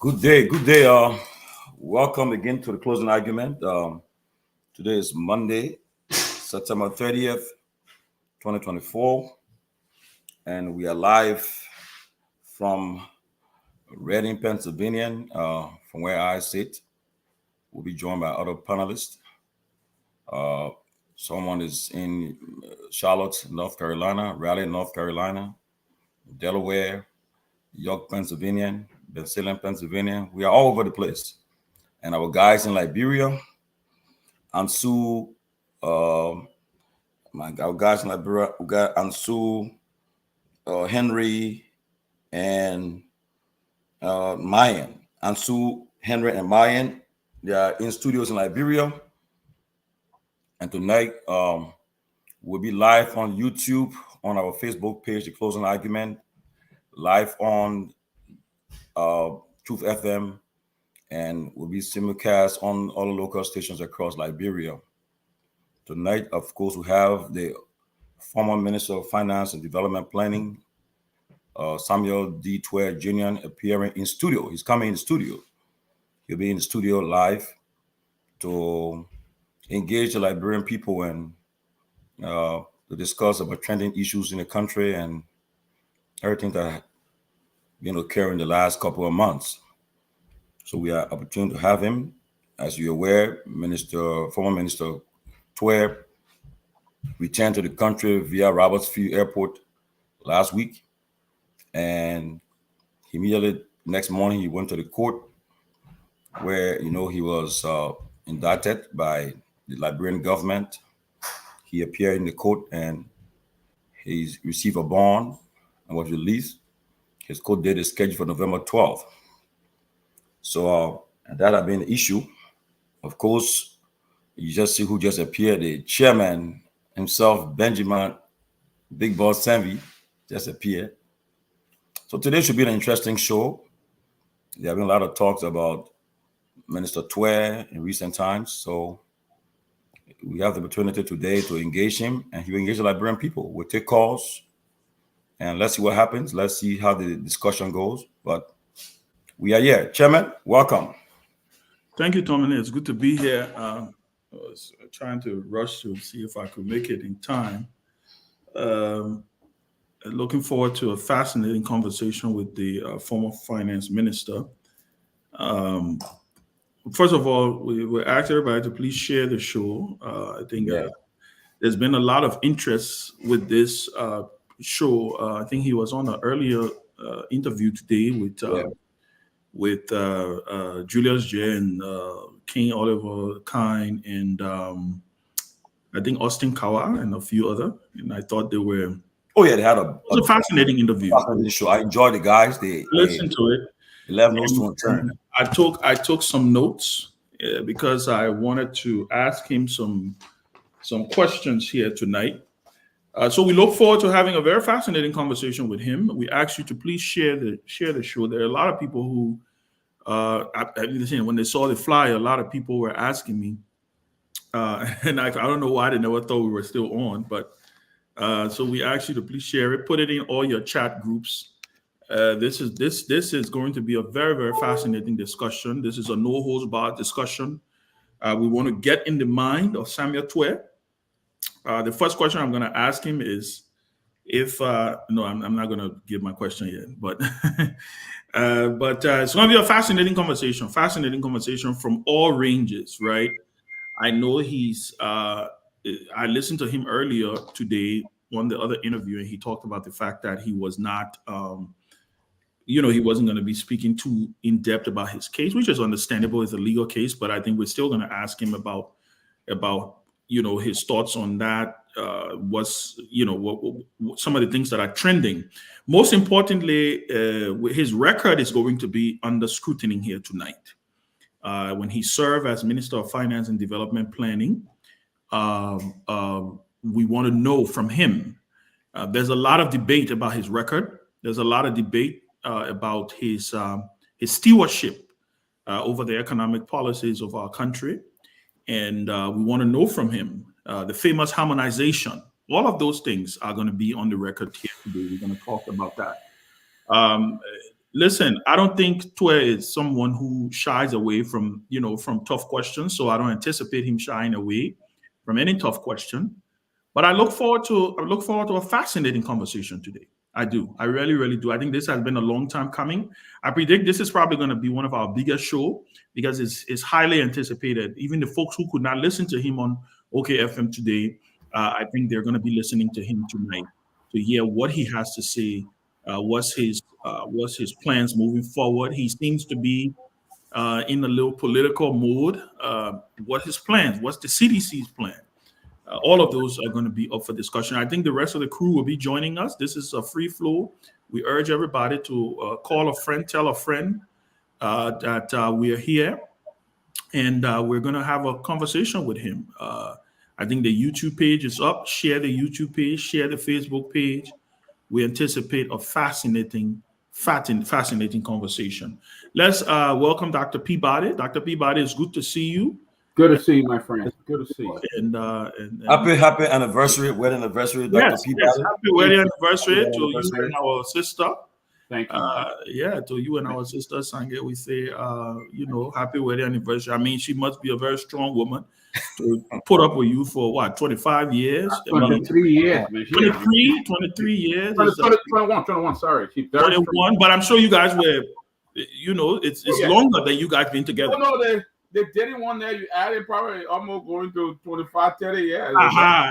Good day, good day. Welcome again to the closing argument. Today is Monday, September 30th, 2024, and we are live from Reading, Pennsylvania, from where I sit. We'll be joined by other panelists. Someone is in Charlotte, North Carolina, Raleigh, North Carolina, Delaware, York, Pennsylvania, Bensalem, Pennsylvania. We are all over the place. And our guys in Liberia, Ansu, our guys in Liberia, we got Ansu, Henry, and Myean. Ansu, Henry, and Myean. They are in studios in Liberia. And tonight, we'll be live on YouTube, on our Facebook page, The Closing Argument, live on Truth FM, and will be simulcast on all the local stations across Liberia. Tonight, of course, we have the former Minister of Finance and Development Planning, Samuel D. Tweh Jr. appearing in studio. He's coming in the studio. He'll be in the studio live to engage the Liberian people and to discuss about trending issues in the country and everything that occurred in the last couple of months. So we are opportunity to have him. As you're aware, former Minister Tweh returned to the country via Roberts Field Airport last week, and immediately next morning he went to the court where he was indicted by the Liberian government. He appeared in the court and he's received a bond and was released. His court date is scheduled for November 12th. So that had been an issue. Of course, you just see who just appeared. The chairman himself, Benjamin Big Boss Sanvee, just appeared. So today should be an interesting show. There have been a lot of talks about Minister Tweh in recent times. So we have the opportunity today to engage him, and he will engage the Liberian people. We'll take calls, and let's see what happens. Let's see how the discussion goes. But we are here. Chairman, welcome. Thank you, Tomalin. It's good to be here. I was trying to rush to see if I could make it in time. Looking forward to a fascinating conversation with the former finance minister. First of all, we ask everybody to please share the show. I think there's been a lot of interest with this show. I think he was on an earlier interview today with Julius J. and King Oliver Kine and I think Austin Kawa and a few other. And I thought they were. Oh yeah, they had a fascinating interview. Show. I enjoyed the guys. They listened to it. 11 notes to return. I took some notes because I wanted to ask him some questions here tonight. So we look forward to having a very fascinating conversation with him. We ask you to please share the show. There are a lot of people who, when they saw the flyer, a lot of people were asking me, and I don't know why they never thought we were still on. But so we ask you to please share it, put it in all your chat groups. This is going to be a very, very fascinating discussion. This is a no holds barred discussion. We want to get in the mind of Samuel Tweh. The first question I'm going to ask him is if no, I'm not going to give my question yet, but it's going to be a fascinating conversation from all ranges, right? I know I listened to him earlier today on the other interview, and he talked about the fact that he was not, he wasn't going to be speaking too in depth about his case, which is understandable. It's a legal case, but I think we're still going to ask him about his thoughts on that. What some of the things that are trending. Most importantly, his record is going to be under scrutiny here tonight. When he served as Minister of Finance and Development Planning, we want to know from him. There's a lot of debate about his record. There's a lot of debate about his stewardship over the economic policies of our country. And we want to know from him the famous harmonization. All of those things are going to be on the record here today. We're going to talk about that. Listen, I don't think Tweh is someone who shies away from, from tough questions. So I don't anticipate him shying away from any tough question. But I look forward to a fascinating conversation today. I do. I really, really do. I think this has been a long time coming. I predict this is probably going to be one of our biggest show because it's highly anticipated. Even the folks who could not listen to him on OKFM today, I think they're going to be listening to him tonight to hear what he has to say. What's his plans moving forward? He seems to be in a little political mode. What his plans? What's the CDC's plan? All of those are going to be up for discussion. I think the rest of the crew will be joining us. This is a free flow. We urge everybody to call a friend, tell a friend that we are here, and we're going to have a conversation with him. I think the YouTube page is up. Share the YouTube page, share the Facebook page. We anticipate a fascinating conversation. Let's welcome Dr. Peabody. Dr. Peabody, it's good to see you. Good to see you, my friend. Good to see you. And happy anniversary, wedding anniversary, Dr. Peabody. Yes, happy wedding anniversary to you and our sister. Thank you. To you and our sister Sange, we say, happy wedding anniversary. I mean, she must be a very strong woman to put up with you for what, 25 years? 23 years, man. 23 years. 21, sorry. 21, but I'm sure you guys were, it's longer than you guys been together. Oh, no, they did one there. You added probably almost going to 25, 30 years.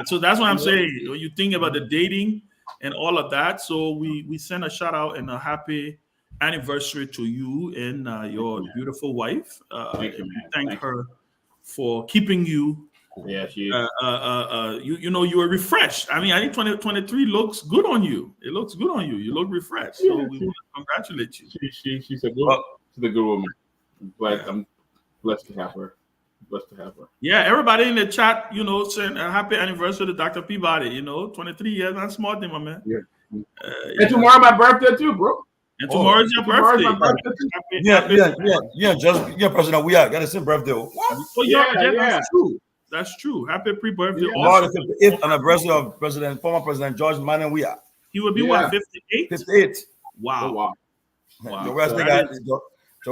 So that's what I'm saying. When you think about the dating and all of that, so we send a shout out and a happy anniversary to you and your beautiful wife. Thank you, man. Thank her for keeping you. Yeah, she is. You were refreshed. I mean, I think 2023 looks good on you. It looks good on you. You look refreshed. So we want to congratulate you. She's a good woman. I'm blessed to have her. Yeah, everybody in the chat, saying a happy anniversary to Dr. Peabody. 23 years, not small thing, my man. Yeah. And tomorrow my birthday too, bro. And tomorrow's your birthday. My birthday Yeah, President, we got the same birthday. What? Oh, yeah, that's true. That's true. Happy pre-birthday. Yeah. Tomorrow the 58th anniversary of former President George Manning. We are. He would be what, 58? 58. Wow. The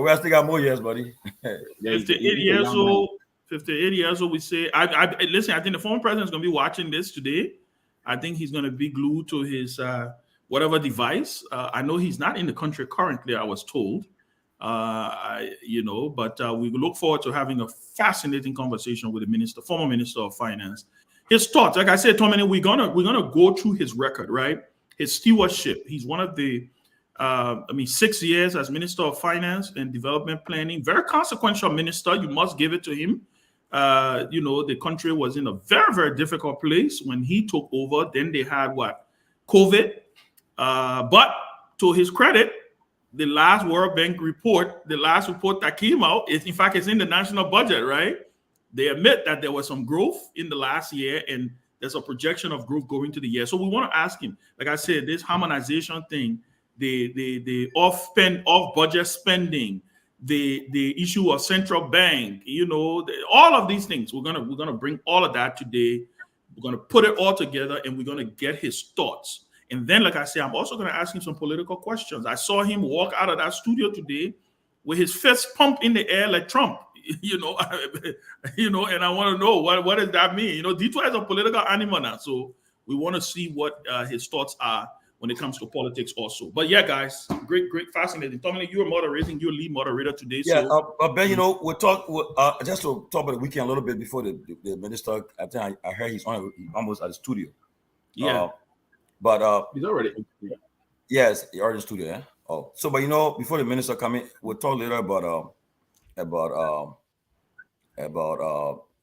West got more years, buddy. 58 years old. 58 years old. We say, listen. I think the former president is going to be watching this today. I think he's going to be glued to his whatever device. I know he's not in the country currently, I was told. But we look forward to having a fascinating conversation with the former minister of finance. His thoughts, like I said, Tomalin, we're gonna go through his record, right? His stewardship. He's one of the 6 years as Minister of Finance and Development Planning. Very consequential minister. You must give it to him. The country was in a very, very difficult place when he took over. Then they had COVID. But to his credit, the last World Bank report, the last report that came out, it's in the national budget, right? They admit that there was some growth in the last year, and there's a projection of growth going to the year. So we want to ask him, like I said, this harmonization thing, the off budget spending, the issue of central bank, all of these things. We're gonna bring all of that today. We're gonna put it all together, and we're gonna get his thoughts. And then, like I said, I'm also going to ask him some political questions. I saw him walk out of that studio today with his fist pumped in the air like Trump, and I want to know what does that mean? D2 is a political animal now, so we want to see what his thoughts are when it comes to politics also. But yeah, guys, great, fascinating. Tomalin, you're moderating, you're lead moderator today. Yeah, Ben, we'll talk just to talk about the weekend a little bit before the minister. I think I heard he's almost at the studio. Yeah. But he's already. Yes, he already in the studio. Yeah. Oh, so before the minister come in, we'll talk later about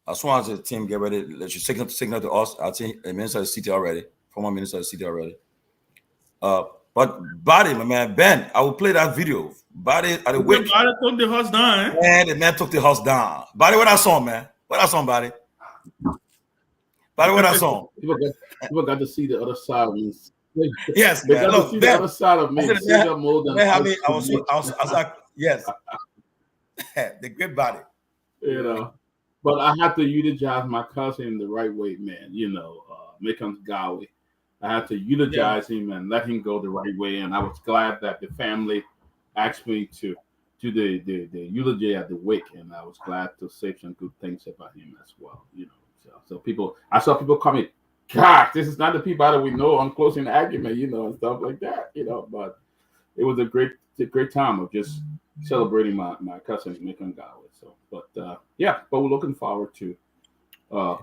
as soon as the team get ready, let you signal to us. I think the minister is seated already. Former minister is seated already. But Body, my man Ben, I will play that video. Body at the wake. Body took the house down. Man, the man took the house down. Body, what that song, man? What that song, Body? Body, what that song? People got to see the other side of me. Yes, they man. got to see the other side of me. I was like, yes, the great Body. But I have to eulogize my cousin the right way, man. Myean Garguah. I had to eulogize him and let him go the right way. And I was glad that the family asked me to do the eulogy at the wake, and I was glad to say some good things about him as well. So people, I saw people comment, "Gosh, this is not the Peabody we know on closing argument," and stuff like that, But it was a great time of just celebrating my cousin Myean Gongloe. So, but but we're looking forward to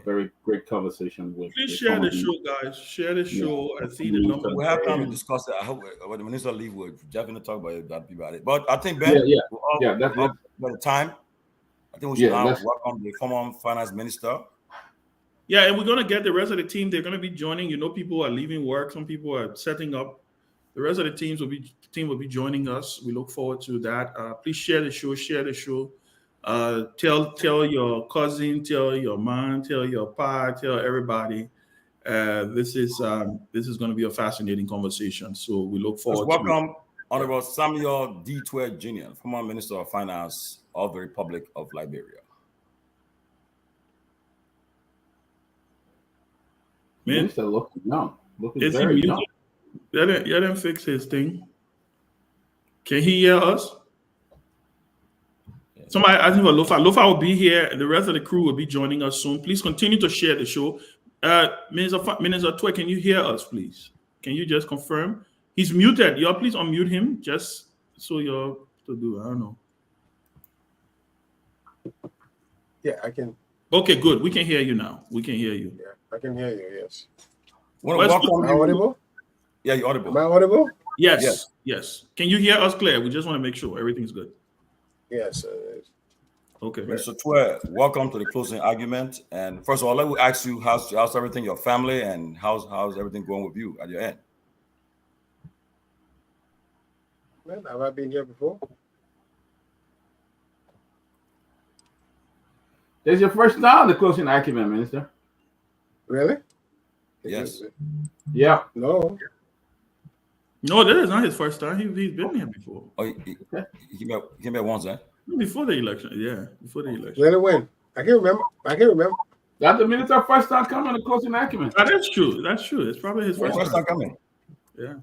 very great conversation with. Please share the show, guys. Share the show. I see the number. We have time to discuss it. I hope when the minister leave, we're definitely talk about it. But I think Ben, that's the time. I think we should now welcome the former finance minister. Yeah, and we're gonna get the rest of the team. They're gonna be joining. People are leaving work. Some people are setting up. The rest of the team will be joining us. We look forward to that. Please share the show. Share the show. Tell your cousin, tell your mom, tell your pa, tell everybody. This is going to be a fascinating conversation. So we look forward. Welcome, Honorable Samuel D. Tweh Jr., former Minister of Finance of the Republic of Liberia. Minister looking young. Is he muted? Let him fix his thing. Can he hear us? Somebody asking for Lofa. Lofa will be here, and the rest of the crew will be joining us soon. Please continue to share the show. Minister Tweh, can you hear us, please? Can you just confirm? He's muted. Y'all, please unmute him, just so y'all to do. I don't know. Yeah, I can. Okay, good. We can hear you now. We can hear you. Yeah, I can hear you. Yes. Am I audible? Yeah, you're audible. Am I audible? Yes. Can you hear us clear? We just want to make sure everything's good. Yes. Okay. Mr. Tweh, welcome to the closing argument. And first of all, let me ask you, how's everything, your family, and how's everything going with you at your end? Man, have I been here before? This is your first time the closing argument, Minister. Really? Yes. Yeah. No, that is not his first time. He's been here before. Oh, he came back once, eh? Before the election, yeah. Before the election. really when? I can remember. That's the Minister first time coming to closing argument. That's true. It's probably his first time coming. Yeah.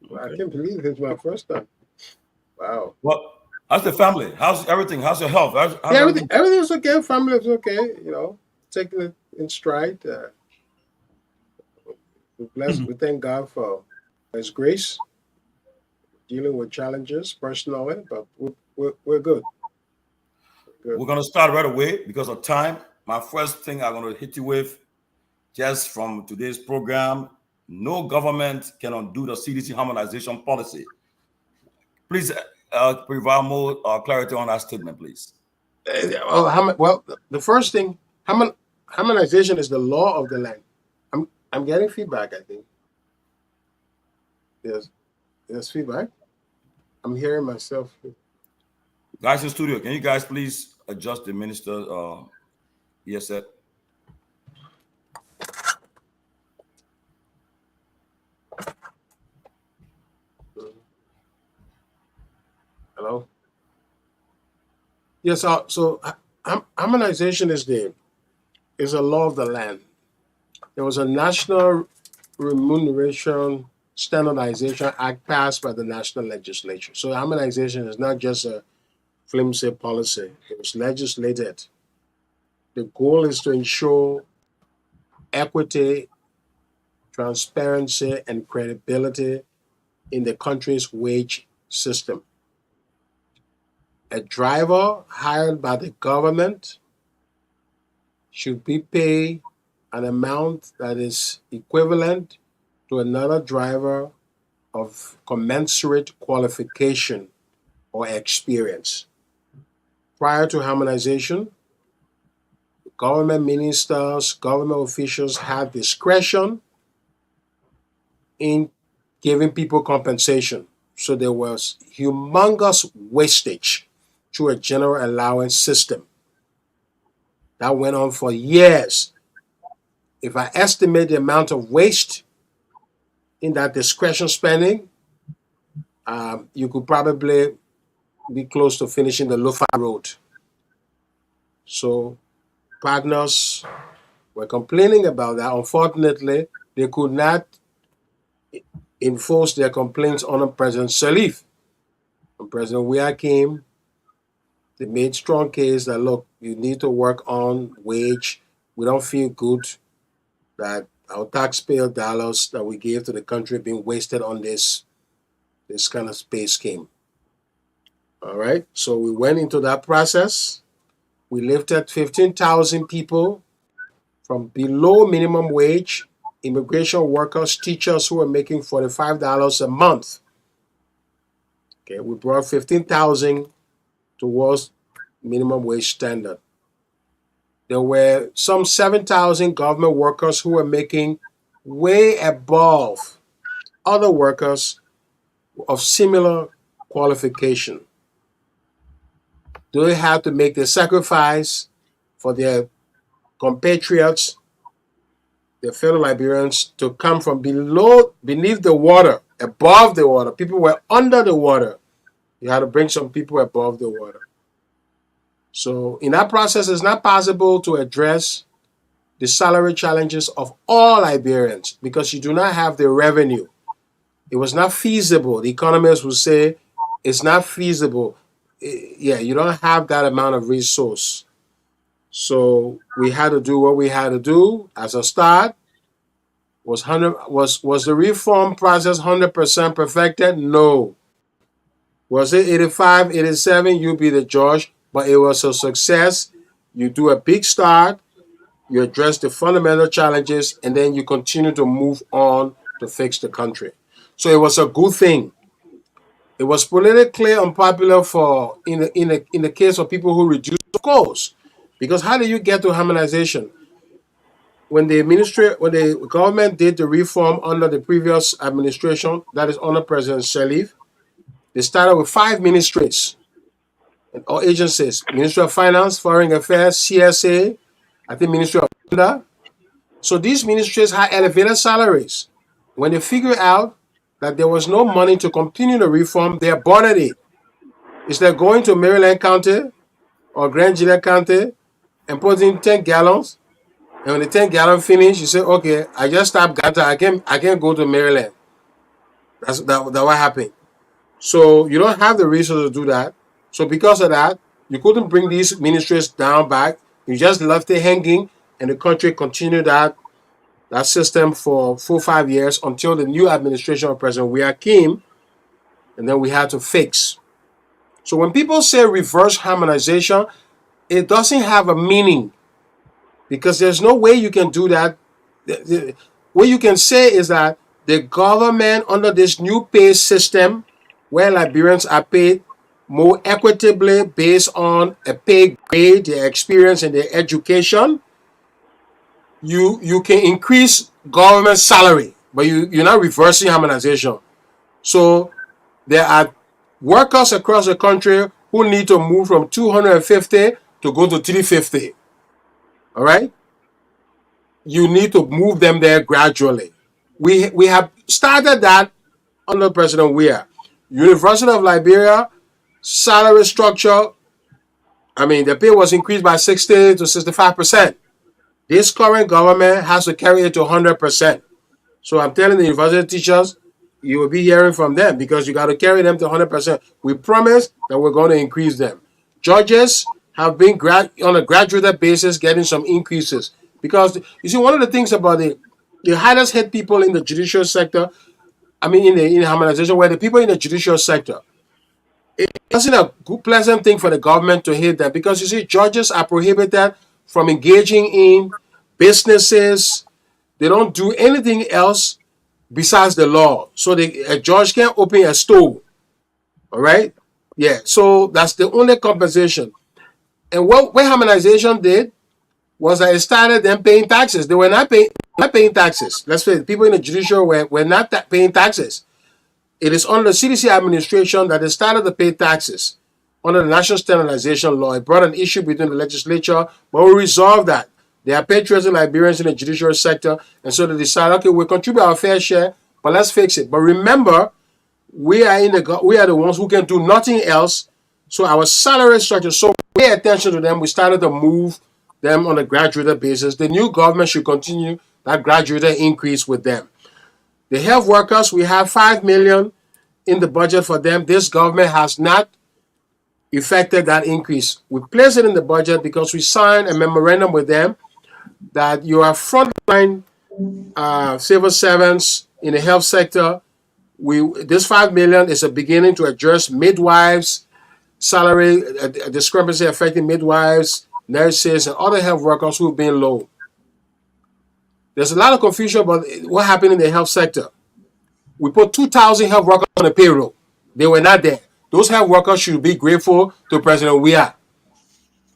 Okay. I can't believe it's my first time. Wow. Well, how's the family? How's everything? How's your health? Everything's okay. Family is okay. Taking it in stride. We're blessed. We thank God for His grace. Dealing with challenges personally, but we're good. We're going to start right away because of time. My first thing I'm going to hit you with, just from today's program, no government can undo the CDC harmonization policy. Please provide more clarity on that statement, please. Well, the first thing, harmonization is the law of the land. I'm getting feedback, I think. There's feedback. I'm hearing myself. Guys in studio, can you guys please adjust the minister's ESS? Hello? Yes, so harmonization is a law of the land. There was a National Remuneration Standardization Act passed by the national legislature. So harmonization is not just a flimsy policy. It was legislated. The goal is to ensure equity, transparency, and credibility in the country's wage system. A driver hired by the government should be paid an amount that is equivalent to another driver of commensurate qualification or experience. Prior to harmonization, government ministers, government officials had discretion in giving people compensation. So there was humongous wastage through a general allowance system that went on for years. If I estimate the amount of waste in that discretion spending, you could probably be close to finishing the Lofa road. So partners were complaining about that. Unfortunately, they could not enforce their complaints on President Sirleaf. When President Weah came, they made strong case that, look, you need to work on wage. We don't feel good that our taxpayer dollars that we gave to the country being wasted on this kind of pay scheme. All right. So we went into that process. We lifted 15,000 people from below minimum wage, immigration workers, teachers who were making $45 a month. Okay, we brought 15,000 towards minimum wage standard. There were some 7,000 government workers who were making way above other workers of similar qualification. They had to make the sacrifice for their compatriots, their fellow Liberians, to come from beneath the water, above the water. People were under the water. You had to bring some people above the water. So in that process, it's not possible to address the salary challenges of all Liberians because you do not have the revenue. It was not feasible. The economists would say it's not feasible. Yeah, you don't have that amount of resource. So we had to do what we had to do as a start. Was the reform process 100% perfected? No. Was it 85, 87? You be the judge. But it was a success. You do a big start. You address the fundamental challenges, and then you continue to move on to fix the country. So it was a good thing. It was politically unpopular in the case of people who reduced schools, because how do you get to harmonization? When the government did the reform under the previous administration, that is under President Sirleaf, they started with 5 ministries or agencies: Ministry of Finance, Foreign Affairs, CSA, I think Ministry of Gender. So these ministries had elevated salaries. When they figured out that there was no money to continue the reform, they aborted it. Instead of going to Maryland County or Grand Julius County and put in 10 gallons, and when the 10 gallon finish, you say, okay, I just stopped Gata. I can't go to Maryland. That's what happened. So you don't have the resources to do that. So because of that, you couldn't bring these ministries down back. You just left it hanging, and the country continued that system for 4-5 years until the new administration of President Weah came, and then we had to fix. So when people say reverse harmonization, it doesn't have a meaning because there's no way you can do that. What you can say is that the government under this new pay system, where Liberians are paid more equitably based on a pay grade, their experience, and their education, you can increase government salary, but you're not reversing harmonization. So there are workers across the country who need to move from 250 to go to 350. All right? You need to move them there gradually. We have started that under President Weah. University of Liberia, salary structure, the pay was increased by 60 to 65%. This current government has to carry it to 100%. So I'm telling the university teachers, you will be hearing from them because you got to carry them to 100%. We promise that we're going to increase them. Judges have been on a graduated basis getting some increases because you see, one of the things about the highest hit people in the judicial sector, in the harmonization, were the people in the judicial sector. It wasn't a good, pleasant thing for the government to hit them because you see, judges are prohibited from engaging in businesses. They don't do anything else besides the law. So a judge can't open a store. All right? Yeah. So that's the only compensation. And what harmonization did was that it started them paying taxes. They were not paying taxes. Let's say the people in the judicial were not paying taxes. It is under the CDC administration that they started to pay taxes under the National Standardization Law. It brought an issue between the legislature, but we resolved that. There are patriots and Liberians in the judicial sector, and so they decided, okay, we'll contribute our fair share, but let's fix it. But remember, we are the ones who can do nothing else. So our salary structure, so pay attention to them. We started to move them on a graduated basis. The new government should continue that graduated increase with them. The health workers, we have 5 million in the budget for them. This government has not effected that increase. We place it in the budget because we signed a memorandum with them that you are frontline civil servants in the health sector. This $5 million is a beginning to address midwives, salary discrepancy affecting midwives, nurses, and other health workers who've been low. There's a lot of confusion about what happened in the health sector. We put 2,000 health workers on the payroll. They were not there. Those health workers should be grateful to President Weah.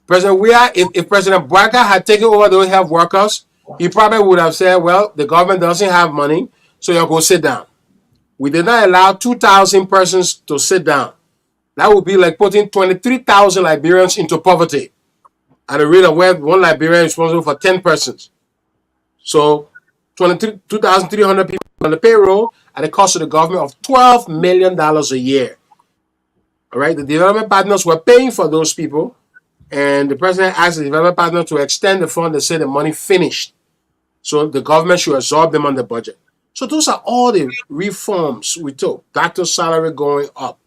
President Weah, if President Barker had taken over those health workers, he probably would have said, well, the government doesn't have money, so you'll go sit down. We did not allow 2,000 persons to sit down. That would be like putting 23,000 Liberians into poverty at a rate of where one Liberian is responsible for 10 persons. So 2,300 people on the payroll at a cost to the government of $12 million a year. All right, the development partners were paying for those people, and the president asked the development partner to extend the fund. They said the money finished, so the government should absorb them on the budget. So those are all the reforms we took. Doctor salary going up,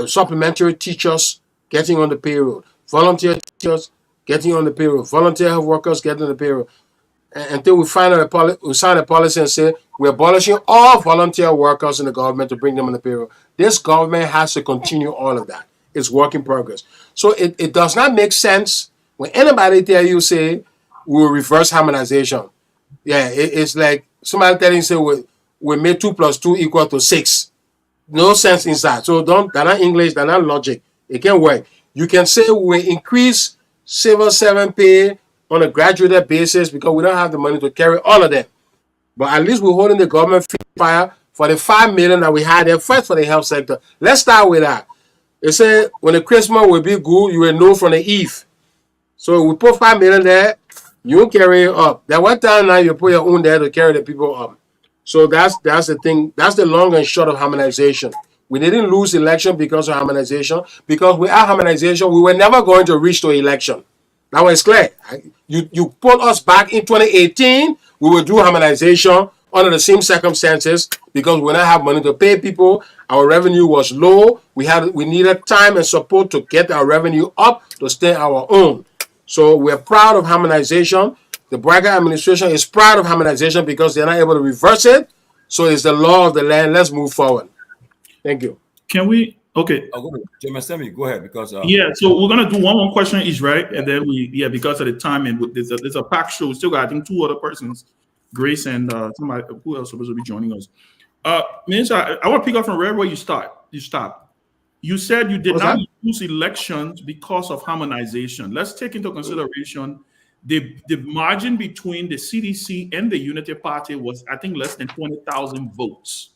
supplementary teachers getting on the payroll, volunteer teachers getting on the payroll, volunteer health workers getting on the payroll. Until we sign a policy and say we're abolishing all volunteer workers in the government to bring them on the payroll. This government has to continue all of that. It's work in progress. So it does not make sense when anybody tell you, say, we will reverse harmonization. Yeah, it's like somebody telling you, say, we made 2 + 2 = 6. No sense inside. So they're not English, they're not logic. It can't work. You can say we increase civil servant pay on a graduated basis because we don't have the money to carry all of them. But at least we're holding the government feet fire for the $5 million that we had there first for the health sector. Let's start with that. They say when the Christmas will be good, you will know from the eve. So we put $5 million there, you carry it up. That one time now you put your own there to carry the people up. So that's the thing. That's the long and short of harmonization. We didn't lose election because of harmonization. Because without harmonization, we were never going to reach to election. That was clear. You put us back in 2018, we will do harmonization under the same circumstances because we don't have money to pay people. Our revenue was low. We needed time and support to get our revenue up to stay our own. So we're proud of harmonization. The Barker administration is proud of harmonization because they're not able to reverse it. So it's the law of the land. Let's move forward. Thank you. Can we? Okay. I'll go to Ben Sanvee. Go ahead because yeah. So we're gonna do one question each, right? And then because of the time and there's a packed show. We still got I think 2 other persons, Grace and somebody who else supposed to be joining us. Minister, I want to pick up from where you stop. You said you did not lose elections because of harmonization. Let's take into consideration the margin between the CDC and the Unity Party was I think less than 20,000 votes.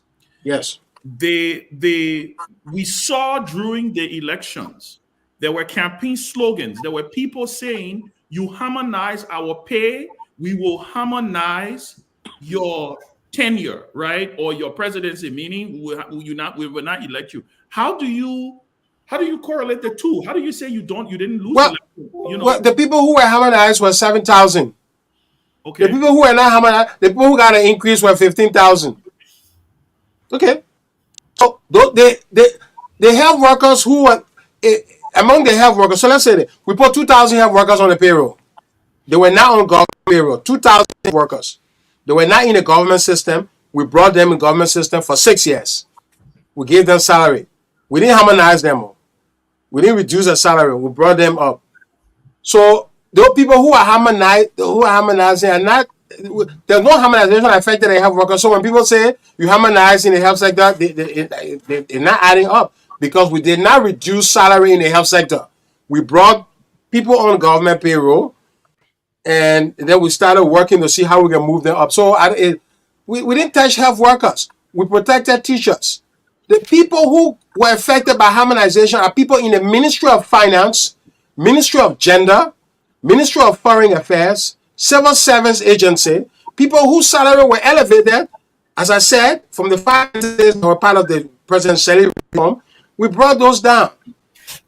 Yes. We saw during the elections, there were campaign slogans. There were people saying, you harmonize our pay, we will harmonize your tenure, right? Or your presidency, meaning we will not elect you. How do you correlate the two? How do you say you didn't lose election? Well, the people who were harmonized were 7,000. Okay. The people who were not harmonized, the people who got an increase were 15,000. Okay. So the health workers who were among the health workers, so let's say that we put 2,000 health workers on the payroll. They were not on government payroll. 2,000 workers. They were not in the government system. We brought them in government system for 6 years. We gave them salary. We didn't harmonize them. We didn't reduce their salary. We brought them up. So those people who are harmonizing are not. There's no harmonization affected the health workers. So when people say you harmonize in the health sector, they're not adding up because we did not reduce salary in the health sector. We brought people on government payroll, and then we started working to see how we can move them up. So we didn't touch health workers. We protected teachers. The people who were affected by harmonization are people in the Ministry of Finance, Ministry of Gender, Ministry of Foreign Affairs, Civil Service Agency, people whose salary were elevated, as I said, from the 5 years that were part of the President Shelley reform, we brought those down.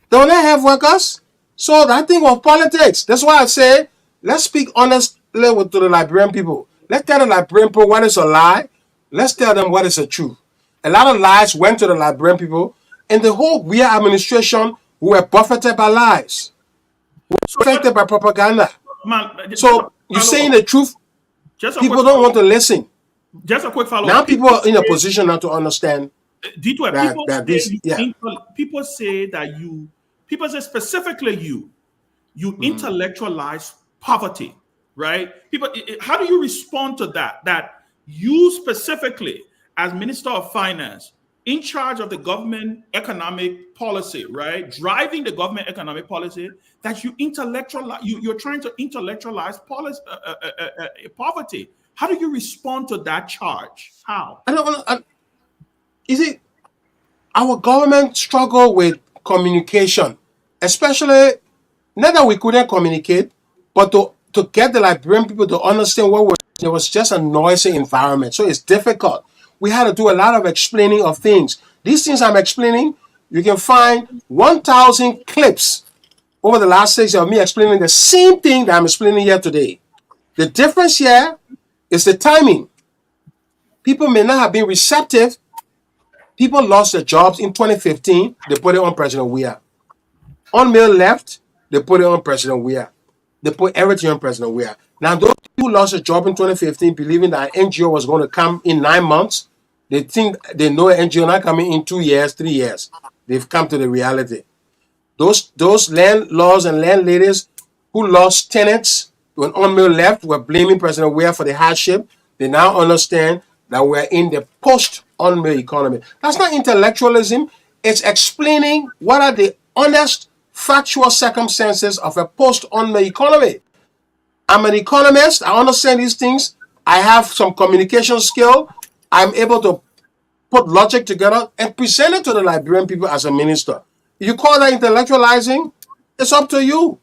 Don't they have workers? So that thing was politics. That's why I say, let's speak honestly to the Liberian people. Let's tell the Liberian people what is a lie. Let's tell them what is a truth. A lot of lies went to the Liberian people, and the whole Guar administration were buffeted by lies, affected by propaganda. Man, So you're saying the truth, just a people quick don't want to listen. Just a quick follow. Now people are in a position now to understand Detour, that this, people say that people say specifically you intellectualize poverty, right? People, how do you respond to that? That you specifically, as Minister of Finance, in charge of the government economic policy, right, driving the government economic policy, that you're trying to intellectualize policy, poverty. How do you respond to that charge? How? I don't know. Is it our government struggle with communication, especially not that we couldn't communicate, but to get the Liberian people to understand what it was just a noisy environment. So it's difficult. We had to do a lot of explaining of things. These things I'm explaining, you can find 1,000 clips over the last 6 years of me explaining the same thing that I'm explaining here today. The difference here is the timing. People may not have been receptive. People lost their jobs in 2015. They put it on President Weah. Unmail left. They put it on President Weah. They put everything on President Weah. Now, those people who lost a job in 2015, believing that an NGO was going to come in 9 months, they think they know an NGO not coming in 2 years, 3 years. They've come to the reality. Those landlords and landladies who lost tenants when Unmail left were blaming President Weah for the hardship. They now understand that we're in the post-Unmail economy. That's not intellectualism. It's explaining what are the honest, factual circumstances of a post-Unmail economy. I'm an economist. I understand these things. I have some communication skill. I'm able to put logic together and present it to the Liberian people as a minister. You call that intellectualizing? It's up to you.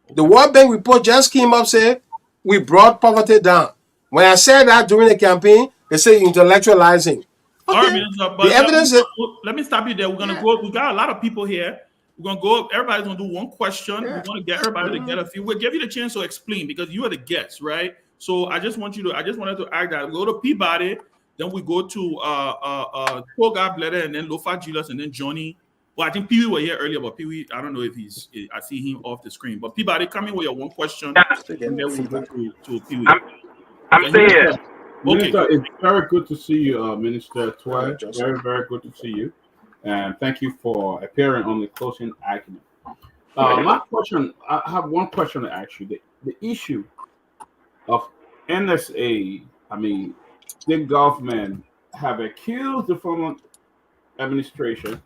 The World Bank report just came up saying we brought poverty down. When I said that during the campaign, they say intellectualizing. Okay. The evidence is. Let me stop you there. We're gonna go. We got a lot of people here. We're gonna go. Everybody's gonna do one question. We're gonna get everybody to get a few. We'll give you the chance to explain because you are the guest, right? So I just wanted to add that. We go to Peabody, then we go to Togar, Bealded, and then Lofa Julius, and then Johnny. Well, I think Pewee was here earlier, but Pewee, I don't know if I see him off the screen. But Peabody, come in with your one question, and then we go to Pewee. I'm still here. Minister, it's very good to see you, Minister Tweh. Very, very good to see you. And thank you for appearing on the closing argument. My question, I have one question to ask you. The issue of NSA, the government have accused the former administration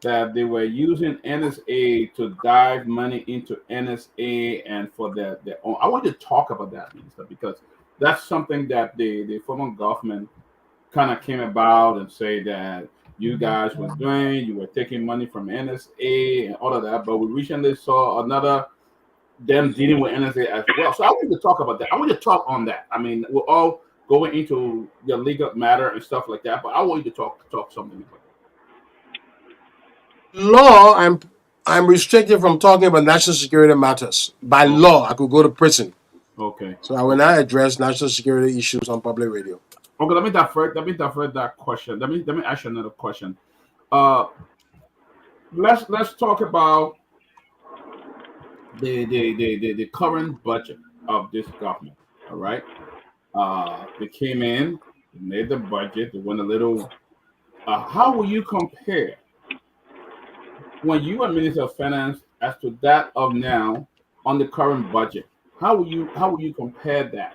that they were using NSA to dive money into NSA and for their own. I want to talk about that, Minister, because that's something that the former government kind of came about and say that you guys were doing, you were taking money from NSA and all of that. But we recently saw them dealing with NSA as well. So I want to talk about that. I want to talk on that. We're all going into the legal matter and stuff like that, but I want you to talk something about that. Law, I'm restricted from talking about national security matters. By law, I could go to prison. Okay. So I will not address national security issues on public radio. Okay, let me divert that question. Let me ask you another question. Let's talk about the current budget of this government. All right. They came in, they made the budget, they went a little. How will you compare when you are Minister of Finance as to that of now on the current budget? How will you compare that?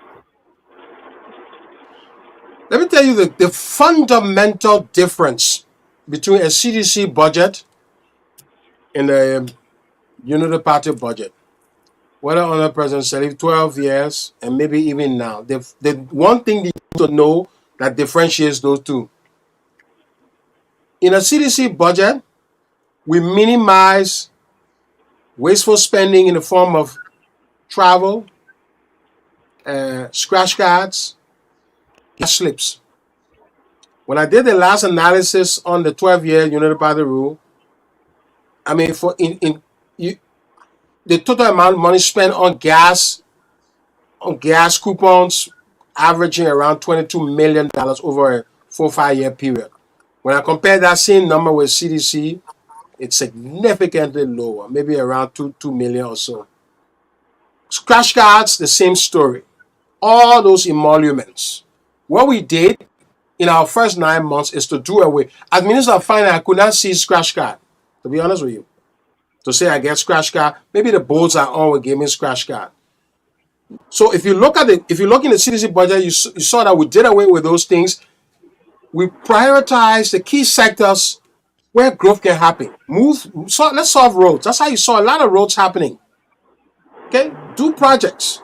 Let me tell you the fundamental difference between a CDC budget and a Unity Party budget. Whether under President Salif 12 years and maybe even now. The one thing you need to know that differentiates those two. In a CDC budget, we minimize wasteful spending in the form of travel, scratch cards, cash slips. When I did the last analysis on the 12-year Unity Party rule, the total amount of money spent on gas coupons averaging around $22 million over a 4-5 year period. When I compare that same number with CDC, it's significantly lower, maybe around 2 million or so. Scratch cards, the same story. All those emoluments. What we did in our first 9 months is to do away. As Minister of Finance, I could not see scratch card, to be honest with you. To say I get scratch card, maybe the boards are on with giving scratch card. So if you look in the CDC budget, you saw that we did away with those things. We prioritize the key sectors where growth can happen. Let's solve roads. That's how you saw a lot of roads happening. Okay, do projects,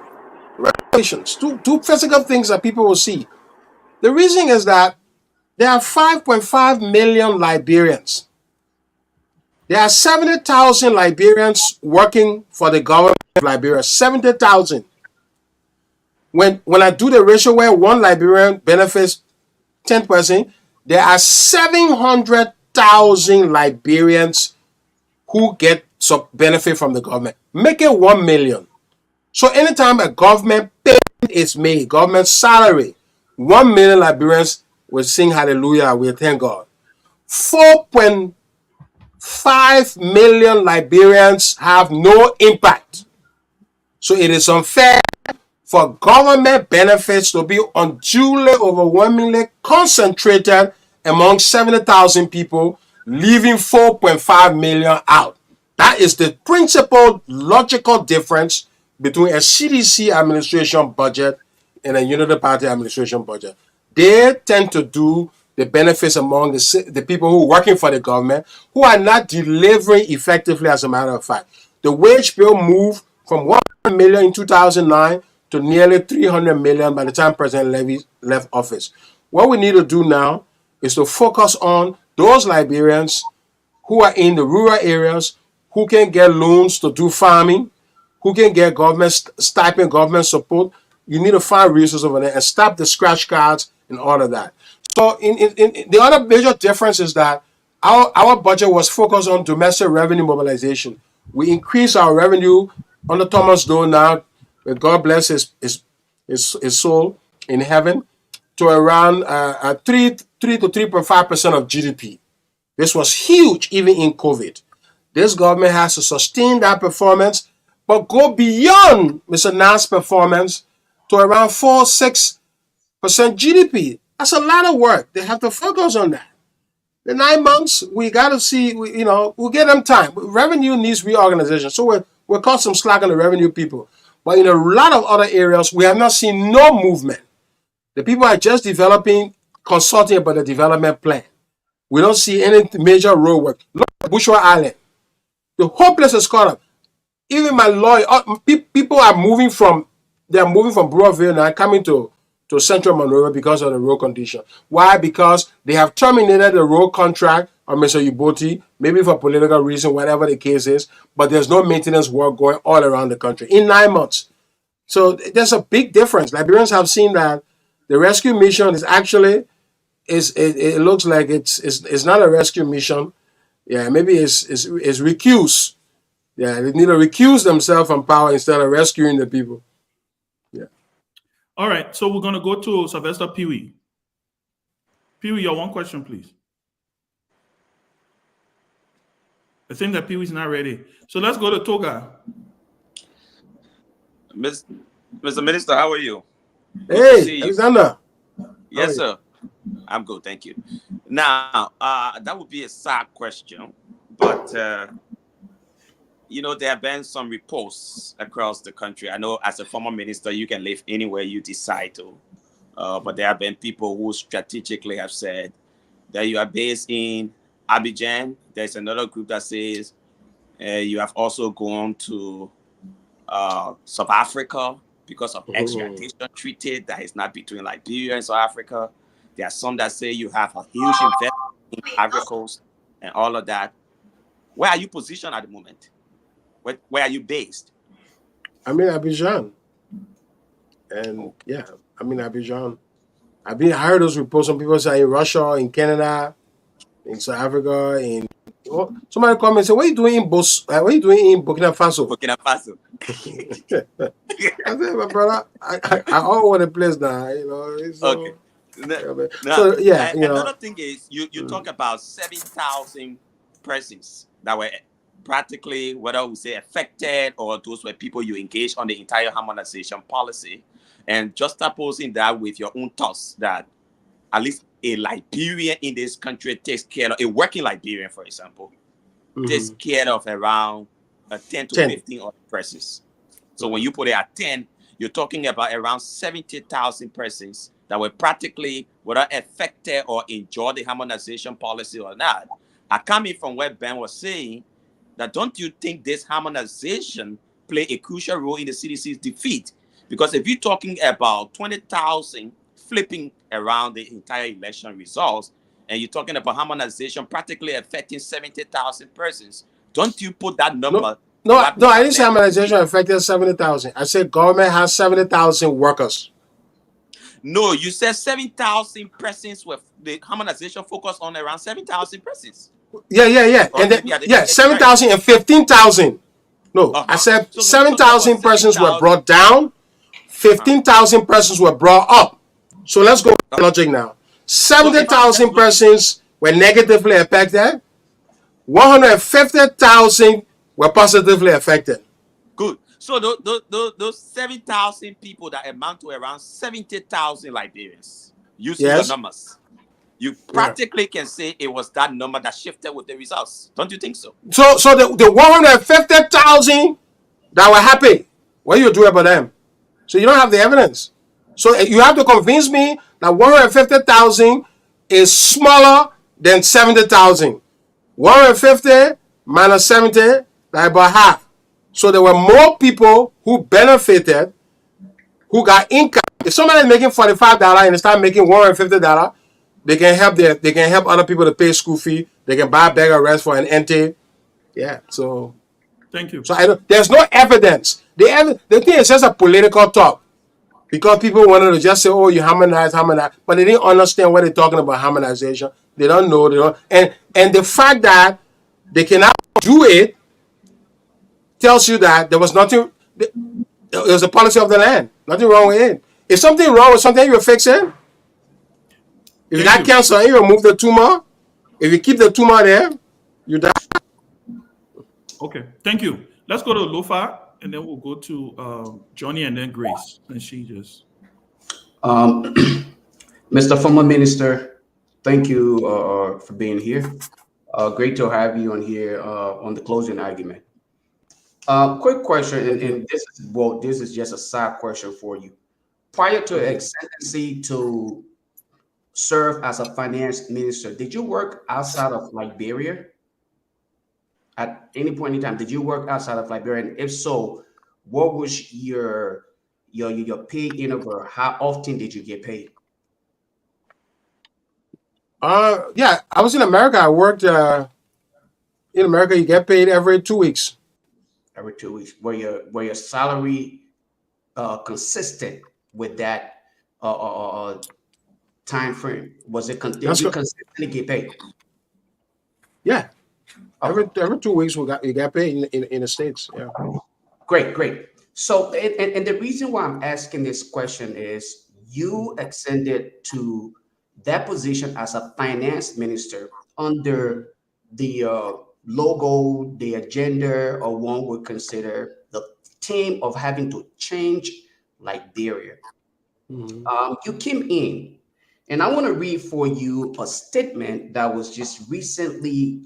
renovations, do physical things that people will see. The reason is that there are 5.5 million Liberians. There are 70,000 Liberians working for the government of Liberia. 70,000. When I do the ratio where one Liberian benefits 10%, there are 700,000 Liberians who get some benefit from the government. Make it 1 million. So anytime a government payment is made, government salary, 1 million Liberians will sing hallelujah, we thank God. 4.5 million Liberians have no impact. So it is unfair for government benefits to be unduly, overwhelmingly concentrated among 70,000 people, leaving 4.5 million out. That is the principal logical difference between a CDC administration budget and a Unity Party administration budget. They tend to do the benefits among the people who are working for the government, who are not delivering effectively, as a matter of fact. The wage bill moved from 1 million in 2009 to nearly 300 million by the time President Levy left office. What we need to do now is to focus on those Liberians who are in the rural areas, who can get loans to do farming, who can get government stipend, government support. You need to find resources over there and stop the scratch cards and all of that. So in the other major difference is that our budget was focused on domestic revenue mobilization. We increased our revenue under Thomas Doe now, God bless his soul in heaven, to around 3 to 3.5% of GDP. This was huge even in COVID. This government has to sustain that performance, but go beyond Mr. Nas' performance to around 4-6% GDP. That's a lot of work. They have to focus on that. The 9 months, we got to see, we'll get them time. Revenue needs reorganization. So we'll cut some slack on the revenue people. But in a lot of other areas, we have not seen no movement. The people are just consulting about the development plan. We don't see any major road work. Look at Bushwa Island. The whole place is caught up. Even my lawyer, people are moving from Brewerville now, coming to Central Monrovia because of the road condition. Why? Because they have terminated the road contract on Mr. Uboti, maybe for political reason, whatever the case is, but there's no maintenance work going all around the country in 9 months. So there's a big difference. Liberians have seen that the rescue mission is actually, it looks like it's not a rescue mission. Yeah, maybe it's recuse. Yeah, they need to recuse themselves from power instead of rescuing the people. Yeah. All right, so we're going to go to Sylvester Pewee. Pewee, your one question, please. I think that Pewee's not ready. So let's go to Togar. Mr. Minister, how are you? Hey, Alexander. Yes, sir. I'm good, thank you. Now, that would be a sad question, but there have been some reports across the country. I know as a former minister, you can live anywhere you decide to, but there have been people who strategically have said that you are based in Abidjan. There's another group that says you have also gone to South Africa because of extradition treaty that is not between Liberia and South Africa. There are some that say you have a huge investment in Ivory Coast and all of that. Where are you positioned at the moment? Where are you based? I'm in Abidjan. And yeah, I'm in Abidjan. I heard those reports. Some people say in Russia, in Canada, in South Africa, somebody come and say, what are you doing in Burkina Faso? Burkina Faso. I said, my brother, I all over the place now, Okay. So yeah, you know. Another thing is you talk about 7,000 persons that were practically, whether we say affected or those were people you engaged on the entire harmonization policy, and juxtaposing that with your own thoughts that at least a Liberian in this country takes care of, a working Liberian, for example, takes care of around 10 to 15 other persons. So when you put it at 10, you're talking about around 70,000 persons that were practically whether affected or enjoyed the harmonization policy or not. I come in from where Ben was saying that don't you think this harmonization play a crucial role in the CDC's defeat? Because if you're talking about 20,000 flipping around the entire election results, and you're talking about harmonization practically affecting 70,000 persons, don't you put that number? No, I didn't say harmonization affected 70,000. I said government has 70,000 workers. No, you said 7,000 persons with the harmonization focused on around 7,000 persons. Yeah. And then, 7,000 and 15,000. No, I said 7,000 persons were brought down, 15,000 persons were brought up. So let's go with logic now. 70,000 persons were negatively affected, 150,000 were positively affected. Good. So those 7,000 people that amount to around 70,000 Liberians, using your numbers, you practically can say it was that number that shifted with the results. Don't you think so? So the 150,000 that were happy, what do you do about them? So you don't have the evidence. So you have to convince me that 150,000 is smaller than 70,000. 150 minus 70, that's about half. So there were more people who benefited, who got income. If somebody is making $45 and they start making $150, they can help other people to pay school fee. They can buy a bag of rice for an ente. Yeah. So thank you. So there's no evidence. The thing is just a political talk. Because people wanted to just say, "Oh, you harmonize," but they didn't understand what they're talking about harmonization. They don't know. And the fact that they cannot do it tells you that there was nothing. It was a policy of the land. Nothing wrong with it. If something wrong with something, you fix it. If you got cancer, you remove the tumor. If you keep the tumor there, you die. Okay, thank you. Let's go to Lofa, and then we'll go to Johnny and then Grace. And she just... Mr. Former Minister, thank you for being here. Great to have you on here on the closing argument. Quick question, and this is just a side question for you. Prior to excellency to serve as a finance minister, did you work outside of Liberia? At any point in time, did you work outside of Liberia? And if so, what was your pay interval? How often did you get paid? Yeah, I was in America. I worked in America. You get paid every 2 weeks. Every 2 weeks. Were your salary consistent with that time frame? Was it did you consistently get paid? Yeah. Every 2 weeks you got paid in the States. Yeah. Great. So and the reason why I'm asking this question is you ascended to that position as a finance minister under the logo, the agenda, or one would consider the theme of having to change Liberia. Mm-hmm. You came in, and I want to read for you a statement that was just recently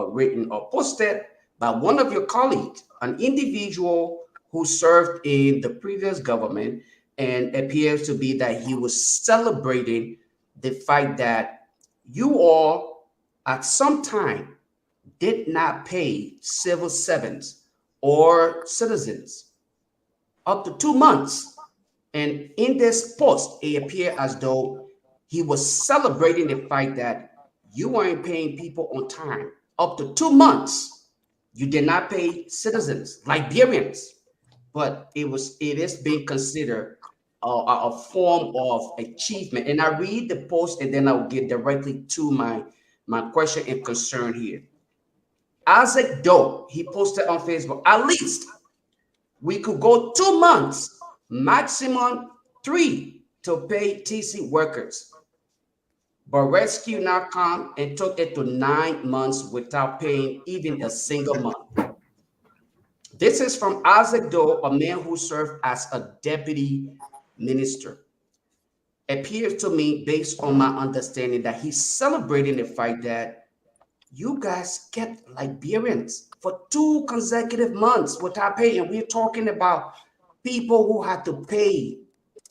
written or posted by one of your colleagues, an individual who served in the previous government, and appears to be that he was celebrating the fact that you all at some time did not pay civil servants or citizens up to 2 months. And in this post, it appeared as though he was celebrating the fact that you weren't paying people on time. Up to 2 months, you did not pay citizens, Liberians, but it is being considered a form of achievement. And I read the post, and then I'll get directly to my question and concern here. Isaac Doe, he posted on Facebook, at least we could go 2 months, maximum 3 to pay TC workers. but rescue now come and took it to 9 months without paying even a single month. This is from Isaac Doe, a man who served as a deputy minister. Appears to me, based on my understanding, that he's celebrating the fact that you guys kept Liberians for 2 consecutive months without paying. We're talking about people who had to pay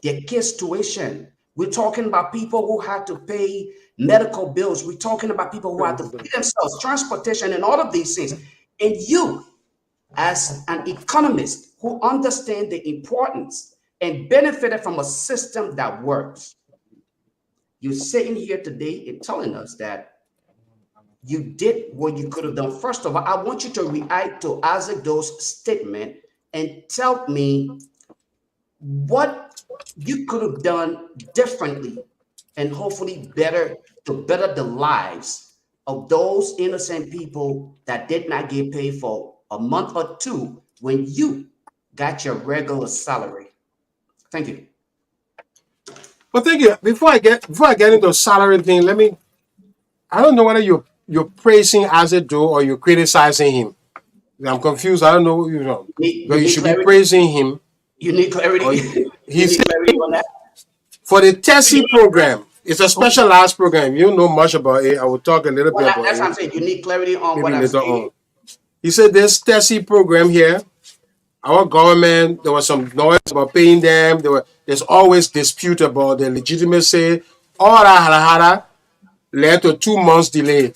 their kids' tuition. We're talking about people who had to pay medical bills. We're talking about people who had to pay themselves, transportation, and all of these things. And you, as an economist who understands the importance and benefited from a system that works, you're sitting here today and telling us that you did what you could have done. First of all, I want you to react to Isaac Doe's statement and tell me what you could have done differently and hopefully better to better the lives of those innocent people that did not get paid for a month or 2 when you got your regular salary. Thank you. Well, thank you. Before I get into the salary thing, I don't know whether you're praising Isaac Doe or you're criticizing him. I'm confused. I don't know, but you should be praising him. You need clarity. He's on that. For the TESI program. It's a specialized program. You don't know much about it. I will talk a little bit about it. That's what I'm saying. You need clarity on what I'm saying. He said this TESI program here, our government, there was some noise about paying them. There's always dispute about the legitimacy. All that led to 2 months delay.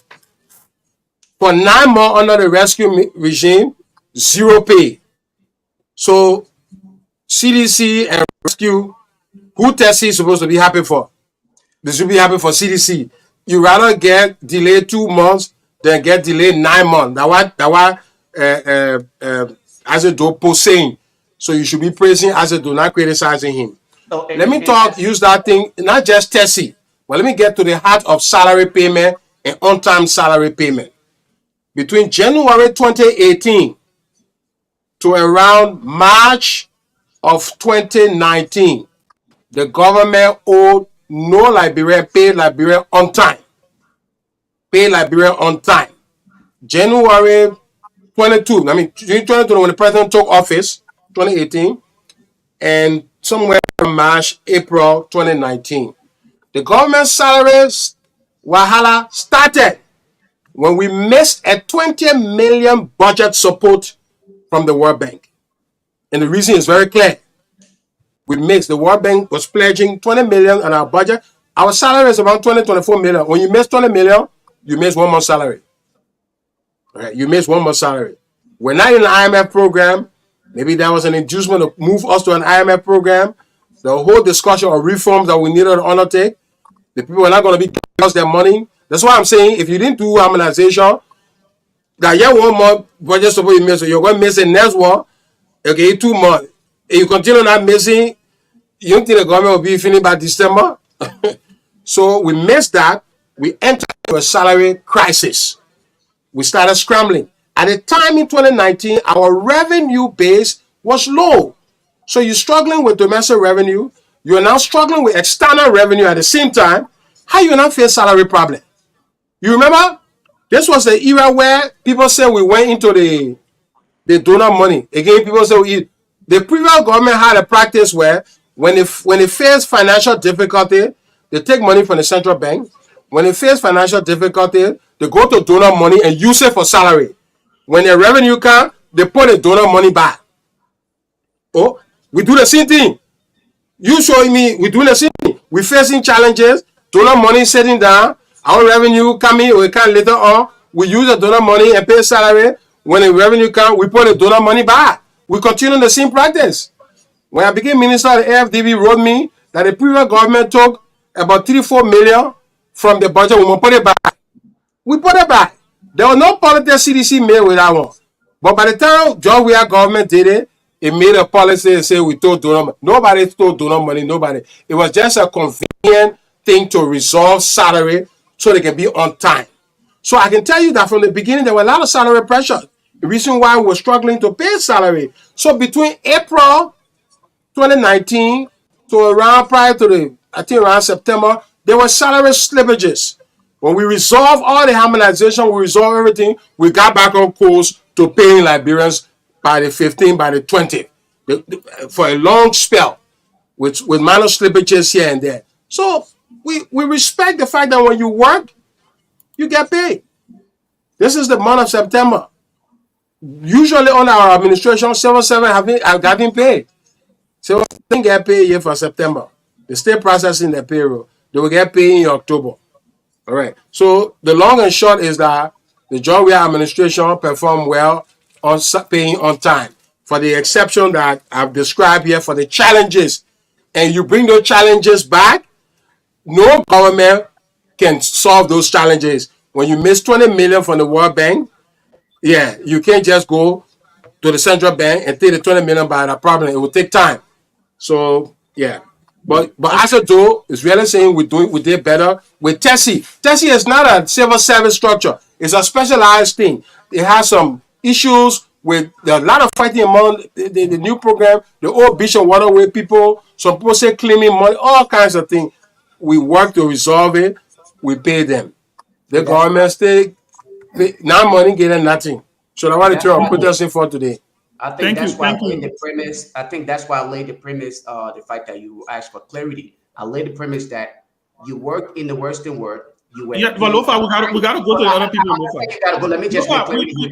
For 9 months under the rescue regime, 0 pay. So CDC and rescue, who TESI is supposed to be happy for? They should be happy for CDC. You rather get delayed 2 months than get delayed 9 months. That what Isaac Doe saying. So you should be praising Isaac Doe, not criticizing him. Let me use that thing, not just TESI, but let me get to the heart of salary payment and on-time salary payment. Between January 2018 to around March of 2019, the government owed no Liberian, paid Liberian on time. Paid Liberian on time. January 22, June 22 when the president took office, 2018, and somewhere in March, April 2019. The government salaries, Wahala started when we missed a 20 million budget support from the World Bank. And the reason is very clear. We missed, the World Bank was pledging 20 million on our budget. Our salary is around 24 million. When you miss 20 million, you miss 1 month salary. Okay, you miss 1 month salary. We're not in an IMF program. Maybe that was an inducement to move us to an IMF program. The whole discussion of reforms that we needed to undertake, the people are not going to be giving us their money. That's why I'm saying if you didn't do harmonization, that you 1 month budget support you miss, so you're going to miss the next one. Okay, 2 months. If you continue not missing, you don't think the government will be finished by December? So we missed that. We entered into a salary crisis. We started scrambling. At the time in 2019, our revenue base was low. So you're struggling with domestic revenue. You're now struggling with external revenue at the same time. How you not face salary problem? You remember? This was the era where people said we went into the donor money. Again, people say the previous government had a practice where when they face financial difficulty, they take money from the central bank. When they face financial difficulty, they go to donor money and use it for salary. When the revenue comes, they put the donor money back. Oh, we do the same thing. You showing me we do the same thing. We're facing challenges. Donor money sitting down. Our revenue coming, we can later on. We use the donor money and pay salary. When the revenue comes, we put the donor money back. We continue the same practice. When I became minister, the AFDB wrote me that the previous government took about 3-4 million from the budget. We will put it back. We put it back. There was no politics CDC made with that one. But by the time John Weah government did it, it made a policy and said we told donor money. Nobody told donor money, nobody. It was just a convenient thing to resolve salary so they can be on time. So I can tell you that from the beginning, there were a lot of salary pressure. The reason why we were struggling to pay salary. So between April 2019 to around prior to around September, there were salary slippages. When we resolved all the harmonization, we resolved everything, we got back on course to paying Liberians by the 15th, by the 20th, for a long spell, with minor slippages here and there. So we respect the fact that when you work, you get paid. This is the month of September. Usually on our administration, civil servants have gotten paid. So they get paid here for September. They stay processing their payroll. They will get paid in October. All right. So the long and short is that the John Weah administration performed well on paying on time, for the exception that I've described here, for the challenges. And you bring those challenges back, no government can solve those challenges. When you miss 20 million from the World Bank, yeah, you can't just go to the central bank and take the 20 million by the problem. It will take time. So yeah. But as a though, it's really saying we did better with Tessie. Tessie is not a civil service structure. It's a specialized thing. It has some issues with a lot of fighting among the new program, the old Bishop Waterway people. Some people say claiming money, all kinds of things. We work to resolve it. We pay them. The government stay now money getting nothing. So that's what I'm protesting for today. I think that's why I laid the premise. I think that's why I laid the premise. The fact that you asked for clarity. I laid the premise that you work in the Western world. You were. Yeah, but Lofa, we gotta go to the other people. I think you gotta go. Let me just make clarity. You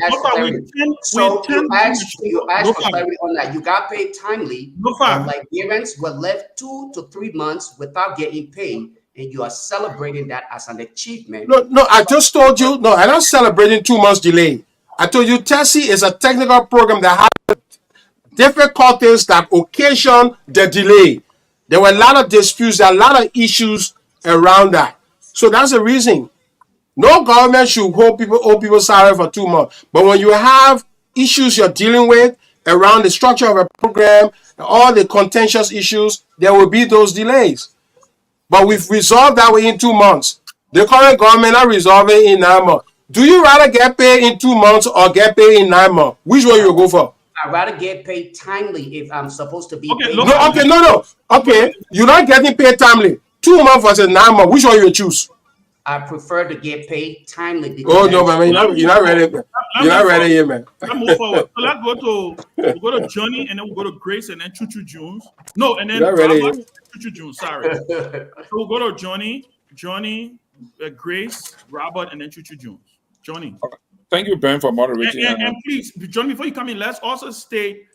asked for clarity on that. You got paid timely. Liberians were left 2 to 3 months without getting paid, and you are celebrating that as an achievement. No, I just told you. No, I'm not celebrating 2 months delay. I told you Tessie is a technical program that has difficulties that occasion the delay. There were a lot of disputes, there are a lot of issues around that. So that's the reason. No government should owe people salary for 2 months. But when you have issues you're dealing with around the structure of a program, all the contentious issues, there will be those delays. But we've resolved that way in 2 months. The current government are resolving in 9 months. Do you rather get paid in 2 months or get paid in 9 months? Which one you go for? I'd rather get paid timely if I'm supposed to be paid. No. Okay, you're not getting paid timely. 2 months versus 9 months. Which one you choose? I prefer to get paid timely. Oh no, man, you're not ready. You're not ready here, man. Let's move forward. So let's go to Johnny, and then we'll go to Grace, and then Chuchu Jones. No, and then Chuchu Jones. Sorry. So we'll go to Johnny, Grace, Robert, and then Chuchu Jones. Johnny. Okay. Thank you, Ben, for moderating. And please, Johnny, before you come in, let's also state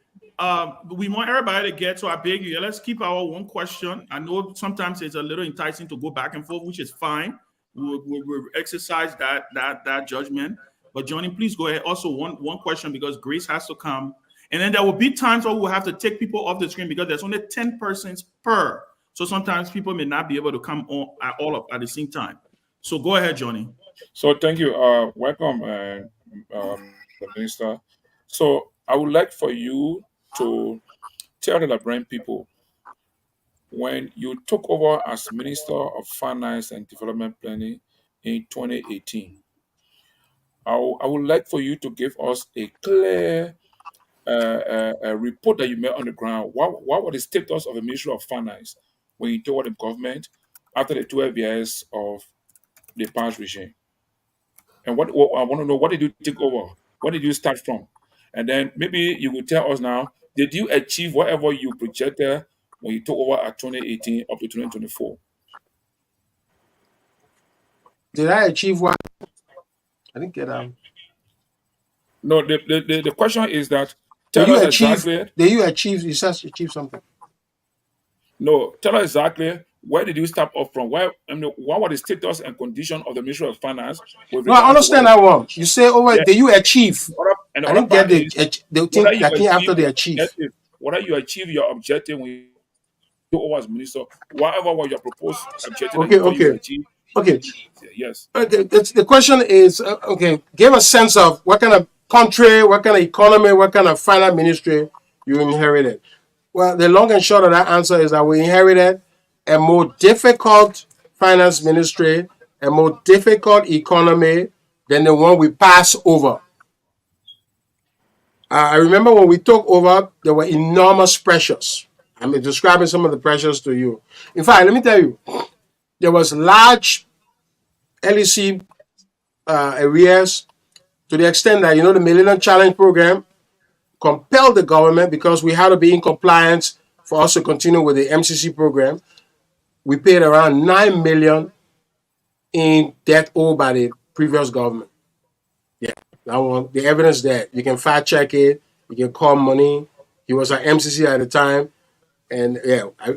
we want everybody to get, so I beg you, let's keep our one question. I know sometimes it's a little enticing to go back and forth, which is fine. We'll exercise that judgment. But Johnny, please go ahead. Also, one question, because Grace has to come. And then there will be times where we'll have to take people off the screen because there's only 10 persons per. So sometimes people may not be able to come on at the same time. So go ahead, Johnny. So thank you. Welcome, the minister. So I would like for you to tell the Liberian people, when you took over as Minister of Finance and Development Planning in 2018, I would like for you to give us a clear a report that you made on the ground. What was the status of the Ministry of Finance when you took over the government after the 12 years of the past regime? And what I want to know, what did you take over? What did you start from? And then maybe you will tell us now, did you achieve whatever you projected when you took over at 2018 up to 2024? Did I achieve what? I didn't get that. No, the question is that tell us exactly. Did you achieve? You said achieve something. No, tell us exactly, where did you start off from? What was the status and condition of the Ministry of Finance? No, I understand that one. You say, did you achieve? I didn't get the thing that came after they achieve. Whether you achieve your objective when you took over as minister, whatever was your proposed objective. Okay. Yes. The question is, give a sense of what kind of country, what kind of economy, what kind of finance ministry you inherited. Well, the long and short of that answer is that we inherited a more difficult finance ministry, a more difficult economy than the one we passed over. I remember when we took over, there were enormous pressures. I'm describing some of the pressures to you. In fact, let me tell you, There was large LEC arrears to the extent that, the Millennium Challenge program compelled the government, because we had to be in compliance for us to continue with the MCC program. We paid around 9 million in debt owed by the previous government. Yeah, that one, the evidence there. You can fact check it. You can call money. He was at MCC at the time. And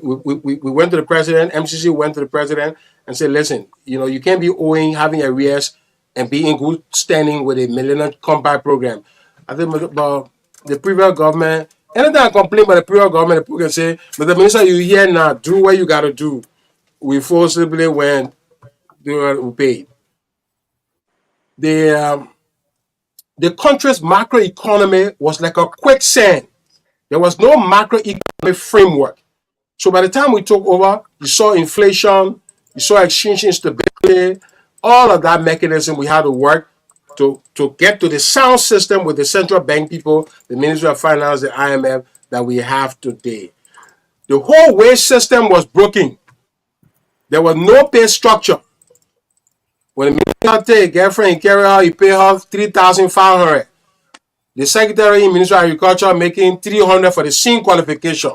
we went to the president. MCC went to the president and said, listen, you can't be having arrears and be in good standing with a Millennium Compact program. I think about the previous government, anytime I complain about the previous government, the people can say, but the minister, you here now, do what you got to do. We forcibly went, we paid. The country's macroeconomy was like a quicksand. There was no macroeconomic framework. So by the time we took over, you saw inflation, you saw exchange instability, all of that mechanism we had to work to get to the sound system with the central bank people, the Ministry of Finance, the IMF that we have today. The whole wage system was broken. There was no pay structure. When the minister take a girlfriend and carry her, you pay her 3,500. The secretary in Ministry of Agriculture making 300 for the same qualification,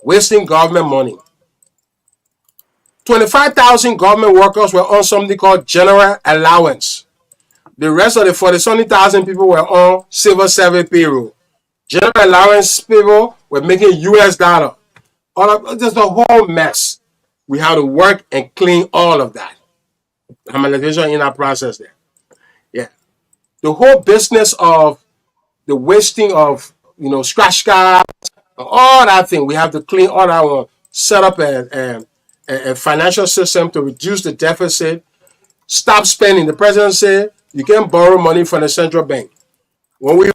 wasting government money. 25,000 government workers were on something called general allowance. The rest of the 40,000 people were on civil service payroll. General allowance people were making US dollar. Just a whole mess. We had to work and clean all of that. Harmonization in that process there. Yeah. The whole business of the wasting of, scratch cards, all that thing, we have to clean all that one, set up a financial system to reduce the deficit, stop spending. The president said you can't borrow money from the central bank. When we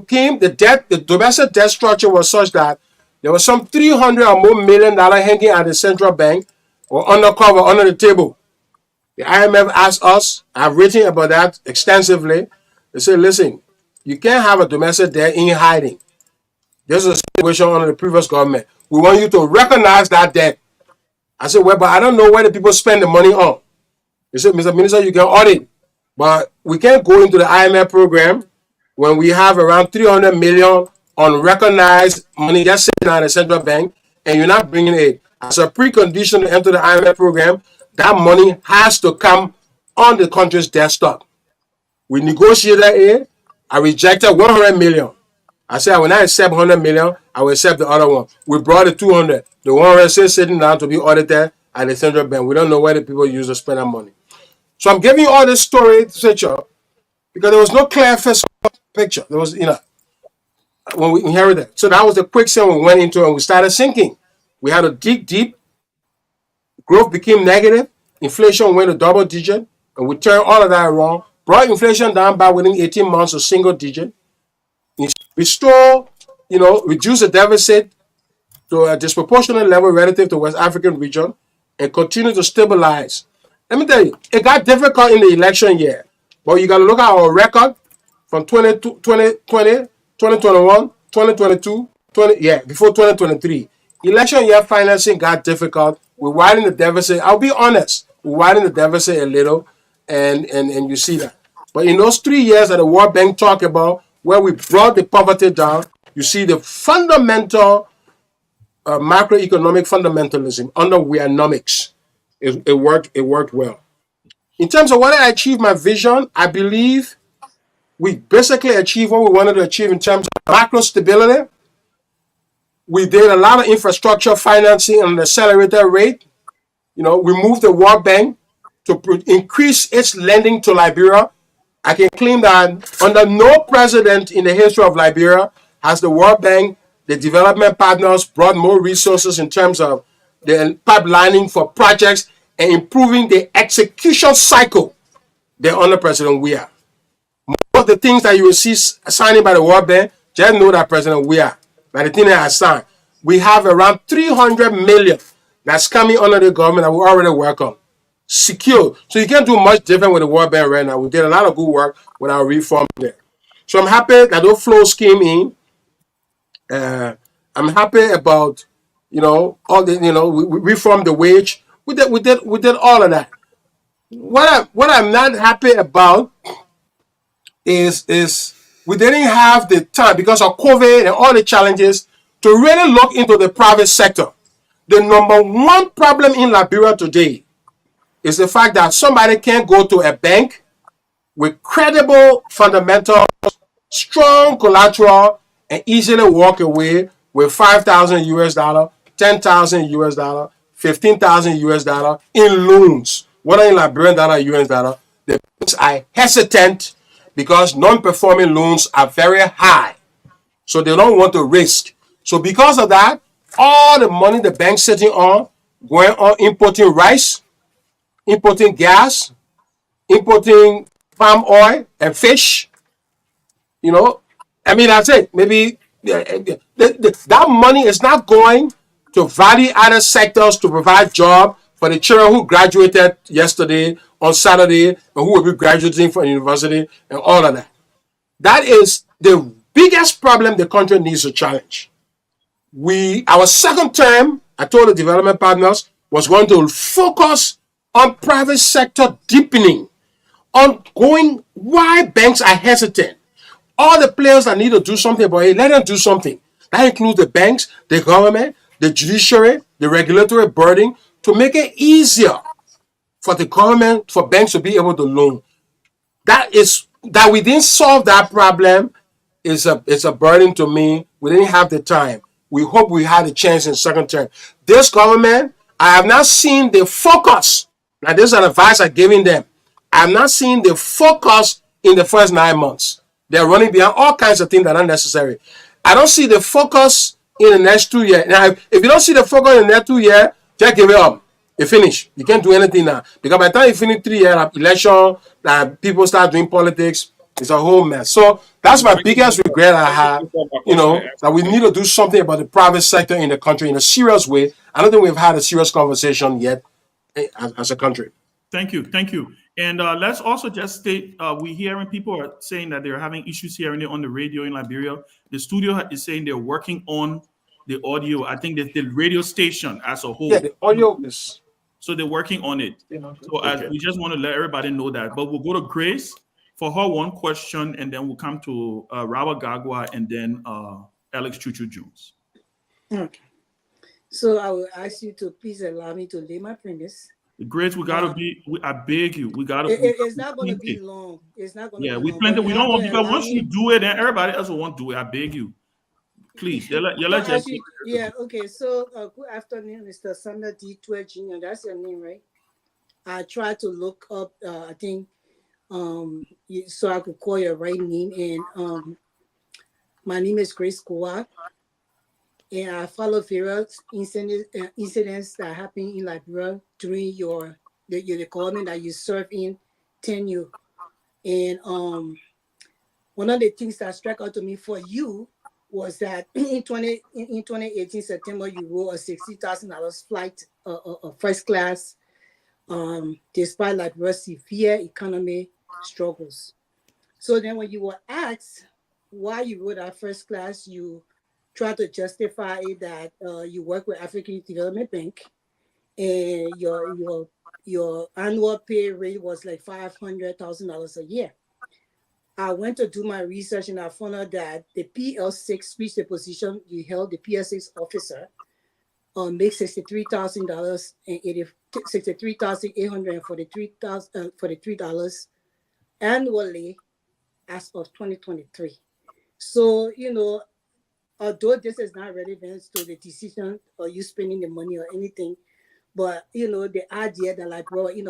came, the domestic debt structure was such that there was some $300 or more million hanging at the central bank or undercover, under the table. The IMF asked us, I've written about that extensively. They said, listen, you can't have a domestic debt in hiding. This is a situation under the previous government. We want you to recognize that debt. I said, well, but I don't know where the people spend the money on. They said, Mr. Minister, you can audit, but we can't go into the IMF program when we have around 300 million unrecognized money just sitting at the central bank, and you're not bringing it. As a precondition to enter the IMF program, that money has to come on the country's desktop. We negotiated it. I rejected 100 million. I said, I will not accept 100 million. I will accept the other one. We brought the 200. The 100 is still sitting down to be audited at the central bank. We don't know where the people use to spend that money. So I'm giving you all this story picture because there was no clear fiscal picture. There was, when we inherited. So that was the quicksand we went into, and we started sinking. We had to dig deep. Growth became negative. Inflation went to double digit, and we turned all of that around. Brought inflation down by within 18 months to single digit. Restore, reduce the deficit to a disproportionate level relative to West African region, and continue to stabilize. Let me tell you, it got difficult in the election year, but you got to look at our record from 2020, 2021, 2022, before 2023. Election year financing got difficult. We widened the deficit. I'll be honest, we widened the deficit a little, and you see that. But in those 3 years that the World Bank talked about, where we brought the poverty down, you see the fundamental macroeconomic fundamentalism under Weanomics. It worked well. In terms of whether I achieved my vision, I believe we basically achieved what we wanted to achieve in terms of macro stability. We did a lot of infrastructure financing on an accelerated rate. We moved the World Bank to increase its lending to Liberia. I can claim that under no president in the history of Liberia has the World Bank, the development partners, brought more resources in terms of the pipelining for projects and improving the execution cycle than under President Weah. Most of the things that you will see signing by the World Bank, just know that President Weah, by the thing that I signed, we have around 300 million that's coming under the government that we already work on. Secure. So you can't do much different with the World Bank right now. We did a lot of good work with our reform there. So I'm happy that those flows came in. I'm happy about, all the, we reformed the wage. We did all of that. What I'm not happy about is we didn't have the time because of COVID and all the challenges to really look into the private sector. The number one problem in Liberia today is the fact that somebody can't go to a bank with credible fundamentals, strong collateral, and easily walk away with $5,000, $10,000, $15,000 in loans, whether in Liberian dollar or US dollar. The banks are hesitant because non-performing loans are very high. So they don't want to risk. So because of that, all the money the bank's sitting on, going on importing rice, importing gas, importing palm oil and fish, I mean, that's it. Maybe that money is not going to value-added sectors to provide jobs for the children who graduated yesterday, on Saturday, and who will be graduating from university and all of that. That is the biggest problem the country needs to challenge. Our second term, I told the development partners, was going to focus on private sector deepening, on going why banks are hesitant. All the players that need to do something about it, let them do something. That includes the banks, the government, the judiciary, the regulatory burden, to make it easier for the government, for banks to be able to loan. That we didn't solve that problem is a burden to me. We didn't have the time. We hope we had a chance in second term. This government, I have not seen the focus. Now, this is an advice I'm giving them. I have not seen the focus in the first 9 months. They're running behind all kinds of things that are unnecessary. I don't see the focus in the next 2 years. Now, if you don't see the focus in the next 2 years, just give it up. You finish. You can't do anything now. Because by the time you finish 3 years of election, people start doing politics, it's a whole mess. So that's my biggest regret I have, that we need to do something about the private sector in the country in a serious way. I don't think we've had a serious conversation yet as a country. Thank you. And let's also just state, we're hearing people are saying that they're having issues hearing it on the radio in Liberia. The studio is saying they're working on the audio. I think that the radio station as a whole. Yeah, the audio is... So they're working on it. So we just want to let everybody know that. But we'll go to Grace for her one question, and then we'll come to Robert Garguah and then Alex Chuchu Jones. Okay. So I will ask you to please allow me to lay my premise. Grace, we gotta be. I beg you, we gotta. It's not going to be long. It's not going to. Yeah, be we long, plenty. but We you don't have want to because allow once me- you do it, then everybody else will want to do it. I beg you, please. Yeah. Okay. So good afternoon, Mr. Samuel D. Tweh Jr. That's your name, right? I tried to look up. I think so I could call your right name, and my name is Grace Guar, and I follow various incidents that happened in Liberia during the government that you served in tenure. And one of the things that struck out to me for you was that in 2018 September, you wrote a $60,000 flight, first class, despite Liberia's severe economic struggles. So then when you were asked why you wrote that first class, you tried to justify it that you work with African Development Bank and your annual pay rate was like $500,000 a year. I went to do my research and I found out that the PL6, which the position you held, the PL6 officer, makes $63,000 and $63,843 annually as of 2023. So, although this is not relevant to the decision or you spending the money or anything, but the idea that Liberia,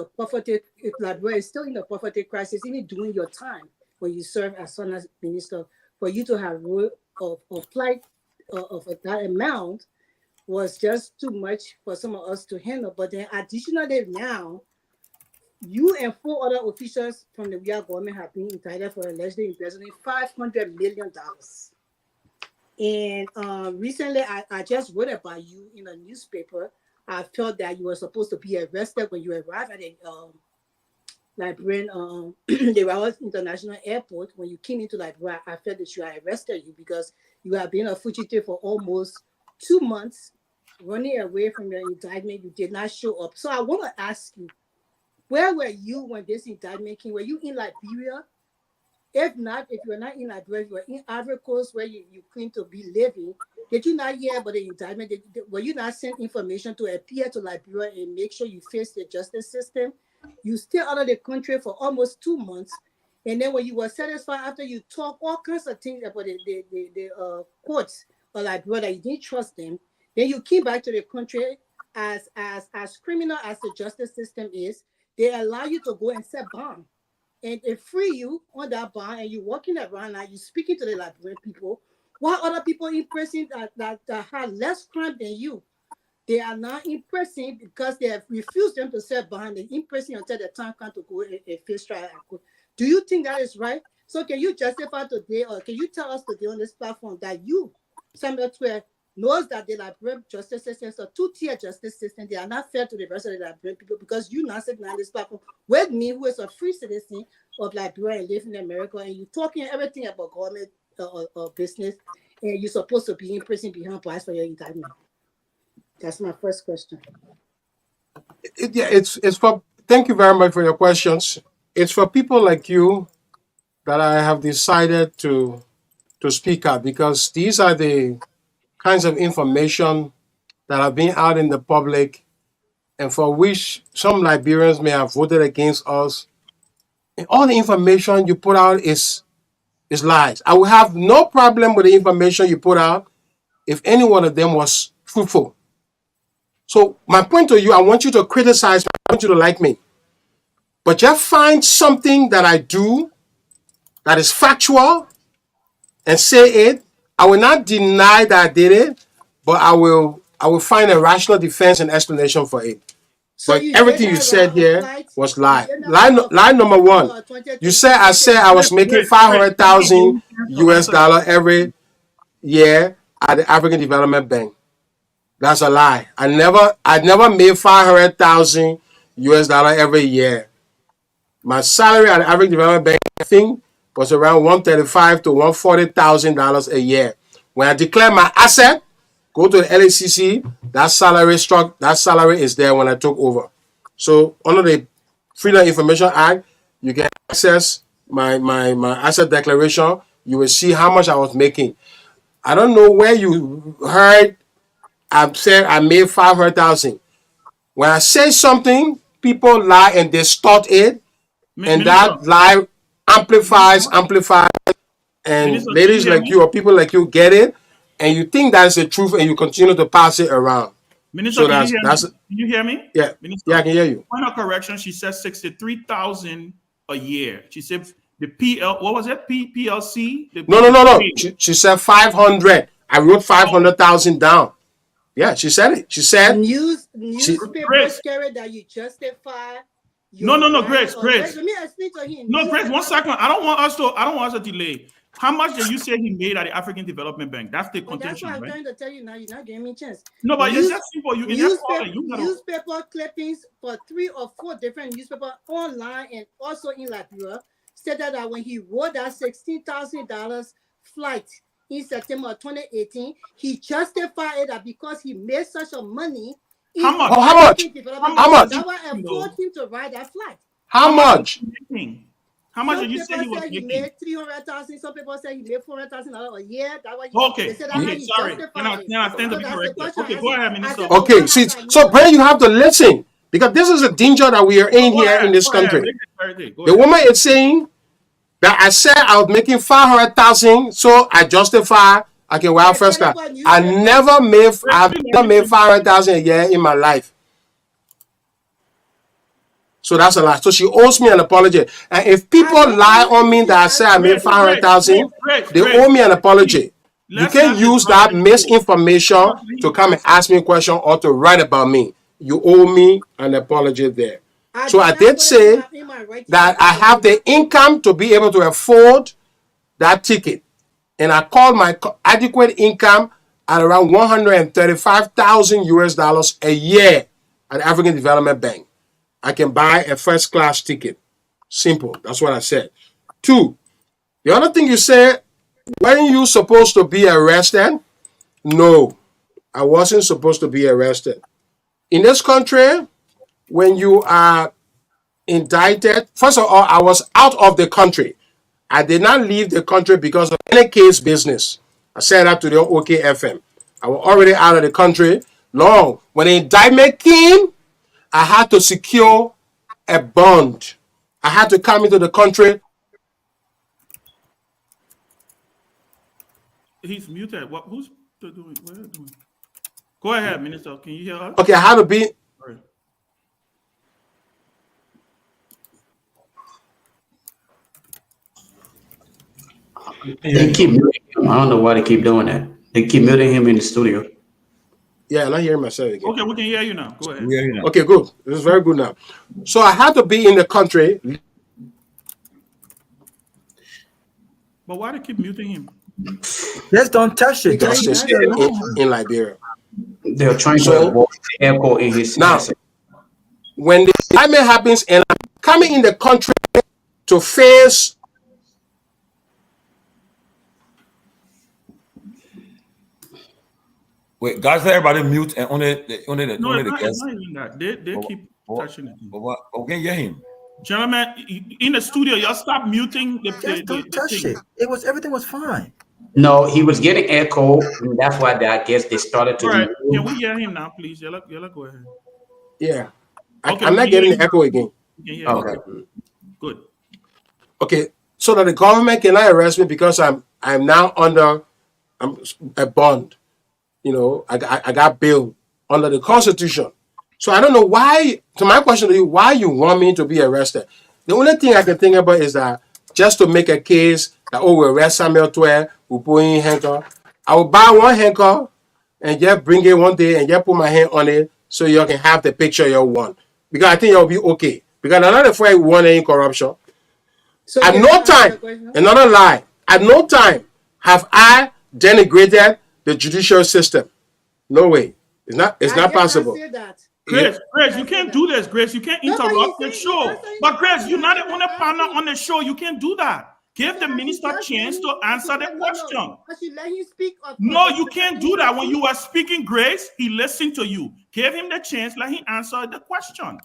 Liberia is still in a poverty crisis, even during your time when you serve as finance minister, for you to have a flight of that amount was just too much for some of us to handle. But then additionally now, you and 4 other officials from the real government have been indicted for allegedly embezzling $500 million. And recently, I just read about you in a newspaper. I felt that you were supposed to be arrested when you arrived at the Liberian the International Airport. When you came into Liberia, I felt that you had arrested you because you have been a fugitive for almost 2 months running away from your indictment. You did not show up. So I want to ask you, where were you when this indictment came? Were you in Liberia? If not, if you're not in Liberia, you were in Ivory Coast where you claim to be living. Did you not hear about the indictment? Were you not sent information to appear to Liberia and make sure you face the justice system? You stay out of the country for almost 2 months. And then when you were satisfied after you talk all kinds of things about the courts or Liberia that you didn't trust them, then you came back to the country as criminal as the justice system is. They allow you to go and set bond. And they free you on that bond, and you're walking around now, you're speaking to the Liberian people, while other people in prison that have less crime than you, they are not in prison because they have refused them to set bond. They're in prison until the time comes to go and face trial. Do you think that is right? So can you justify today, or can you tell us today on this platform that you, Samuel Tweh, knows that the Liberian justice system is a two-tier justice system? They are not fair to the rest of the Liberian people because you now sitting on this platform with me, who is a free citizen of Liberia and live in America, and you're talking everything about government or business, and you're supposed to be in prison behind bars for your indictment. That's my first question. It's for. Thank you very much for your questions. It's for people like you that I have decided to speak up, because these are the kinds of information that have been out in the public and for which some Liberians may have voted against us. And all the information you put out is lies. I would have no problem with the information you put out if any one of them was truthful. So my point to you, I want you to criticize me, I want you to like me. But just find something that I do that is factual and say it. I will not deny that I did it, but I will find a rational defense and explanation for it. So but everything you said here was lie. Lie number one. You said I was making $500,000 every year at the African Development Bank. That's a lie. I never made $500,000 every year. My salary at the African Development Bank, I think, was around $135,000 to $140,000 a year. When I declare my asset, go to the LACC, that salary is there when I took over. So under the Freedom Information Act, you can access my asset declaration. You will see how much I was making. I don't know where you heard I said I made $500,000. When I say something, people lie and distort it, and that lie amplifies, and Minister, ladies like you or people like you get it, and you think that's the truth, and you continue to pass it around. Minister, So can you hear me? Yeah, Minister, yeah, I can hear you. Point of correction, she said 63,000 a year. She said the what was it? PLC? No. She said 500. I wrote 500,000 down. Yeah, she said it. She said newspaper carry that you justify. No, Grace. Let me explain to him. No, Grace, 1 second. I don't want us to delay. How much did you say he made at the African Development Bank? That's the contention, that's what I'm right? trying to tell you now. You're not giving me a chance. No, but it's just simple. You newspaper clippings for 3 or 4 different newspapers online and also in Liberia stated that when he wrote that $16,000 flight in September 2018, he justified it that because he made such a money. How much? That's why I forced him to ride that flight. How much? How much did you say he was making? He made $300,000. Some people say he made $400,000 a year. Okay. Sorry. Can I stand to be corrected? Okay, go ahead, Minister. Okay, so Brad, you have to listen, because this is a danger that we are in here in this country. The woman is saying that I said I was making 500,000, so I justify I can wear first class. I've never made 500,000 a year in my life. So that's a lie. So she owes me an apology. And if people lie on me that I say I made 500,000, they owe me an apology. You can't use that misinformation to come and ask me a question or to write about me. You owe me an apology there. So I did say that I have the income to be able to afford that ticket. And I called my adequate income at around $135,000 a year at the African Development Bank. I can buy a first class ticket. Simple. That's what I said. 2, the other thing you said, weren't you supposed to be arrested? No. I wasn't supposed to be arrested. In this country, when you are indicted, first of all, I was out of the country. I did not leave the country because of any case business. I said that to the OKFM. I was already out of the country long. When the indictment came, I had to secure a bond. I had to come into the country. He's muted. What? Who's doing? What are you doing? Go ahead, Minister. Can you hear us? Okay, I had to be. Sorry. They keep muting him. I don't know why they keep doing that. They keep muting him in the studio. Yeah, I'm not hearing myself again. Okay, we can hear you now. Go ahead. Yeah. Okay, good. This is very good now. So I had to be in the country. But why they keep muting him? Just don't touch it. Because Justice he's not in Liberia. They're trying to avoid the echo in his Now, message. when the indictment happens and I'm coming in the country to face Wait, guys, let everybody mute and only the No, only the it's guests. not even that. They keep touching it. But what? Okay, hear him. Gentlemen, in the studio, y'all stop muting the Just don't touch thing. it. Everything was fine. No, he was getting echo. And that's why I guess they started to. All right, can we hear him now, please? Y'all go ahead. yeah. Okay, I'm we not can getting hear the echo again. We can hear Okay. you. Good. Okay, so that the government cannot arrest me because I'm now under a bond. You know, I got bail under the Constitution. So I don't know why. To my question to you, why you want me to be arrested? The only thing I can think about is that just to make a case that we arrest Samuel Tweh, we put in handcuff. I will buy one handcuff and just bring it one day and just put my hand on it so you can have the picture you want. Because I think you'll be okay. Because another way we want any corruption. So At can no I answer time, the question? another lie, at no time have I denigrated the judicial system. No way. It's not I possible. just answered that. Grace, you can't do this, Grace. You can't No, but interrupt you the see, show. because I- But Grace, you're not the I'm only partner asking- on the show. You can't do that. Give the minister a chance to answer the question. I should let him speak. No, you can't do that. When you are speaking, Grace, he listened to you. Give him the chance, let him answer the question.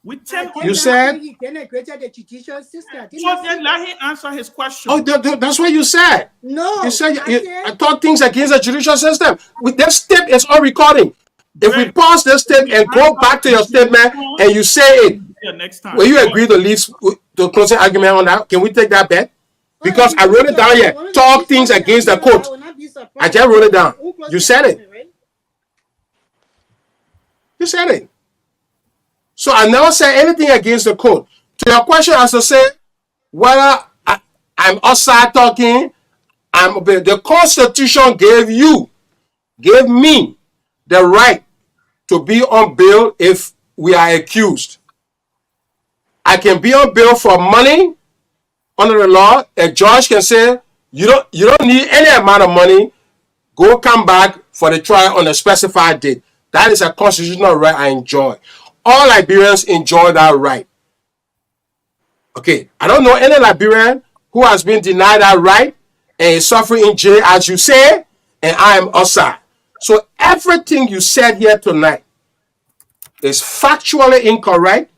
With 10 You said- he denigrated the judicial system. So then let him answer his question. Oh, that's what you said. No, You said I I said thought things against the judicial system. With this tape is on recording. If we Great. pause this tape and go back to your statement and you say it, Yeah, next time. will you agree to leave the closing argument on that? Can we take that bet? Because I wrote it down here. Talk things against the court. I just wrote it down. You said it. You said it. So I never said anything against the code. To your question, as to say whether I'm outside talking, the Constitution gave me the right to be on bail if we are accused. I can be on bail for money under the law. A judge can say you don't need any amount of money. Go come back for the trial on a specified date. That is a constitutional right I enjoy. All Liberians enjoy that right. Okay, I don't know any Liberian who has been denied that right and is suffering in jail, as you say, and I am outside. So everything you said here tonight is factually incorrect.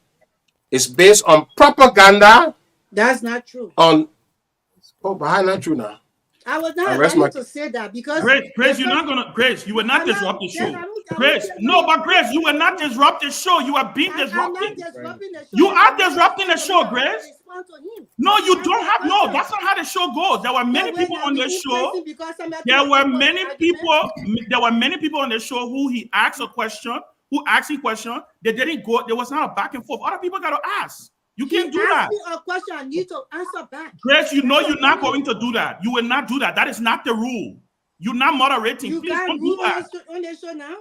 It's based on propaganda. that's not true. But how not true now? I was not Arrest allowed my- to say that because Grace, you're not gonna. Grace, you will not I'm not- disrupt the yes, show. I don't- Grace, no, but Grace, you will not disrupt the show. You are being I'm not disrupted. disrupting the show. You are I'm not disrupting the show, responding to Grace. respond to him. No, you I'm don't have. No, responding. that's not how the show goes. There were many No, people when on the I'm show. influencing because I'm not There doing were equal many argument. people. There were many people on the show who he asked a question, who asked a question. They didn't go. There was not a back and forth. Other people got to ask. You can't do He that. asked me a question. I need to answer back. Grace, you know you're not going to do that. You will not do that. That is not the rule. You're not moderating. You Please got don't do rule that. on the show now.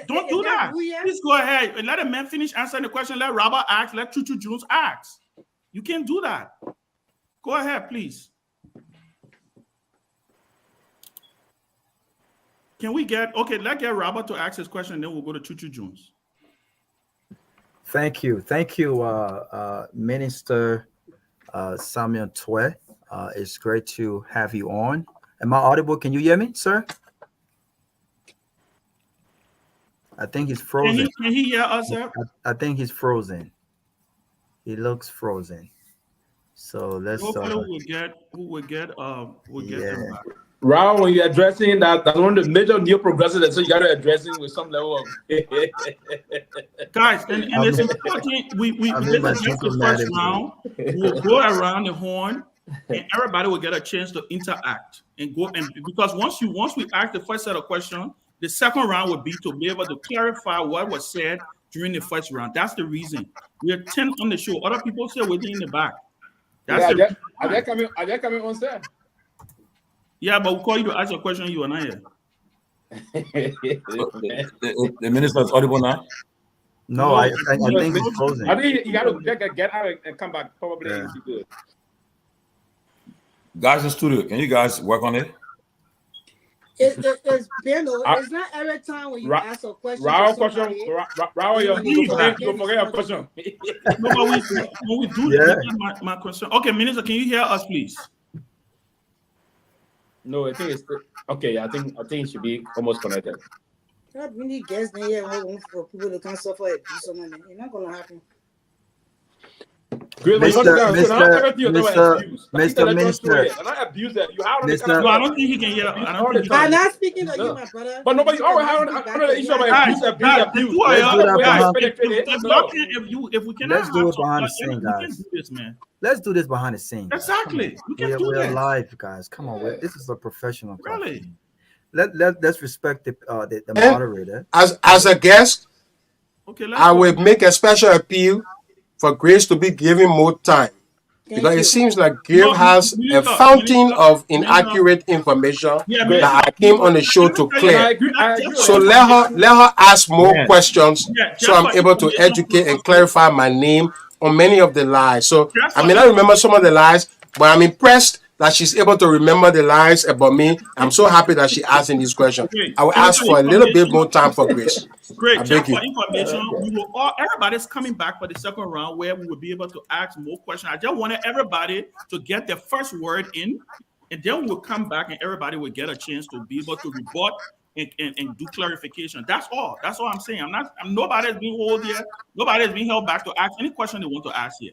Don't Is do that. rule here? Please go ahead and let the man finish answering the question. Let Robert ask. Let Chuchu Jones ask. You can't do that. Go ahead, please. Can we get let's get Robert to ask his question, then we'll go to Chuchu Jones. Thank you, Minister Samuel Tweh. It's great to have you on. Am I audible? Can you hear me, sir? I think he's Can frozen. he hear us up? I think he's frozen. He looks frozen. So let's Hopefully who will get yeah. them back. Raul, when you're addressing that's one of the major new progressives, so you got to address it with some level of. Guys, and it's important. We I'm this in my is just the diplomatic first round. We'll go around the horn, and everybody will get a chance to interact and go. And because once we ask the first set of questions, the second round would be to be able to clarify what was said during the first round. That's the reason we are 10 on the show. Other people still waiting in the back. That's Yeah, are they coming on set? Yeah, but we'll call you to ask a question. You and I here. The minister is audible now. No, I think he's frozen. I think you got to get out and come back. Probably Yeah. be good. Guys in studio, can you guys work on it? It's Beno. It's not every time when you ask a question. Raul, you forget your question. No, but when we do my question. Okay, Minister, can you hear us, please? No, I think it's okay. I think it should be almost connected. We need guests in here for people to come suffer abuse. It's not going to happen. Mr. Minister. No, I don't think he can hear. I'm not speaking to you, my brother. But nobody always have another issue about abuse. If we cannot, let's do it behind the scene, guys. We can do this, man. Let's do this behind the scene. Exactly. We're live, guys. Come on, this is a professional. Really? Let's respect the moderator. As a guest, okay, I will make a special appeal for Grace to be given more time. Because it seems like Gail has a fountain of inaccurate information that I came on the show to clear. So let her ask more questions so I'm able to educate and clarify my name on many of the lies. So I may not remember some of the lies, but I'm impressed that she's able to remember the lies about me. I'm so happy that she asked these questions. I will ask for a little bit more time for Grace. Great. Just for information, everybody's coming back for the second round where we will be able to ask more questions. I just wanted everybody to get their first word in, and then we'll come back and everybody will get a chance to be able to rebut and do clarification. That's all. That's all I'm saying. Nobody's being held here. Nobody's being held back to ask any question they want to ask here.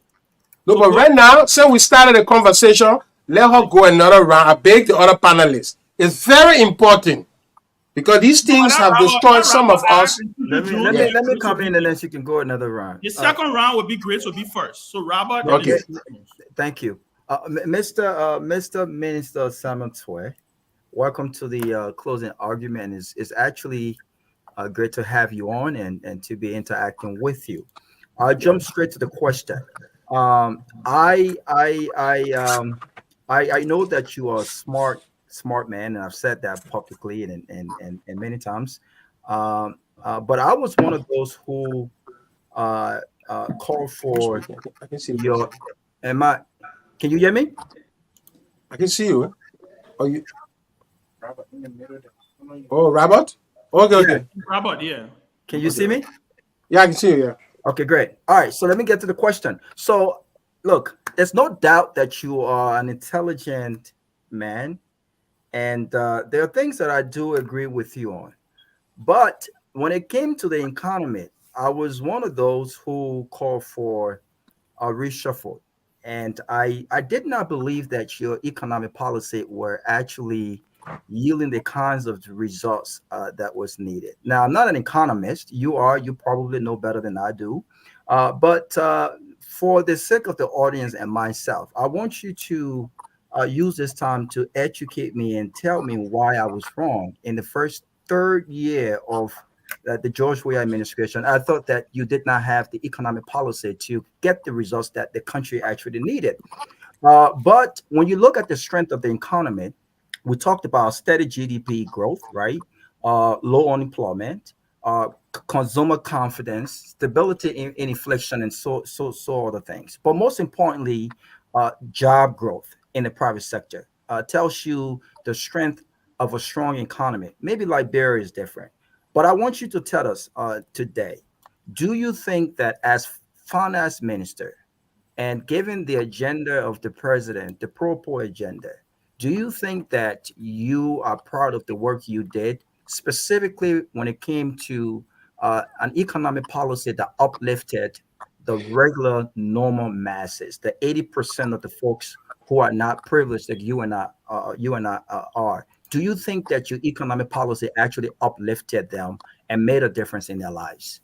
No, but right now, since we started the conversation, let her go another round. I beg the other panelists. It's very important because these things have destroyed some of us. Let me come in and then she can go another round. The second round would be Grace will be first. So Robert. Okay. Thank you, Mr. Minister Samuel Tweh. Welcome to the closing argument. It's actually great to have you on and to be interacting with you. I'll jump straight to the question. I know that you are a smart man, and I've said that publicly and many times. But I was one of those who called for your. Can you hear me? I can see you. Oh, Robert? Okay. Robert, yeah. Can you see me? Yeah, I can see you. Yeah. Okay, great. All right, so let me get to the question. So, look, there's no doubt that you are an intelligent man, and there are things that I do agree with you on. But when it came to the economy, I was one of those who called for a reshuffle, and I did not believe that your economic policy were actually yielding the kinds of results that was needed. Now, I'm not an economist. You probably know better than I do. But for the sake of the audience and myself, I want you to use this time to educate me and tell me why I was wrong. In the third year of the George Weah administration, I thought that you did not have the economic policy to get the results that the country actually needed. But when you look at the strength of the economy, we talked about steady GDP growth, right? Low unemployment, consumer confidence, stability in inflation, and so other things. But most importantly, job growth in the private sector tells you the strength of a strong economy. Maybe Liberia is different, but I want you to tell us today, do you think that as finance minister and given the agenda of the president, the pro-poor agenda, do you think that you are proud of the work you did, specifically when it came to an economic policy that uplifted the regular normal masses, the 80% of the folks who are not privileged like you and I are. Do you think that your economic policy actually uplifted them and made a difference in their lives?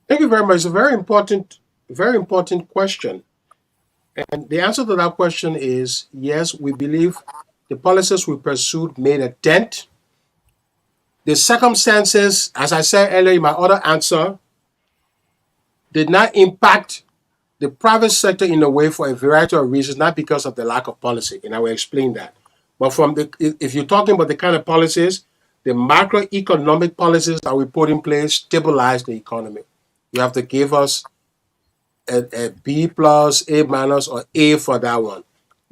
Thank you very much. It's a very important question. And the answer to that question is yes, we believe the policies we pursued made a dent. The circumstances, as I said earlier in my other answer, did not impact the private sector in a way for a variety of reasons, not because of the lack of policy, and I will explain that. But if you're talking about the kind of policies, the macroeconomic policies that we put in place stabilize the economy. You have to give us a B plus, A minus, or A for that one.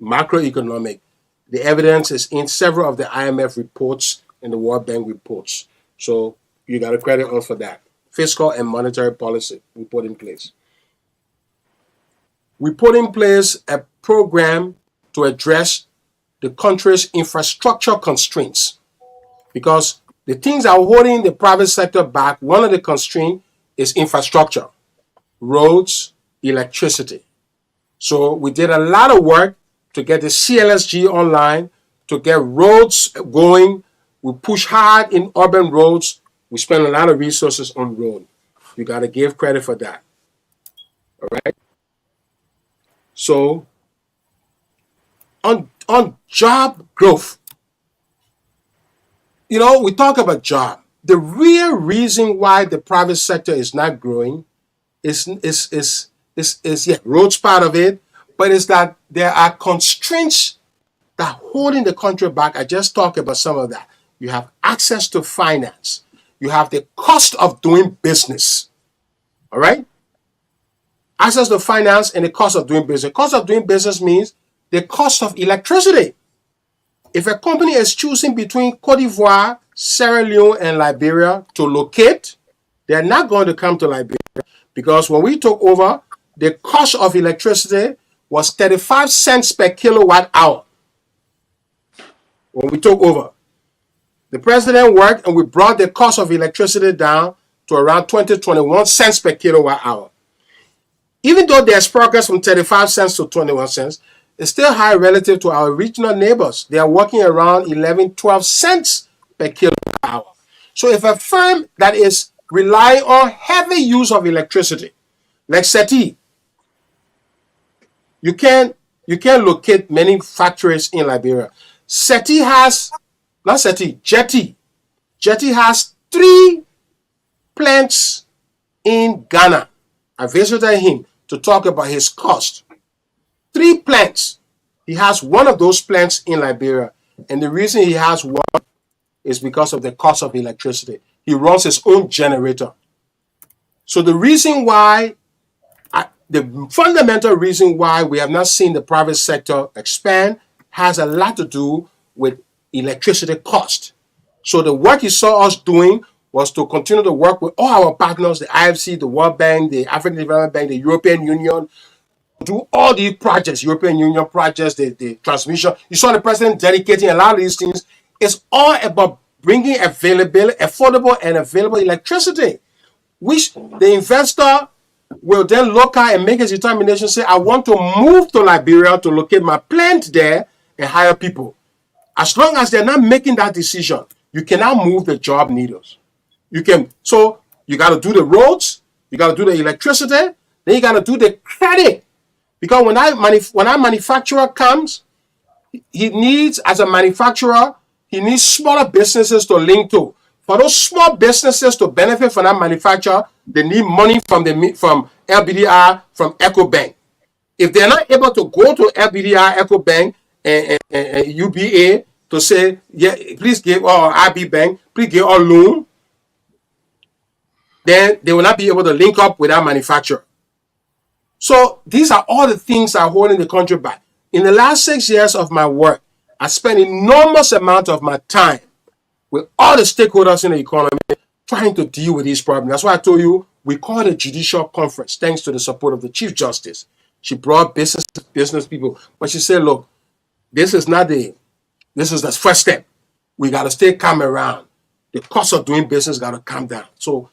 Macroeconomic. The evidence is in several of the IMF reports and the World Bank reports. So you got to credit us for that. Fiscal and monetary policy we put in place. We put in place a program to address the country's infrastructure constraints, because the things that are holding the private sector back, one of the constraints is infrastructure, roads, electricity. So we did a lot of work to get the CLSG online, to get roads going. We push hard in urban roads. We spend a lot of resources on road. You got to give credit for that. All right. So on job growth, we talk about job. The real reason why the private sector is not growing is roads part of it, but it's that there are constraints that are holding the country back. I just talked about some of that. You have access to finance. You have the cost of doing business. All right? Access to finance and the cost of doing business. Cost of doing business means the cost of electricity. If a company is choosing between Cote d'Ivoire, Sierra Leone, and Liberia to locate, they're not going to come to Liberia, because when we took over, the cost of electricity was 35 cents per kilowatt hour. When we took over, the president worked and we brought the cost of electricity down to around 20, 21 cents per kilowatt hour. Even though there's progress from 35 cents to 21 cents, it's still high relative to our regional neighbors. They are working around 11, 12 cents per kilowatt hour. So if a firm that is relying on heavy use of electricity, like SETI, you can locate many factories in Liberia. Jetty has 3 plants in Ghana. I visited him to talk about his cost. 3 plants. He has one of those plants in Liberia. And the reason he has one is because of the cost of electricity. He runs his own generator. So the reason why, the fundamental reason why we have not seen the private sector expand has a lot to do with electricity cost. So the work you saw us doing was to continue to work with all our partners, the IFC, the World Bank, the African Development Bank, the European Union, do all these projects, European Union projects, the transmission. You saw the president dedicating a lot of these things. It's all about bringing affordable and available electricity, which the investor will then look at and make his determination, say, I want to move to Liberia to locate my plant there and hire people. As long as they're not making that decision, you cannot move the job needles. So you got to do the roads, you got to do the electricity, then you got to do the credit. Because when our manufacturer comes, as a manufacturer, he needs smaller businesses to link to. For those small businesses to benefit from that manufacturer, they need money from LBDR, from EcoBank. If they're not able to go to LBDR, EcoBank, and UBA to say, yeah, please give, or IB Bank, please give our loan, then they will not be able to link up with that manufacturer. So these are all the things that are holding the country back. In the last 6 years of my work, I spent enormous amount of my time with all the stakeholders in the economy trying to deal with these problems. That's why I told you we called a judicial conference thanks to the support of the Chief Justice. She brought business people, but she said, look, this is the first step. We got to stay calm around. The cost of doing business got to come down. So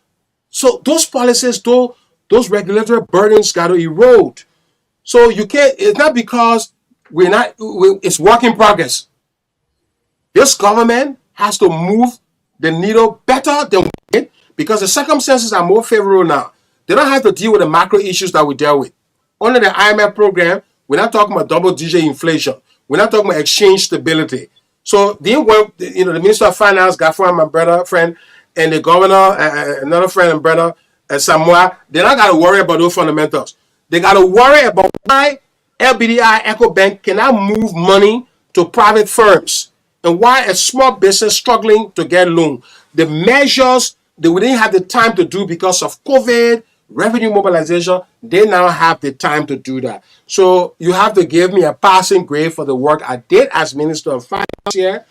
So those policies, those regulatory burdens got to erode. So you can't. It's not because it's work in progress. This government has to move the needle better than we did because the circumstances are more favorable now. They don't have to deal with the macro issues that we deal with. Under the IMF program, we're not talking about double-digit inflation. We're not talking about exchange stability. So the Minister of Finance, Garguah, my brother, friend, and the governor, another friend and brother, Samoa, they not got to worry about those fundamentals. They got to worry about why LBDI EcoBank cannot move money to private firms and why a small business struggling to get loan. The measures that we didn't have the time to do because of COVID, revenue mobilization, they now have the time to do that. So you have to give me a passing grade for the work I did as Minister of Finance here.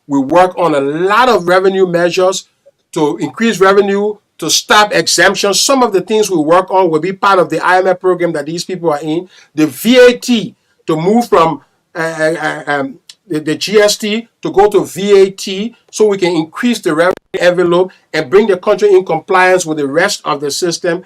We work on a lot of revenue measures to increase revenue, to stop exemptions. Some of the things we work on will be part of the IMF program that these people are in. The VAT, to move from the GST to go to VAT so we can increase the revenue envelope and bring the country in compliance with the rest of the system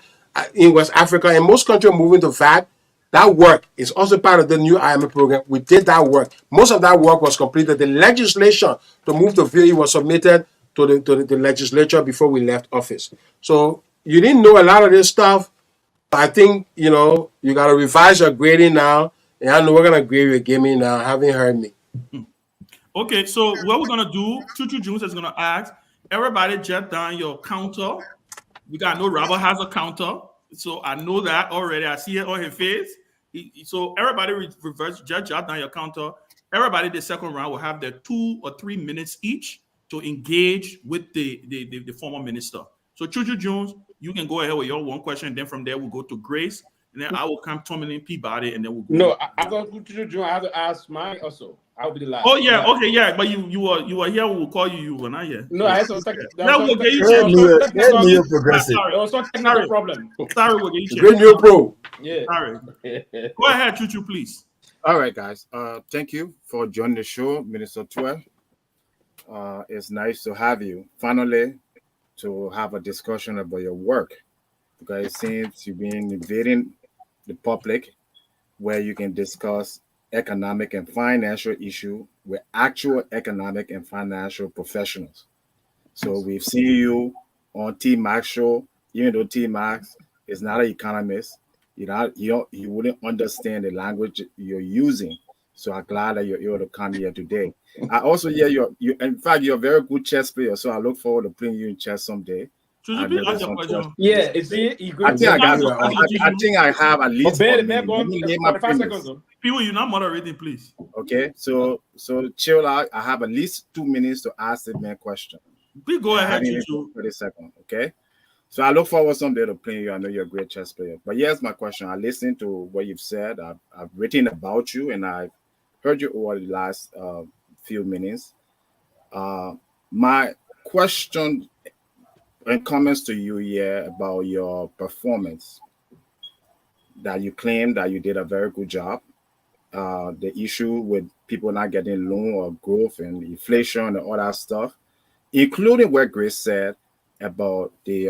in West Africa. And most countries are moving to VAT. That work is also part of the new IMF program. We did that work. Most of that work was completed. The legislation to move to VAT was submitted to the legislature before we left office. So you didn't know a lot of this stuff. I think, you got to revise your grading now. And I know we're going to grade your gaming now. Haven't heard me. Okay, so what we're going to do, Chuchu Jones is going to ask, everybody jot down your counter. We got no Robert has a counter. So I know that already. I see it on his face. So everybody jot down your counter. Everybody the second round will have their 2 or 3 minutes each to engage with the former minister. So Chuchu Jones, you can go ahead with your one question, and then from there we'll go to Grace, and then I will come Tomalin, Peabody, and then we'll go. No, I thought Chuchu Jones, I have to ask mine also. I'll be the last. Oh yeah, okay, yeah, but you were here. We will call you. You were not here. No, I had some technical. Progressive. There was some technical problem. Sorry, we'll get you. Great new pro. Yeah. Sorry. Go ahead, Chuchu, please. All right, guys. Thank you for joining the show, Minister Tweh. It's nice to have you finally to have a discussion about your work, because it seems you've been invading the public where you can discuss economic and financial issue with actual economic and financial professionals. So we've seen you on T-Max show, even though T-Max is not an economist, you wouldn't understand the language you're using. So I'm glad that you're able to come here today. I also hear you. In fact, you're a very good chess player. So I look forward to playing you in chess someday. Yeah, is he? I think I have at least. People, you're not moderating, please. Okay, so chill out. I have at least 2 minutes to ask the man question. Please go ahead, Chuchu. 30 seconds, okay? So I look forward someday to playing you. I know you're a great chess player. But here's my question. I listened to what you've said. I've written about you, and I've heard you over the last few minutes. My question and comments to you here about your performance, that you claim that you did a very good job. The issue with people not getting loan or growth and inflation and all that stuff, including what Grace said about the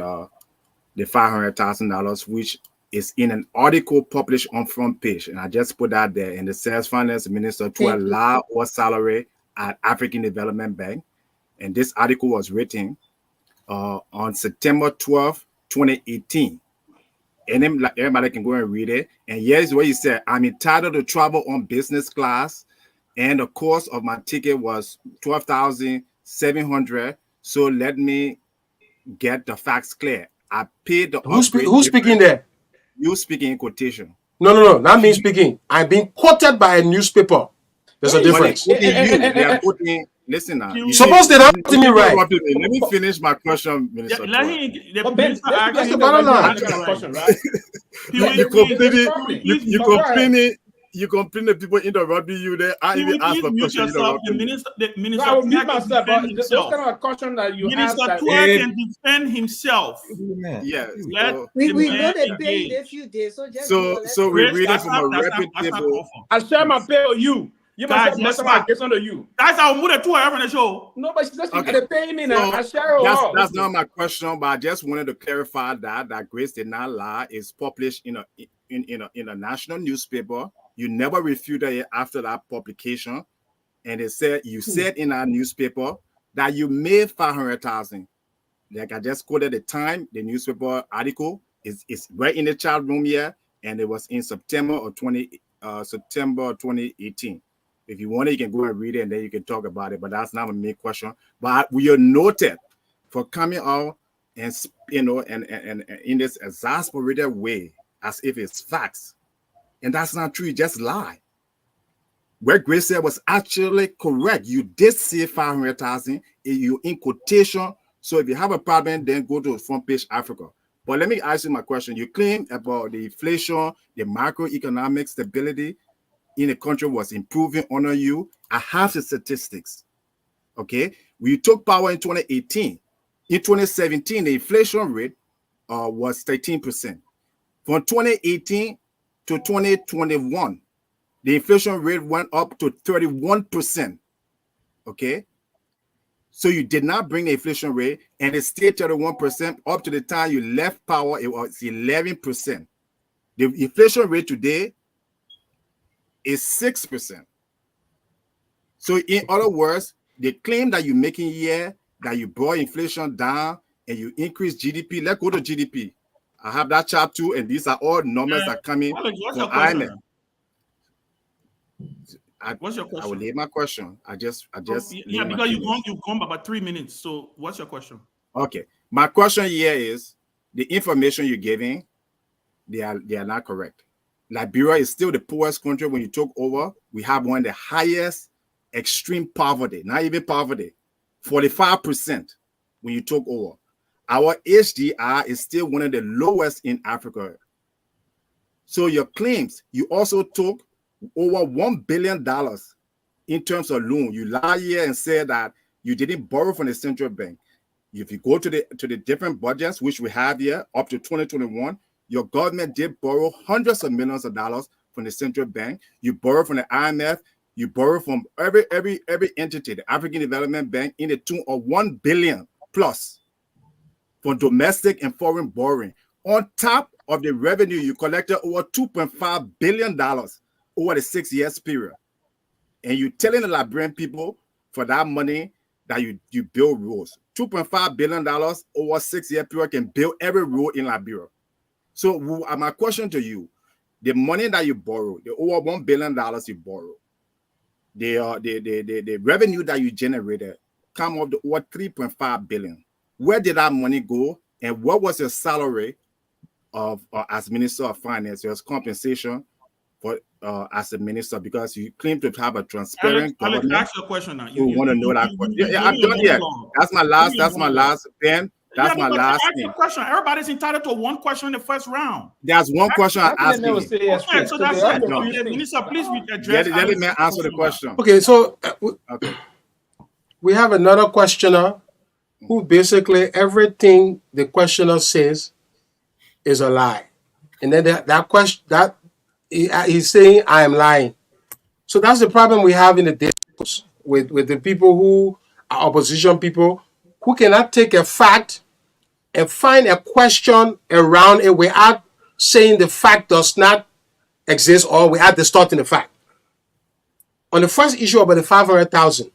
$500,000, which is in an article published on front page, and I just put that there. And it says Finance Minister to allow our salary at African Development Bank, and this article was written on September 12, 2018. And then everybody can go and read it. And here's what he said: I'm entitled to travel on business class, and the cost of my ticket was $12,700. So let me get the facts clear. I paid the who's speaking there? You speaking in quotation. No, not me speaking. I'm being quoted by a newspaper. There's a difference. They are quoting. Listen now. Suppose they don't see me right. Let me finish my question, Minister. That's the bottom line. You complain that people interrupting you there. I even asked my question. The minister kind of question that you Minister Tweh can defend himself. Yeah. We know they paid a few days. So we read it from a reputable. I share my pay with you. You Guys, must let's have not. gets under you. Guys, I'll move it to her on the show. No, but she said she Okay. gotta pay me now. So I share her. that's not my question, but I just wanted to clarify that Grace did not lie. It's published in a national newspaper. You never refuted it after that publication, and it said you said in our newspaper that you made 500,000. Like I just quoted the time, the newspaper article is right in the chat room here, and it was in September 2018. If you want it, you can go and read it, and then you can talk about it. But that's not a main question. But we are noted for coming out and and in this exasperated way, as if it's facts, and that's not true. You just lie. What Grace said was actually correct. You did say 500,000. You in quotation. So if you have a problem, then go to Front Page Africa. But let me ask you my question. You claim about the inflation, the macroeconomic stability in the country was improving under you. I have the statistics. Okay. When you took power in 2018, in 2017, the inflation rate was 13%. From 2018 to 2021, the inflation rate went up to 31%. Okay. So you did not bring the inflation rate, and it stayed 31% up to the time you left power. It was 11%. The inflation rate today is 6%. So in other words, the claim that you're making here, that you brought inflation down and you increase GDP. Let's go to GDP. I have that chart too, and these are all numbers that are coming Alex, what's from your question? IMF. What's your I will question? leave my question. I just Yeah, because you've gone by about 3 minutes. So what's your question? Okay. My question here is the information you're giving, they are not correct. Liberia is still the poorest country when you took over. We have one of the highest extreme poverty, not even poverty, 45% when you took over. Our HDI is still one of the lowest in Africa. So your claims, you also took over $1 billion in terms of loan. You lie here and say that you didn't borrow from the central bank. If you go to the different budgets, which we have here up to 2021, your government did borrow hundreds of millions of dollars from the central bank. You borrow from the IMF. You borrow from every entity, the African Development Bank, in the tune of $1 billion plus for domestic and foreign borrowing. On top of the revenue, you collected over $2.5 billion over the 6 years period. And you're telling the Liberian people for that money that you build roads. $2.5 billion over 6 year period can build every road in Liberia. So my question to you, the money that you borrow, the over $1 billion you borrow, the revenue that you generated come up to over $3.5 billion. Where did that money go? And what was your salary of as Minister of Finance, your compensation for as a minister? Because you claim to have a transparent government. Alex, ask your question now. You want to know that question. Yeah, I'm done here. That's my last, Ben. That's my last ask thing. your question. Everybody's entitled to one question in the first round. There's one question I asked you. Okay, so that's it. Minister, please address. Let me answer the question. Okay, so we have another questioner who basically everything the questioner says is a lie, and then that question that he's saying I am lying. So that's the problem we have in the discourse with the people who are opposition people who cannot take a fact and find a question around it without saying the fact does not exist or without distorting the fact. On the first issue about the 500,000,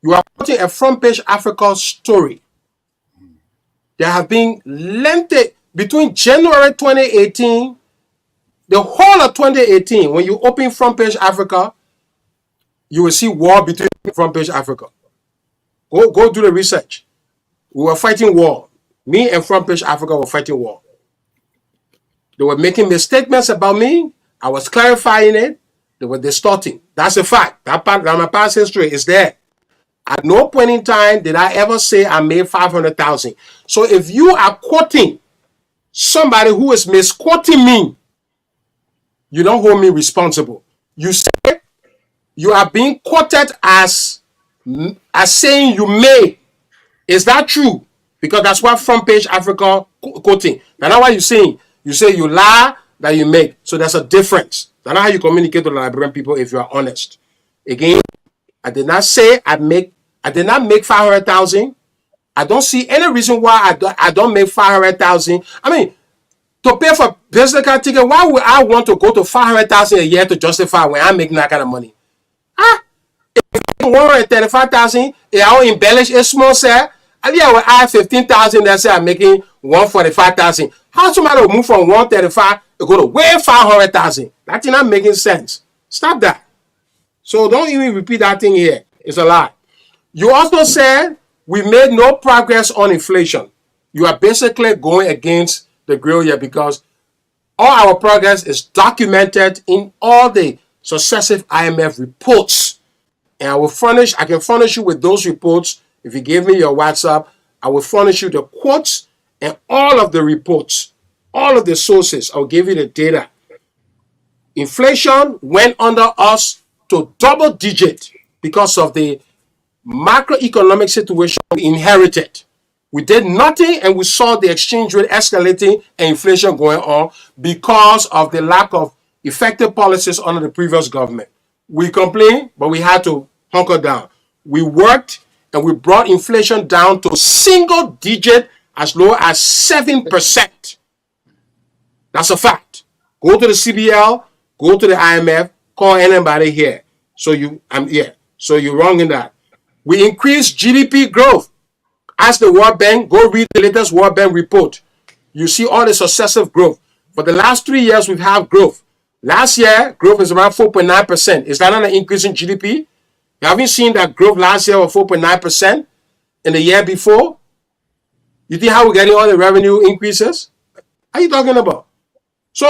you are putting a Front Page Africa story. There have been lengthy between January 2018, the whole of 2018. When you open Front Page Africa, you will see war between Front Page Africa. Go do the research. We were fighting war. Me and Front Page Africa were fighting war. They were making misstatements about me. I was clarifying it. They were distorting. That's a fact. That part of my past history is there. At no point in time did I ever say I made 500,000. So if you are quoting somebody who is misquoting me, you don't hold me responsible. You say you are being quoted as saying you made. Is that true? Because that's what Front Page Africa quoting. Now what you're saying. You say you lie that you make. So there's a difference. That's not how you communicate to the Liberian people if you are honest. Again, I did not say I did not make 500,000. I don't see any reason why I don't make 500,000. I mean, to pay for business card ticket, why would I want to go to 500,000 a year to justify when I'm making that kind of money? 135,000, I will embellish a small set. And yeah, I will add 15,000. Let's say I'm making 145,000. How somebody will move from 135 to go to way 500,000? That's not making sense. Stop that. So don't even repeat that thing here. It's a lie. You also said we made no progress on inflation. You are basically going against the grill here because all our progress is documented in all the successive IMF reports. And I can furnish you with those reports. If you give me your WhatsApp, I will furnish you the quotes and all of the reports, all of the sources. I'll give you the data. Inflation went under us to double digit because of the macroeconomic situation we inherited. We did nothing and we saw the exchange rate escalating and inflation going on because of the lack of effective policies under the previous government. We complained, but we had to hunker down. We worked and we brought inflation down to single digit as low as 7%. That's a fact. Go to the CBL, go to the IMF, call anybody here. So you're wrong in that. We increased GDP growth. Ask the World Bank, go read the latest World Bank report. You see all the successive growth. For the last 3 years, we've had growth. Last year, growth is around 4.9%. Is that not an increase in GDP? You haven't seen that growth last year of 4.9% in the year before? You think how we're getting all the revenue increases? What are you talking about? So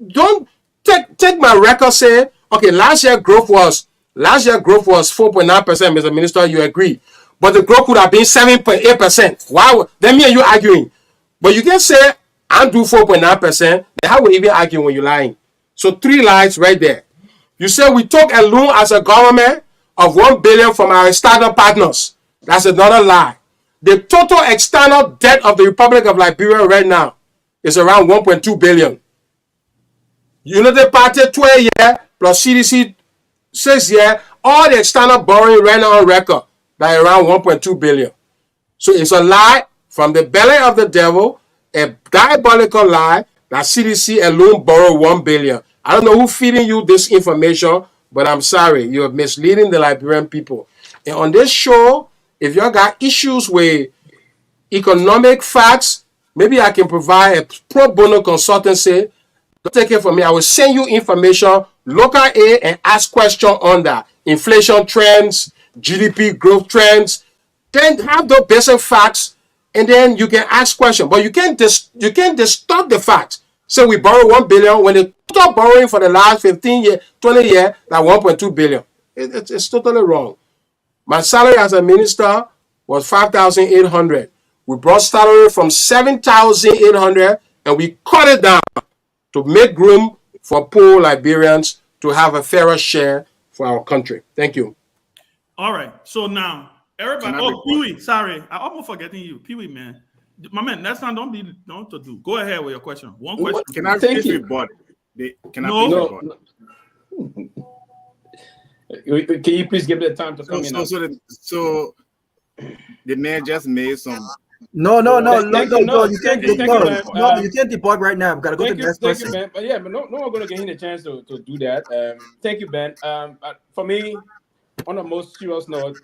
don't take my record, say, okay, last year growth was 4.9%, Mr. Minister, you agree. But the growth could have been 7.8%. Why? Then me and you arguing. But you can say, I'm doing 4.9%. Then how will we even argue when you're lying? So 3 lies right there. You say we took a loan as a government of 1 billion from our external partners. That's another lie. The total external debt of the Republic of Liberia right now is around 1.2 billion. Unity Party 12 year plus CDC 6 year, all the external borrowing right now on record, that around 1.2 billion. So it's a lie from the belly of the devil, a diabolical lie that CDC alone borrowed 1 billion. I don't know who feeding you this information, but I'm sorry, you're misleading the Liberian people. And on this show, if you got issues with economic facts, maybe I can provide a pro bono consultancy. Don't take it from me. I will send you information, look at it, and ask questions on that. Inflation trends, GDP growth trends. Then have those basic facts, and then you can ask questions. But you can't distort the facts. So we borrow 1 billion when the total borrowing for the last 15 years, 20 years, like 1.2 billion. It's totally wrong. My salary as a minister was 5,800. We brought salary from 7,800 and we cut it down to make room for poor Liberians to have a fairer share for our country. Thank you. All right. So now, everybody. Oh, Pewee, sorry. I almost forgetting you. Pewee, man. My man, next time don't to do. Go ahead with your question. One question. Can I finish rebut? Can I finish rebut? Can you please give me the time to come in? So the man just made some. No. You can't debug. No, you can't debug right now. We've got to go to the next person. Thank you, Ben. But yeah, but no one going to get him a chance to do that. Thank you, Ben. For me, on a most serious note,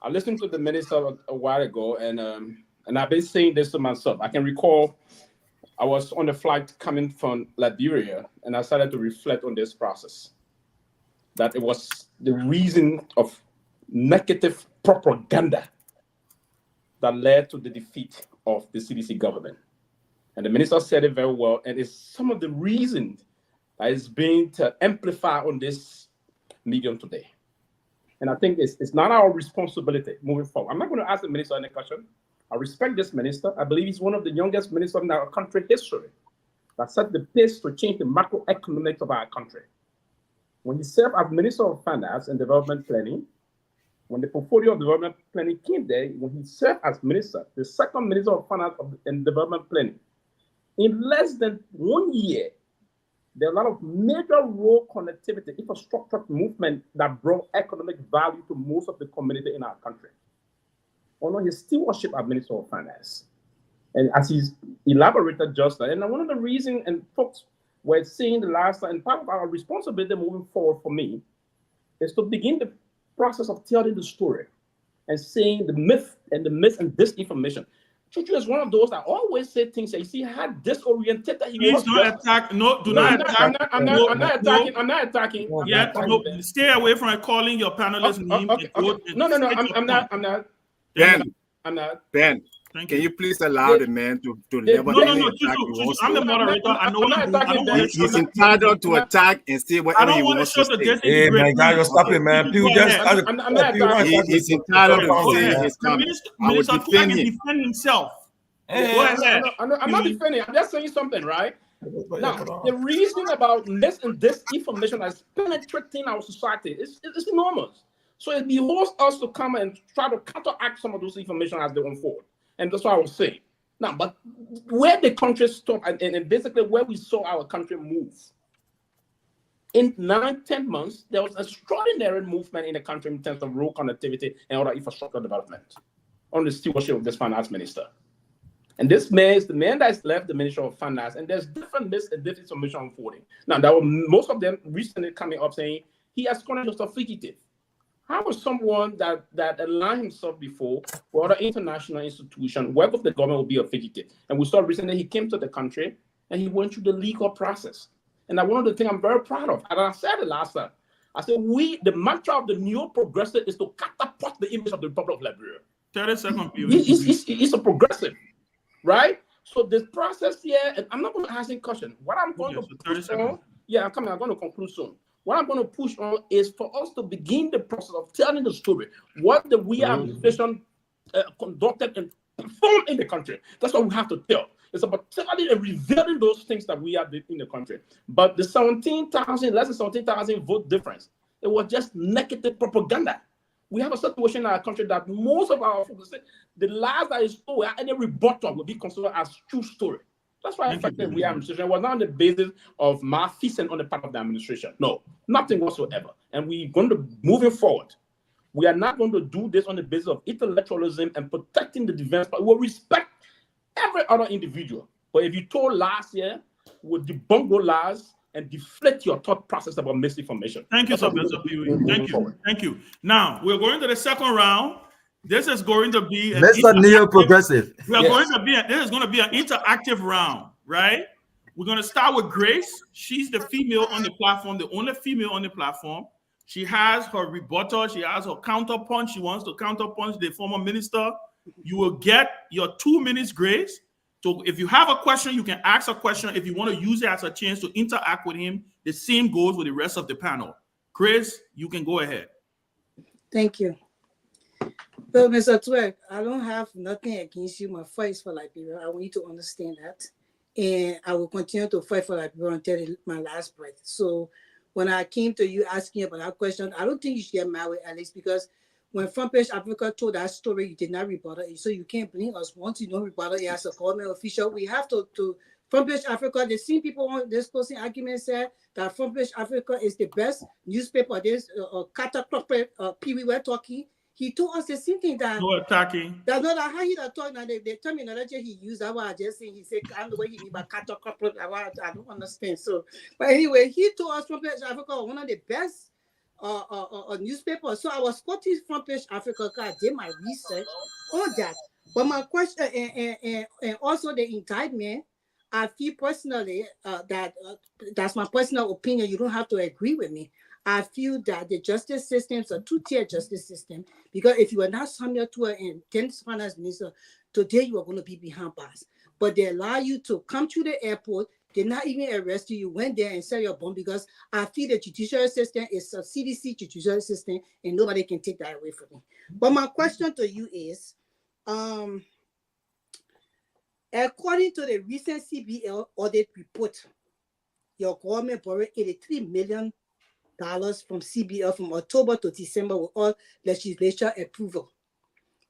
I listened to the minister a while ago, and I've been saying this to myself. I can recall I was on a flight coming from Liberia, and I started to reflect on this process. That it was the reason of negative propaganda that led to the defeat of the CDC government. And the minister said it very well, and it's some of the reasons that is being to amplify on this medium today. And I think it's not our responsibility moving forward. I'm not going to ask the minister any question. I respect this minister. I believe he's one of the youngest ministers in our country history that set the pace to change the macroeconomics of our country. When he served as Minister of Finance and Development Planning, when the portfolio of development planning came there, when he served as minister, the second Minister of Finance and Development Planning, in less than 1 year, there are a lot of major road connectivity, infrastructure movement that brought economic value to most of the community in our country. Under his stewardship as Minister of Finance. And as he's elaborated just now, and one of the reasons, and folks were saying the last time, and part of our responsibility moving forward for me is to begin the process of telling the story and saying the myth and disinformation. Chuchu is one of those that always say things that you see how disoriented that he was. Please don't attack. No, do not attack. I'm not attacking. I'm not attacking. Yeah, no, stay away from calling your panelists name. Okay. No. I'm not. I'm not. Ben, can you please allow the man to never No, I'm the moderator. I know what I'm doing. He's entitled to attack and say whatever he wants to say. Hey, man, guys, you're stopping, man. He's entitled to say his comments. I will defend him. Defend himself. Go ahead. I'm not defending. I'm just saying something, right? Now, the reason about this and disinformation is penetrating our society. It's enormous. So it behoves us to come and try to counteract some of those information as they unfold. And that's what I was saying. Now, but where the country stopped and basically where we saw our country move, in 9-10 months, there was extraordinary movement in the country in terms of road connectivity and other infrastructure development under the stewardship of this finance minister. And this man is the man that's left the Ministry of Finance, and there's different disinformation unfolding. Now, there were most of them recently coming up saying he has gone just a fugitive. How was someone that aligned himself before for other international institutions, work with the government, will be a fugitive? And we saw recently he came to the country and he went through the legal process. And one of the things I'm very proud of, and I said it last time, I said the mantra of the new progressive is to catapult the image of the Republic of Liberia. 30-second period. It's a progressive, right? So this process here, and I'm not going to ask any question. What I'm going to push on, I'm going to conclude soon. What I'm going to push on is for us to begin the process of telling the story. What the We administration conducted and performed in the country. That's what we have to tell. It's about telling and revealing those things that we have in the country. But the less than 17,000 vote difference, it was just negative propaganda. We have a situation in our country that most of our folks say the lies that is told, any rebuttal will be considered as true story. That's why in fact the We administration was not on the basis of malfeasance on the part of the administration. No, nothing whatsoever. And we're going to moving forward. We are not going to do this on the basis of intellectualism and protecting the defense, but we'll respect every other individual. But if you told last year, we'll debunk those lies and deflate your thought process about misinformation. Thank you, Sylvester Pewee. Thank you. Now we're going to the second round. This is going to be neo-progressive. This is going to be an interactive round, right? We're going to start with Grace. She's the female on the platform, the only female on the platform. She has her rebuttal. She has her counterpunch. She wants to counterpunch the former minister. You will get your 2 minutes, Grace. So if you have a question, you can ask a question. If you want to use it as a chance to interact with him, the same goes with the rest of the panel. Grace, you can go ahead. Thank you. So, Mr. Tweh, I don't have nothing against you. My fight is for Liberia. I want you to understand that. And I will continue to fight for Liberia until my last breath. So when I came to you asking about that question, I don't think you should get mad with Alex, because when Front Page Africa told that story, you did not rebuttal it. So you can't blame us. Once you don't rebuttal it as a government official, we have to Front Page Africa, the same people on this closing argument said that Front Page Africa is the best newspaper. This Pewee were talking. He told us the same thing that no attacking. That's not how he talk now. The terminology he used, that was just saying. He said, I don't know what he mean by cataclysm. I don't understand. So, but anyway, he told us Front Page Africa one of the best newspapers. So I was quoting Front Page Africa because I did my research on that. But my question and also the indictment, I feel personally that's my personal opinion. You don't have to agree with me. I feel that the justice system is a two-tier justice system, because if you are not Samuel Tweh and then finance minister, today you are going to be behind bars. But they allow you to come to the airport. They not even arrest you. You went there and set your bomb, because I feel the judicial system is a CDC judicial system and nobody can take that away from me. But my question to you is, according to the recent CBL audit report, your government borrowed $83 million from CBL from October to December with all legislature approval.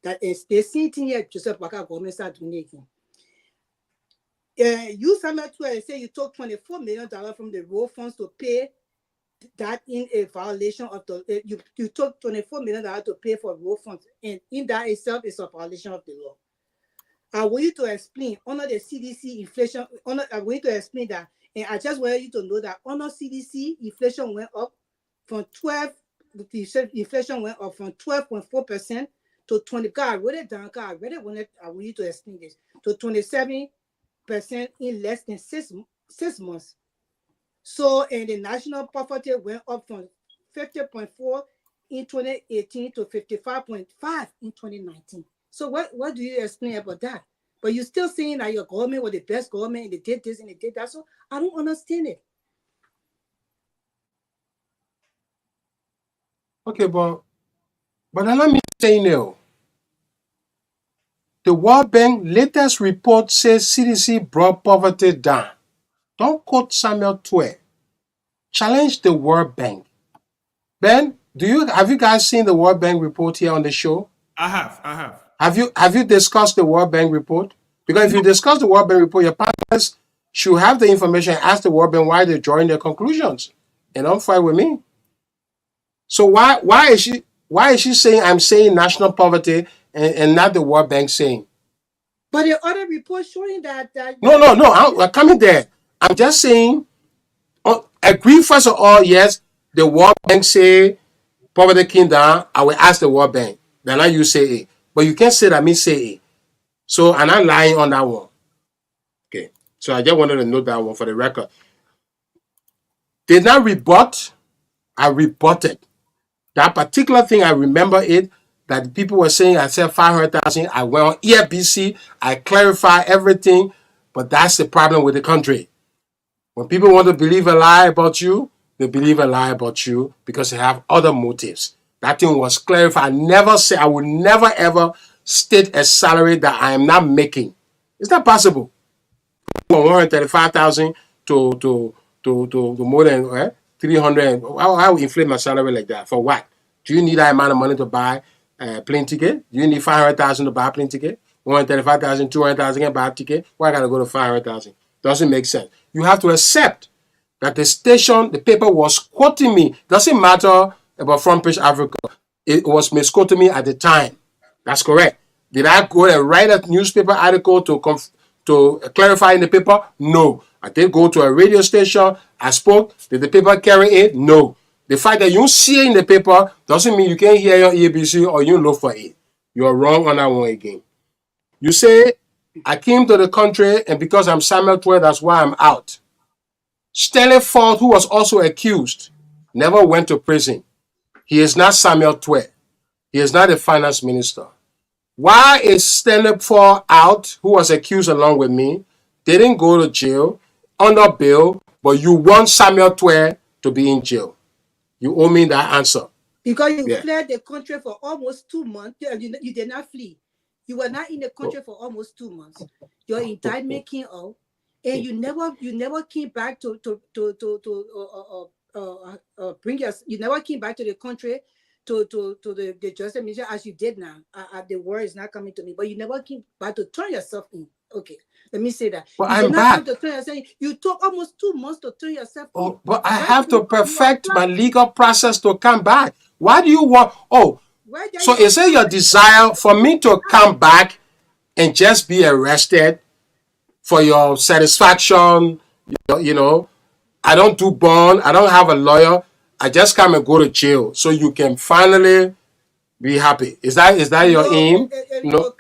That is the same thing here Joseph Boakai government start doing again. you Samuel Tweh say you took $24 million from the road funds to pay that in a violation of the you took $24 million to pay for road funds, and in that itself is a violation of the law. I want you to explain under the CDC inflation. I want you to explain that, and I just want you to know that under CDC inflation went up from 12. Inflation went up from 12.4% to 20. God, I wrote it down. God, I read it when I want you to explain this to 27% in less than six months. So, and the national poverty went up from 50.4 in 2018 to 55.5 in 2019. So what do you explain about that? But you're still saying that your government was the best government and they did this and they did that. So I don't understand it. Okay, but let me say now. The World Bank latest report says CDC brought poverty down. Don't quote Samuel Tweh. Challenge the World Bank. Ben, have you guys seen the World Bank report here on the show? I have. Have you discussed the World Bank report? Because if you discuss the World Bank report, your partners should have the information and ask the World Bank why they're drawing their conclusions. And I'm fine with me. So why is she saying I'm saying national poverty and not the World Bank saying? But the other report showing that No, I'm coming there. I'm just saying, agree first of all, yes, the World Bank say poverty came down. I will ask the World Bank. Then you say it. But you can't say that me say it. So I'm not lying on that one. Okay. So I just wanted to note that one for the record. Did not rebut. I rebutted. That particular thing, I remember it, that people were saying I said 500,000. I went on EFBC. I clarified everything. But that's the problem with the country. When people want to believe a lie about you, they believe a lie about you because they have other motives. That thing was clarified. I would never ever state a salary that I am not making. It's not possible. From 135,000 to more than 300. I will inflate my salary like that. For what? Do you need that amount of money to buy a plane ticket? Do you need 500,000 to buy a plane ticket? 135,000, 200,000 to buy a ticket? Why gotta go to 500,000? Doesn't make sense. You have to accept that the paper was quoting me. Doesn't matter about Front Page Africa. It was misquoting me at the time. That's correct. Did I go and write a newspaper article to clarify in the paper? No. I did go to a radio station. I spoke. Did the paper carry it? No. The fact that you see it in the paper doesn't mean you can't hear your EBC or you look for it. You're wrong on that one again. You say, I came to the country and because I'm Samuel Tweh, that's why I'm out. Stanley Ford, who was also accused, never went to prison. He is not Samuel Tweh. He is not a finance minister. Why is Stanley Ford out, who was accused along with me, didn't go to jail, under bail, but you want Samuel Tweh to be in jail? You owe me that answer. Because you fled the country for almost 2 months. You did not flee. You were not in the country for almost 2 months. Your indictment came out, and you never came back to bring us. You never came back to the country to the justice minister as you did now. The word is not coming to me, but you never came back to turn yourself in. Okay, let me say that. But I'm back. You took almost 2 months to turn yourself in. But I have to perfect my legal process to come back. Why do you want? So is it your desire for me to come back and just be arrested for your satisfaction? You know, I don't do bond. I don't have a lawyer. I just come and go to jail so you can finally be happy. Is that your aim? No.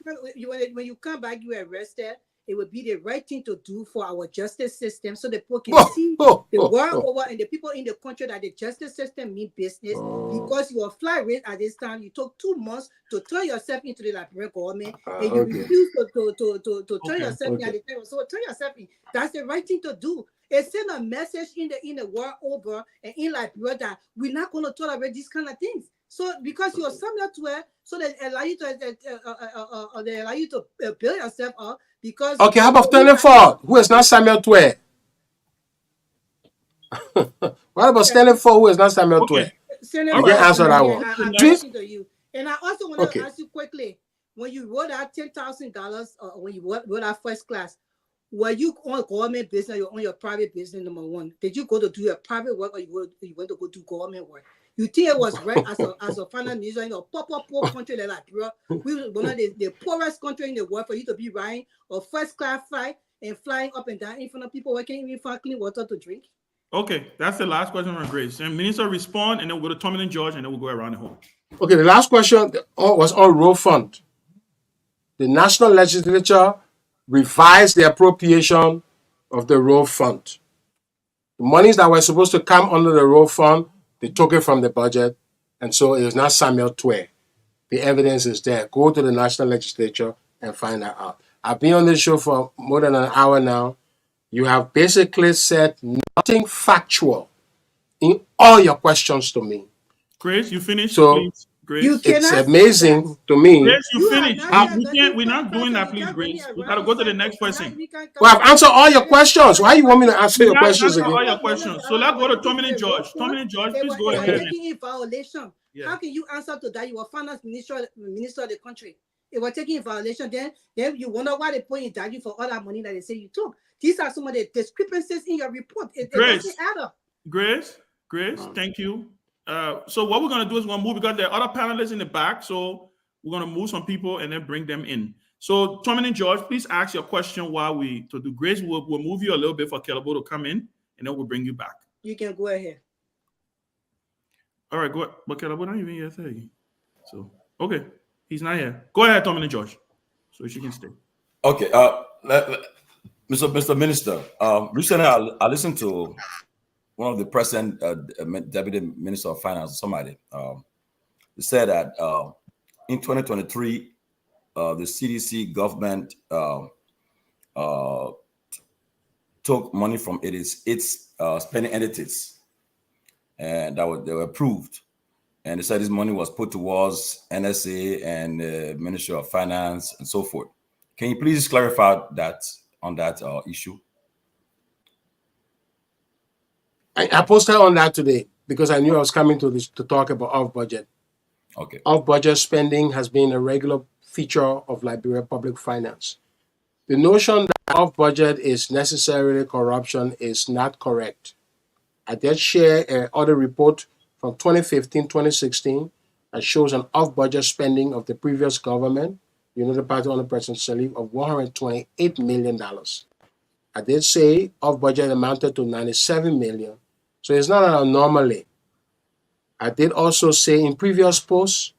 When you come back, you are arrested. It would be the right thing to do for our justice system so that people can see the world over and the people in the country that the justice system mean business. Because you are fly rate at this time, you took 2 months to turn yourself into the Liberian government and you refuse to turn yourself in at the time. So turn yourself in. That's the right thing to do. It send a message in the world over and in Liberia that we're not going to tolerate these kind of things. So because you're similar to it, so they allow you to build yourself up. Because how about Stanley Ford, who is not Samuel Tweh? What about Stanley Ford, who is not Samuel Tweh? You can answer that one. And I also want to ask you quickly, when you wrote out $10,000, when you wrote out first class, Were you on government business or on your private business, number one? Did you go to do your private work or you went to go do government work? You think it was right as a finance minister in a poor country like Liberia? We were one of the poorest country in the world for you to be riding a first class flight and flying up and down in front of people who can't even find clean water to drink? Okay, that's the last question from Grace. And Minister respond, and then we'll go to Tomalin George, and then we'll go around the home. Okay, the last question was on road fund. The national legislature revised the appropriation of the road fund. The monies that were supposed to come under the road fund, they took it from the budget, and so it was not Samuel Tweh. The evidence is there. Go to the national legislature and find that out. I've been on this show for more than an hour now. You have basically said nothing factual in all your questions to me. Grace, you finished? So, please. Grace. It's amazing to me. Grace, you finished. We're not doing that, please, Grace. We got to go to the next person. Well, I've answered all your questions. Why you want me to answer your questions again? All your questions. So let's go to Tomalin George. Tomalin George, please go ahead. Taking in violation. How can you answer to that? You were finance minister of the country. It was taking in violation. Then you wonder why they put in indictment for all that money that they say you took. These are some of the discrepancies in your report. It doesn't add up. Grace, thank you. So what we're going to do is we're going to move, because there are other panelists in the back, so we're going to move some people and then bring them in. So Tomalin George, please ask your question while we to do. Grace, we'll move you a little bit for Kehleboe to come in, and then we'll bring you back. You can go ahead. All right, go ahead. But Kehleboe not even here today. So, okay, he's not here. Go ahead, Tomalin George, so she can stay. Okay, Mr. Minister, recently I listened to one of the present Deputy Minister of Finance, somebody, said that in 2023, the CDC government took money from its spending entities, and they were approved. And they said this money was put towards NSA and Ministry of Finance and so forth. Can you please clarify that on that issue? I posted on that today because I knew I was coming to this to talk about off-budget. Okay. Off-budget spending has been a regular feature of Liberia public finance. The notion that off-budget is necessarily corruption is not correct. I did share an audit report from 2015-2016 that shows an off-budget spending of the previous government, the party under President Salif, of $128 million. I did say off-budget amounted to $97 million. So it's not an anomaly. I did also say in previous posts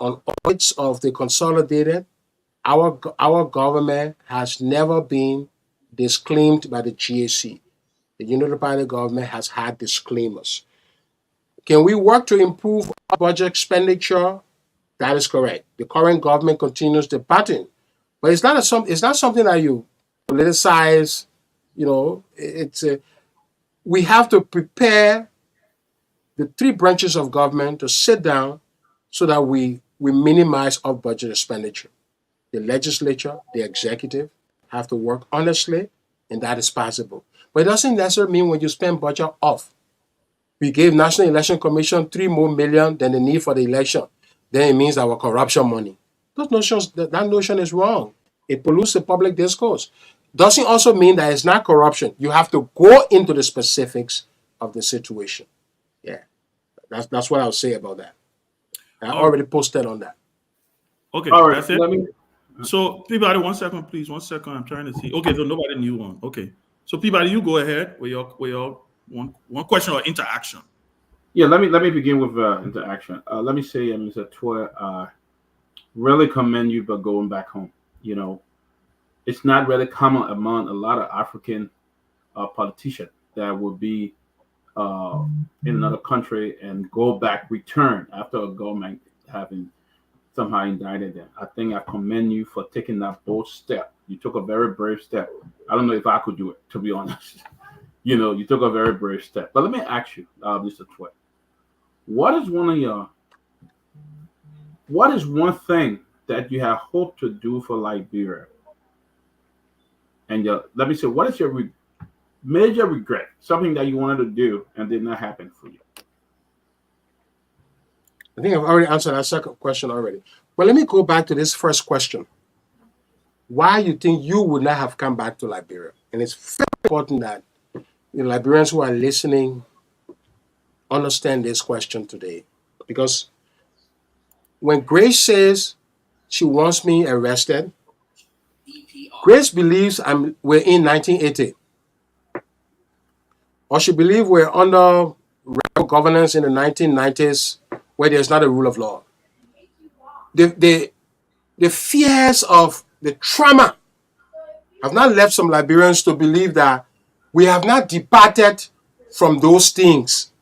on audits of the consolidated, our government has never been disclaimed by the GAC. The Unity Party government has had disclaimers. Can we work to improve our budget expenditure? That is correct. The current government continues the pattern, but it's not something that you politicize. We have to prepare the three branches of government to sit down so that we minimize off-budget expenditure. The legislature, the executive have to work honestly, and that is possible. But it doesn't necessarily mean when you spend budget off. We gave National Election Commission $3 more million than the need for the election. Then it means our corruption money. That notion is wrong. It pollutes the public discourse. Doesn't also mean that it's not corruption. You have to go into the specifics of the situation. Yeah, that's what I'll say about that. I already posted on that. Okay, all right, that's it. So, Peabody, 1 second, please. 1 second. I'm trying to see. Okay, so nobody knew one. Okay, so Peabody, you go ahead with your one question or interaction. Yeah, let me begin with interaction. Let me say, Mr. Tweh, really commend you for going back home. It's not really common among a lot of African politicians that would be in another country and return after a government having somehow indicted them. I think I commend you for taking that bold step. You took a very brave step. I don't know if I could do it, to be honest. You took a very brave step. But let me ask you, Mr. Tweh, what is one thing that you have hoped to do for Liberia? And let me say, what is your major regret? Something that you wanted to do and did not happen for you? I think I've already answered that second question already. But let me go back to this first question. why you think you would not have come back to Liberia. And it's very important that the Liberians who are listening understand this question today. Because when Grace says she wants me arrested, Grace believes we're in 1980. Or she believes we're under rebel governance in the 1990s where there's not a rule of law. The fears of the trauma have not left some Liberians to believe that we have not departed from those things.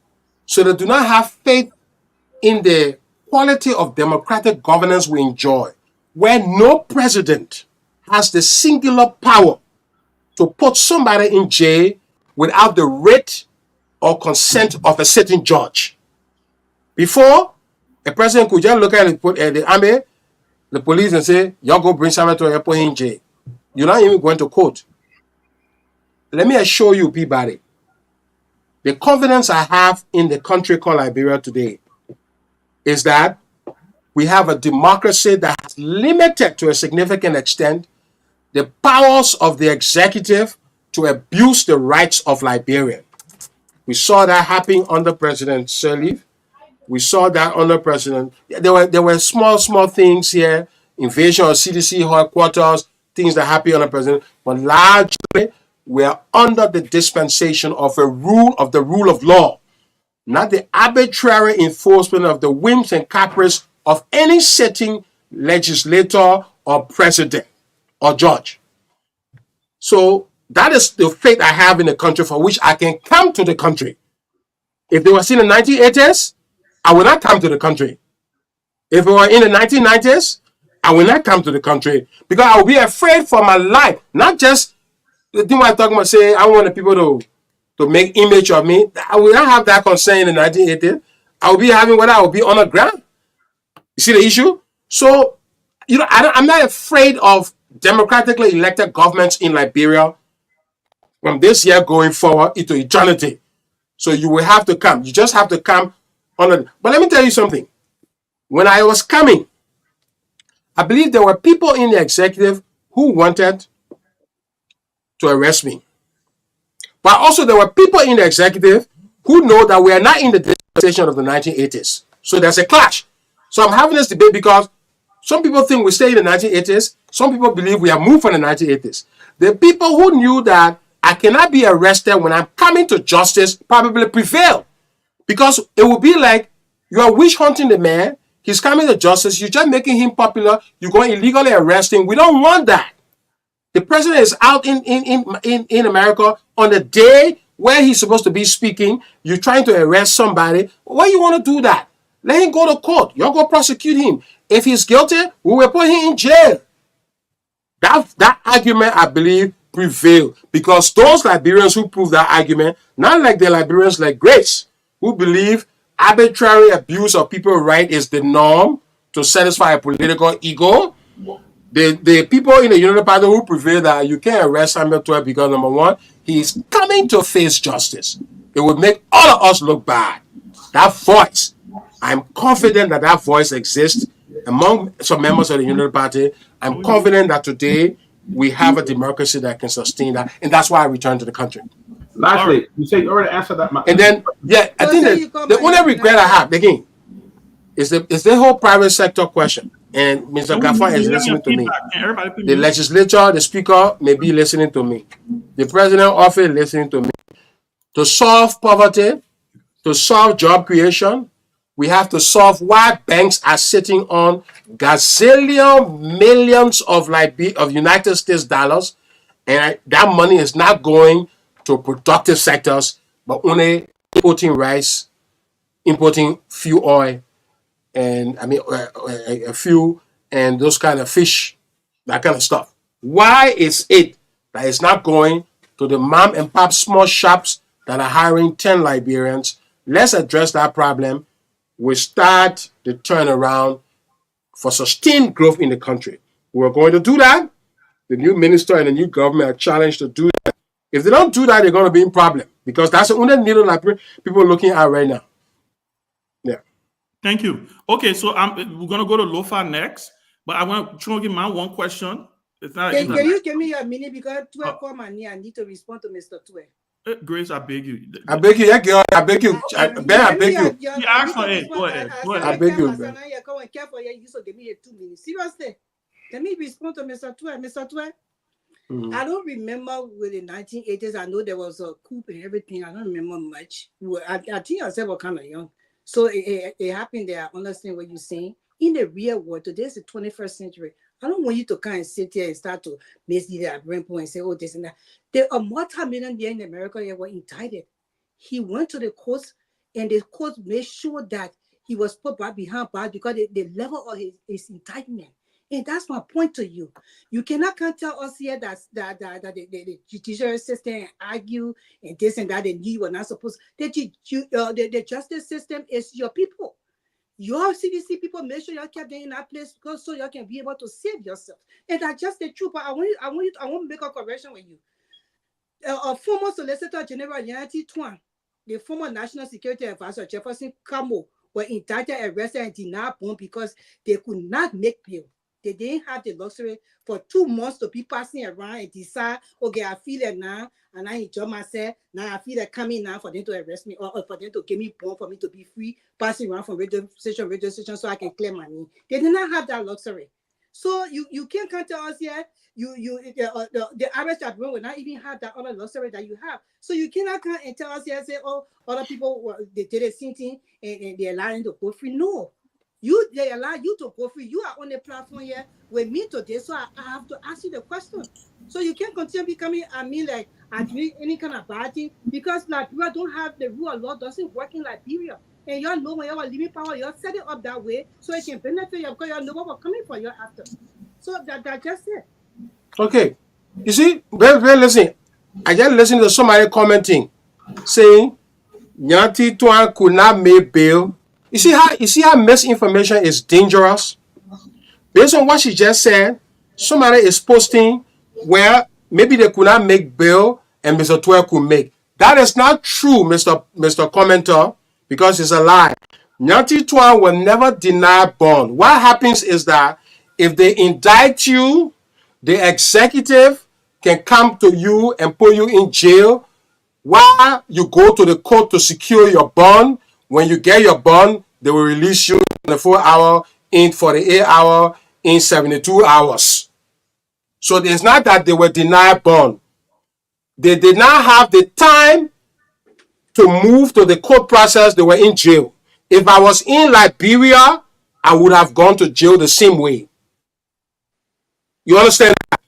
So they do not have faith in the quality of democratic governance we enjoy, where no president has the singular power to put somebody in jail without the writ or consent of a certain judge. Before, a president could just look at the army, the police, and say, y'all go bring somebody to the airport in jail. You're not even going to court. Let me assure you, Peabody, the confidence I have in the country called Liberia today is that we have a democracy that has limited to a significant extent the powers of the executive to abuse the rights of Liberians. We saw that happening under President Sirleaf. We saw that under President. There were small things here, invasion of CDC headquarters, things that happened under President, but largely we are under the dispensation of the rule of law, not the arbitrary enforcement of the whims and caprice of any sitting legislator or president or judge. So that is the faith I have in the country for which I can come to the country. If they were seen in the 1980s, I would not come to the country. If we were in the 1990s, I will not come to the country because I will be afraid for my life. Not just the thing I'm talking about, say I want the people to make image of me. I will not have that concern in the 1980s. I will be having whether I will be on the ground. You see the issue? So, I'm not afraid of democratically elected governments in Liberia from this year going forward into eternity. So you will have to come. You just have to come on it. But let me tell you something. When I was coming, I believe there were people in the executive who wanted to arrest me. But also there were people in the executive who know that we are not in the dispensation of the 1980s. So there's a clash. So I'm having this debate because some people think we stay in the 1980s. Some people believe we have moved from the 1980s. The people who knew that I cannot be arrested when I'm coming to justice probably prevail. Because it will be like you are witch hunting the man. He's coming to justice. You're just making him popular. You're going illegally arresting. We don't want that. The president is out in America on the day where he's supposed to be speaking. You're trying to arrest somebody. Why you want to do that? Let him go to court. You'll go prosecute him. If he's guilty, we will put him in jail. That argument, I believe, prevailed because those Liberians who prove that argument, not like the Liberians like Grace, who believe arbitrary abuse of people's rights is the norm to satisfy a political ego. The people in the United Party who prevail that you can't arrest Samuel Tweh because, number one, he's coming to face justice. It would make all of us look bad. That voice, I'm confident that voice exists among some members of the United Party. I'm confident that today we have a democracy that can sustain that, and that's why I returned to the country. Lastly, you say you already answered that. And then, I think the only regret I have, again, is the whole private sector question. And Mr. Garguah is listening to me. The legislature, the speaker may be listening to me. The president office is listening to me. To solve poverty, to solve job creation, we have to solve why banks are sitting on gazillion millions of United States dollars, and that money is not going to productive sectors, but only importing rice, importing fuel oil, and fuel and those kind of fish, that kind of stuff. Why is it that it's not going to the mom and pop small shops that are hiring 10 Liberians? Let's address that problem. We start the turnaround for sustained growth in the country. We're going to do that. The new minister and the new government are challenged to do that. If they don't do that, they're going to be in problem because that's the only needle that people are looking at right now. Yeah. Thank you. Okay, so we're going to go to Lofa next, but I want to give my one question. It's not. Can you give me your minute because Tweh called my name. I need to respond to Mr. Tweh. Grace, I beg you. I beg you, girl. I beg you. Ben, I beg you. You ask for it. Go ahead. I beg you, Ben. You so give me 2 minutes. Seriously. Let me respond to Mr. Tweh. Mr. Tweh. I don't remember with the 1980s. I know there was a coup and everything. I don't remember much. I think I said was kind of young. So it happened there. I understand what you're saying. In the real world, today is the 21st century. I don't want you to kind of sit here and start to mislead that grandpa and say, oh, this and that. There are multi-millionaires in America that were indicted. He went to the courts, and the court made sure that he was put back behind bars because the level of his indictment. And that's my point to you. You cannot come tell us here that the judicial system argue and this and that, and you were not supposed. The justice system is your people. Your CDC people make sure you kept them in that place so you can be able to save yourself. And that's just the truth. But I want to make a correction with you. A former Solicitor General Tweh, the former National Security Advisor Jefferson Camo, were indicted, arrested, and denied bond because they could not make bail. They didn't have the luxury for 2 months to be passing around and decide, okay, I feel it now, and I enjoy myself. Now I feel it coming now for them to arrest me or for them to give me bond for me to be free, passing around from radio station so I can clear my name. They did not have that luxury. So you can't come to us here. The average African will not even have that other luxury that you have. So you cannot come and tell us here and say, oh, other people they did the same thing and they're allowing to go free. No. They allow you to go free. You are on the platform here with me today, so I have to ask you the question. So you can't continue becoming, like I doing any kind of bad thing because Liberia don't have the rule of law, doesn't work in Liberia. And y'all know when y'all are living power, y'all set it up that way so it can benefit you because y'all know what was coming for you after. So that's just it. Okay. You see, very listen. I just listened to somebody commenting saying Nyanti Tweh could not make bail. You see how misinformation is dangerous? Based on what she just said, somebody is posting where maybe they could not make bail and Mr. Tweh could make. That is not true, Mr. Commenter, because it's a lie. Nyanti Tweh will never deny bond. What happens is that if they indict you, the executive can come to you and put you in jail while you go to the court to secure your bond. When you get your bond, they will release you in 24 hours, in 48 hours, in 72 hours. So it's not that they were denied bond. They did not have the time to move to the court process. They were in jail. If I was in Liberia, I would have gone to jail the same way. You understand that?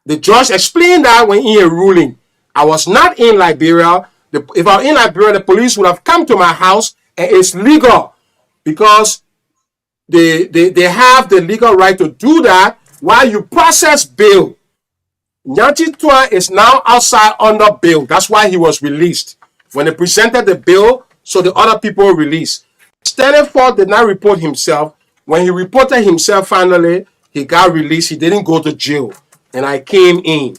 The judge explained that when in a ruling. I was not in Liberia. If I was in Liberia, the police would have come to my house, and it's legal because they have the legal right to do that while you process bail. Nyanti Tweh is now outside under bail. That's why he was released. When they presented the bill, so the other people were released. Stanford did not report himself. When he reported himself finally, he got released. He didn't go to jail. And I came in.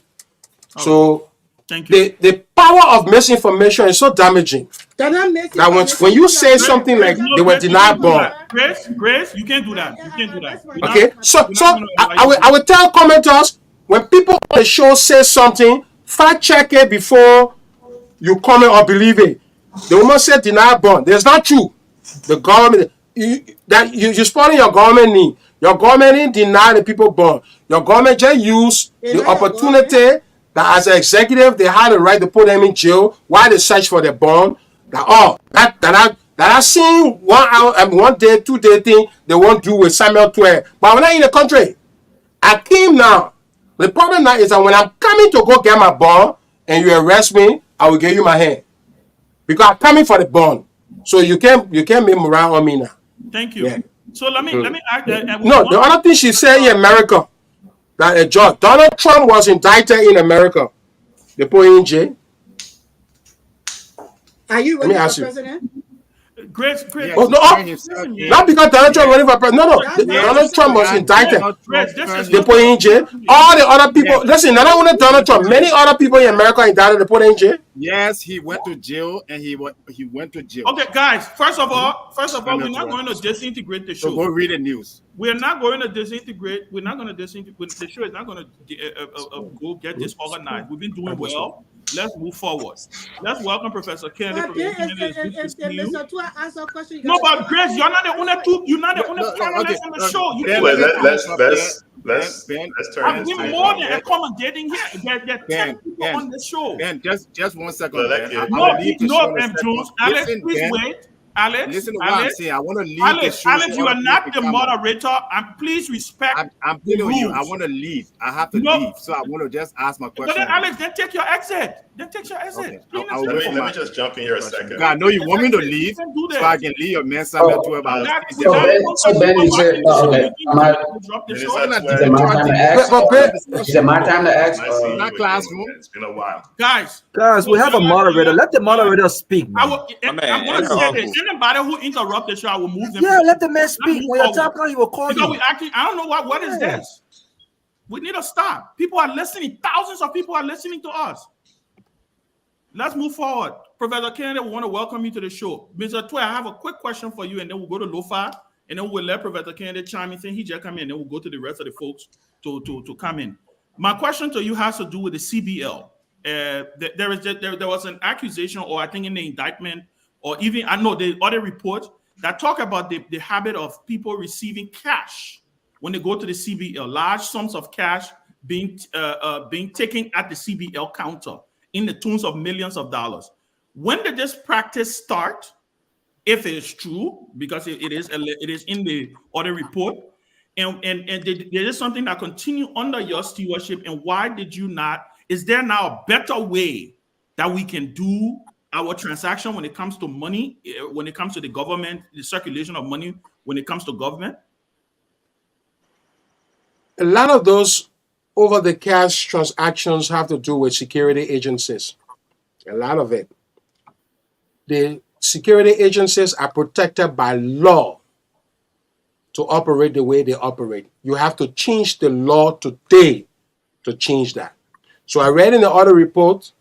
So thank you. The power of misinformation is so damaging. That when you say something like they were denied bond. Grace, you can't do that. You can't do that. Okay, so I will tell commenters, when people on the show say something, fact check it before you comment or believe it. The woman said denied bond. That's not true. The government, you're spoiling your government name. Your government didn't deny the people bond. Your government just used the opportunity that as an executive, they had the right to put them in jail while they search for the bond. That I seen 1 hour and 1 day, 2 day thing they won't do with Samuel Tweh. But when I'm in the country, I came now. The problem now is that when I'm coming to go get my bond and you arrest me, I will give you my hand. Because I'm coming for the bond. So you can't make morale on me now. Thank you. Yeah. So let me ask that. No, the other thing she said in America, that a judge, Donald Trump was indicted in America. They put him in jail. Are you running for president? Grace. Yes, Oh, no, Listen, yeah. not because Donald Trump running for president. No, Donald Trump was indicted. Grace, this is They put him in jail. All the other people, listen, not only Donald Trump, many other people in America are indicted. They put him in jail. Yes, he went to jail, and he went to jail. Okay, guys. First of all, we're not going to disintegrate the show. So go read the news. We're not going to disintegrate. We're not going to disintegrate. The show is not going to go get disorganized. We've been doing well. Let's move forward. Let's welcome Professor Kennedy. Mr. Tweh, ask a question. No, but Grace, you're not the only panelist on the show. Let's turn I've this been to more than accommodating here. There are 10 people on the show. Ben, just 1 second. Jones. Alex, please wait. Alex, listen to what I'm saying. I want to leave the show. Alex, you are not the moderator, and please respect. I'm telling you, I want to leave. I have to leave, so I want to just ask my question. But then, Alex, then take your exit. Okay. Let me just jump in here a second. I know you want me to leave, so I can leave your man Sanvee to about. So Ben, you said, okay, is it my time to ask? Not classroom. It's been a while. Guys, we have a moderator. Let the moderator speak. I'm going to say this. Anybody who interrupt the show, I will move them. Yeah, let the man speak. When you're talking, he will call you. I don't know what is this. We need to stop. People are listening. Thousands of people are listening to us. Let's move forward. Professor Kennedy, we want to welcome you to the show. Mr. Tweh, I have a quick question for you, and then we'll go to Lofa, and then we'll let Professor Kennedy chime in. He just come in, and then we'll go to the rest of the folks to come in. My question to you has to do with the CBL. There was an accusation, or I think in the indictment, or even, I know the other report that talk about the habit of people receiving cash when they go to the CBL, large sums of cash being taken at the CBL counter in the tunes of millions of dollars. When did this practice start? If it is true, because it is in the other report, and there is something that continue under your stewardship, and why did you not? Is there now a better way that we can do our transaction when it comes to money, when it comes to the government, the circulation of money, when it comes to government? A lot of those over-the-cash transactions have to do with security agencies. A lot of it. The security agencies are protected by law to operate the way they operate. You have to change the law today to change that. So I read in the other report,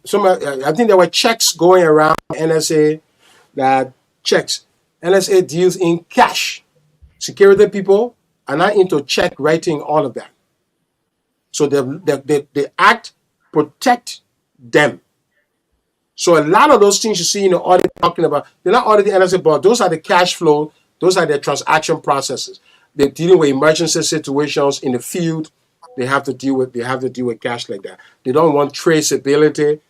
I think there were checks going around NSA that checks. NSA deals in cash. Security people are not into check writing, all of that. So the act protect them. So a lot of those things you see in the audit talking about, they're not auditing NSA, but those are the cash flow, those are the transaction processes. They're dealing with emergency situations in the field. They have to deal with cash like that. They don't want traceability.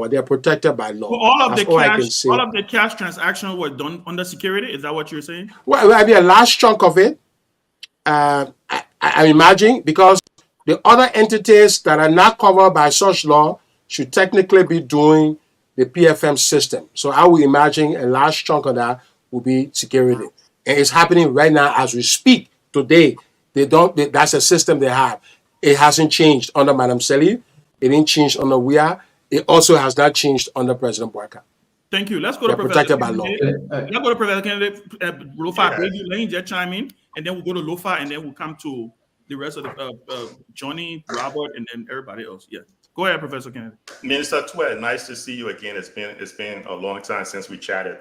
They're protected by law. So all of the cash transactions were done under security. Is that what you're saying? Well, I mean, a large chunk of it. I imagine, because the other entities that are not covered by such law should technically be doing the PFM system. So I would imagine a large chunk of that will be security, and it's happening right now as we speak today. That's a system they have. It hasn't changed under Madam Sely. It didn't change under WIA. It also has not changed under President Boyka. Thank you. Let's go to Professor Kennedy. Let's go to Professor Kennedy. Lofa, let me just chime in, and then we'll go to Lofa, and then we'll come to the rest of the Johnny, Robert, and then everybody else. Yeah. Go ahead, Professor Kennedy. Minister Tweh, nice to see you again. It's been a long time since we chatted.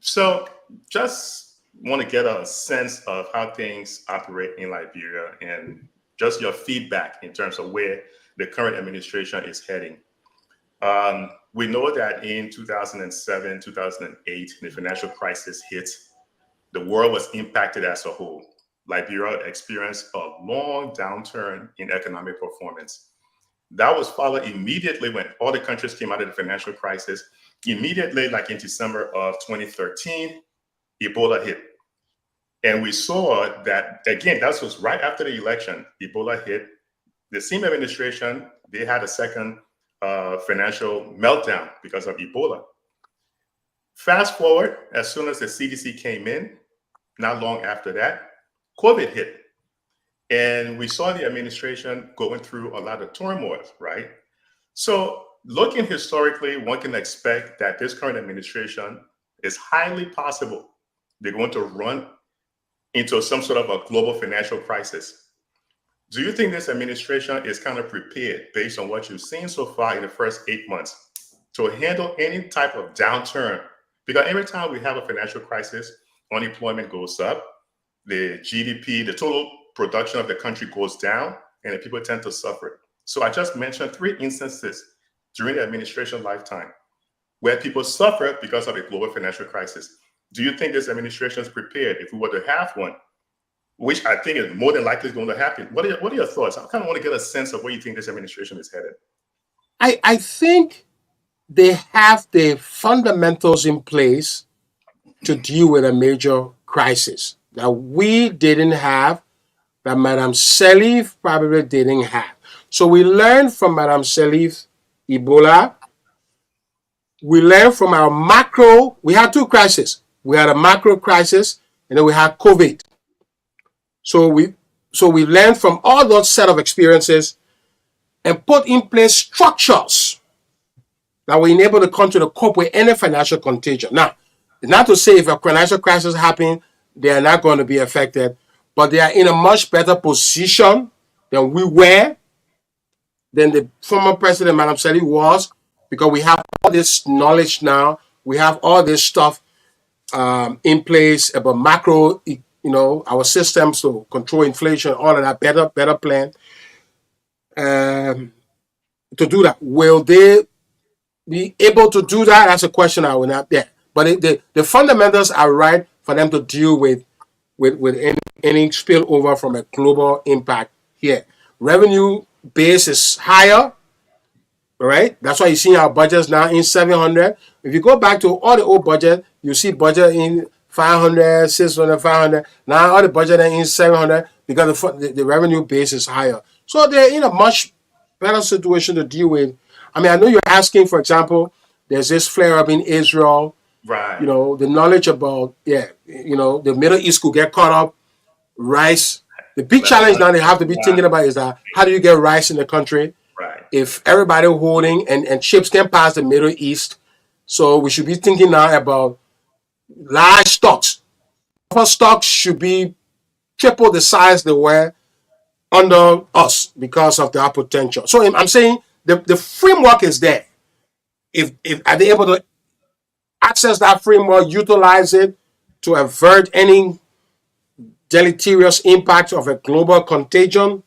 So just want to get a sense of how things operate in Liberia and just your feedback in terms of where the current administration is heading. We know that in 2007, 2008, the financial crisis hit. The world was impacted as a whole. Liberia experienced a long downturn in economic performance. That was followed immediately when all the countries came out of the financial crisis. Immediately, like in December of 2013, Ebola hit. And we saw that, again, that was right after the election. Ebola hit. The same administration, they had a second financial meltdown because of Ebola. Fast forward, as soon as the CDC came in, not long after that, COVID hit. And we saw the administration going through a lot of turmoil, right? So looking historically, one can expect that this current administration it's highly possible they're going to run into some sort of a global financial crisis. Do you think this administration is kind of prepared based on what you've seen so far in the first 8 months to handle any type of downturn? Because every time we have a financial crisis, unemployment goes up, the GDP, the total production of the country goes down, and the people tend to suffer. So I just mentioned 3 instances during the administration lifetime where people suffer because of a global financial crisis. Do you think this administration is prepared if we were to have one, which I think is more than likely going to happen? What are your thoughts? I kind of want to get a sense of where you think this administration is headed. I think they have the fundamentals in place to deal with a major crisis that we didn't have, that Madame Sirleaf probably didn't have. So we learned from Madame Sirleaf Ebola. We learned from our macro. We had 2 crises. We had a macro crisis, and then we had COVID. So we learned from all those set of experiences and put in place structures that will enable the country to cope with any financial contagion. Now, not to say if a financial crisis happens, they are not going to be affected, but they are in a much better position than we were, than the former president, Madame Sirleaf, was, because we have all this knowledge now. We have all this stuff in place about macro, our systems to control inflation, all of that, better plan to do that. Will they be able to do that? That's a question I will not there. But the fundamentals are right for them to deal with any spillover from a global impact here. Revenue base is higher, right? That's why you see our budgets now in 700. If you go back to all the old budget, you see budget in 500, 600, 500. Now all the budget are in 700 because the revenue base is higher. So they're in a much better situation to deal with. I mean, I know you're asking, for example, there's this flare up in Israel. Right. The knowledge about, the Middle East could get caught up. Rice. The big challenge now they have to be thinking about is that how do you get rice in the country? Right. If everybody holding and ships can pass the Middle East. So we should be thinking now about large stocks. Our stocks should be triple the size they were under us because of their potential. So I'm saying the framework is there. If are they able to access that framework, utilize it to avert any deleterious impact of a global contagion,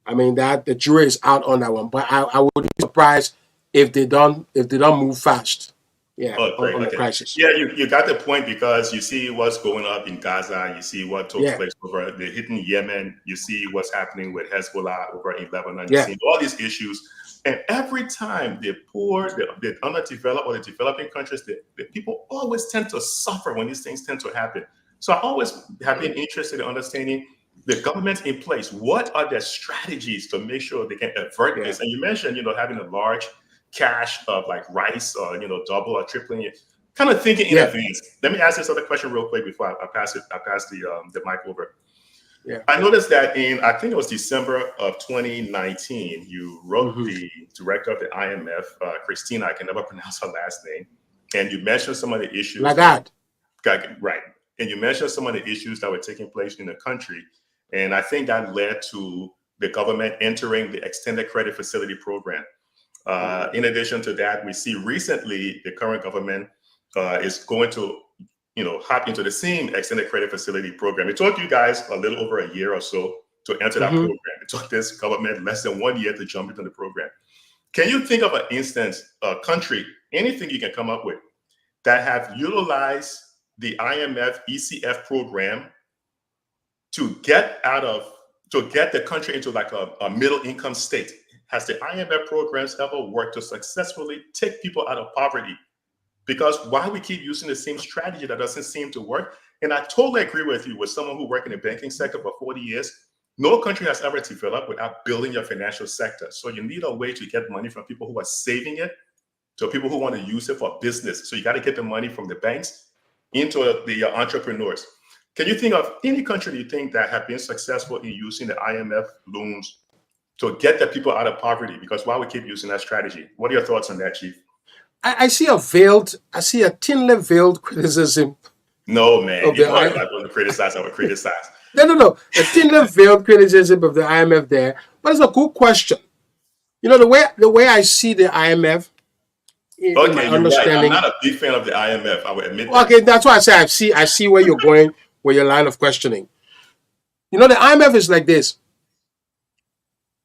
I mean that the jury is out on that one. But I would be surprised if they don't move fast. Yeah, on the crisis. Yeah, you got the point, because you see what's going up in Gaza, you see what took place over the hitting Yemen, you see what's happening with Hezbollah over in Lebanon, you see all these issues. And every time the poor, the underdeveloped or the developing countries, the people always tend to suffer when these things tend to happen. So I always have been interested in understanding the government in place. What are their strategies to make sure they can avert this? And you mentioned, having a large cache of like rice or, double or tripling it, kind of thinking in advance. Let me ask this other question real quick before I pass the mic over. Yeah. I noticed that I think it was December of 2019, you wrote the director of the IMF, Christina, I can never pronounce her last name, and you mentioned some of the issues. Right. And you mentioned some of the issues that were taking place in the country. And I think that led to the government entering the extended credit facility program. In addition to that, we see recently the current government is going to hop into the same extended credit facility program. It took you guys a little over a year or so to enter that program. It took this government less than 1 year to jump into the program. Can you think of an instance, a country, anything you can come up with, that have utilized the IMF ECF program to get the country into like a middle income state? Has the IMF programs ever worked to successfully take people out of poverty? Because why we keep using the same strategy that doesn't seem to work? And I totally agree with you, with someone who worked in the banking sector for 40 years, no country has ever developed without building your financial sector. So you need a way to get money from people who are saving it to people who want to use it for business. So you got to get the money from the banks into the entrepreneurs. Can you think of any country you think that have been successful in using the IMF loans to get the people out of poverty? Because why we keep using that strategy? What are your thoughts on that, Chief? I see a thinly veiled criticism. No, man. Of You the know, if I- I want to criticize, I would criticize. no. A thinly veiled criticism of the IMF there, but it's a good question. You know, the way I see the IMF in my Okay, you're right. I'm understanding. not a big fan of the IMF. I would admit that. Okay, that's why I say I see where you're going with your line of questioning. You know, the IMF is like this.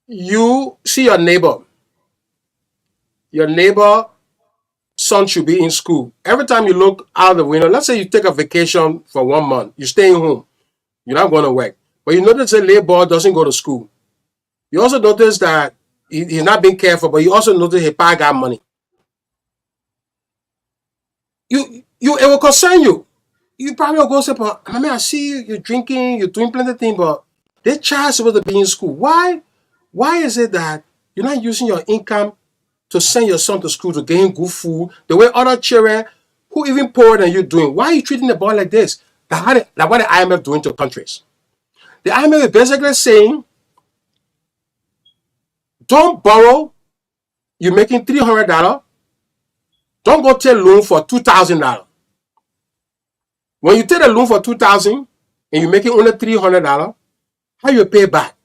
You see your neighbor. Your neighbor son should be in school. Every time you look out the window, let's say you take a vacation for 1 month, you're staying home, you're not going to work. But you notice the labor doesn't go to school. You also notice that he's not being careful, but you also notice he got money. It will concern you. You probably will go say, but I mean, I see you, you're drinking, you're doing plenty of things, but this child is supposed to be in school. Why is it that you're not using your income to send your son to school to get him good food, the way other children who even poorer than you doing? Why are you treating the boy like this? That's what the IMF doing to countries. The IMF is basically saying, don't borrow, you're making $300, don't go take a loan for $2,000. When you take a loan for $2,000 and you're making only $300, how you pay back?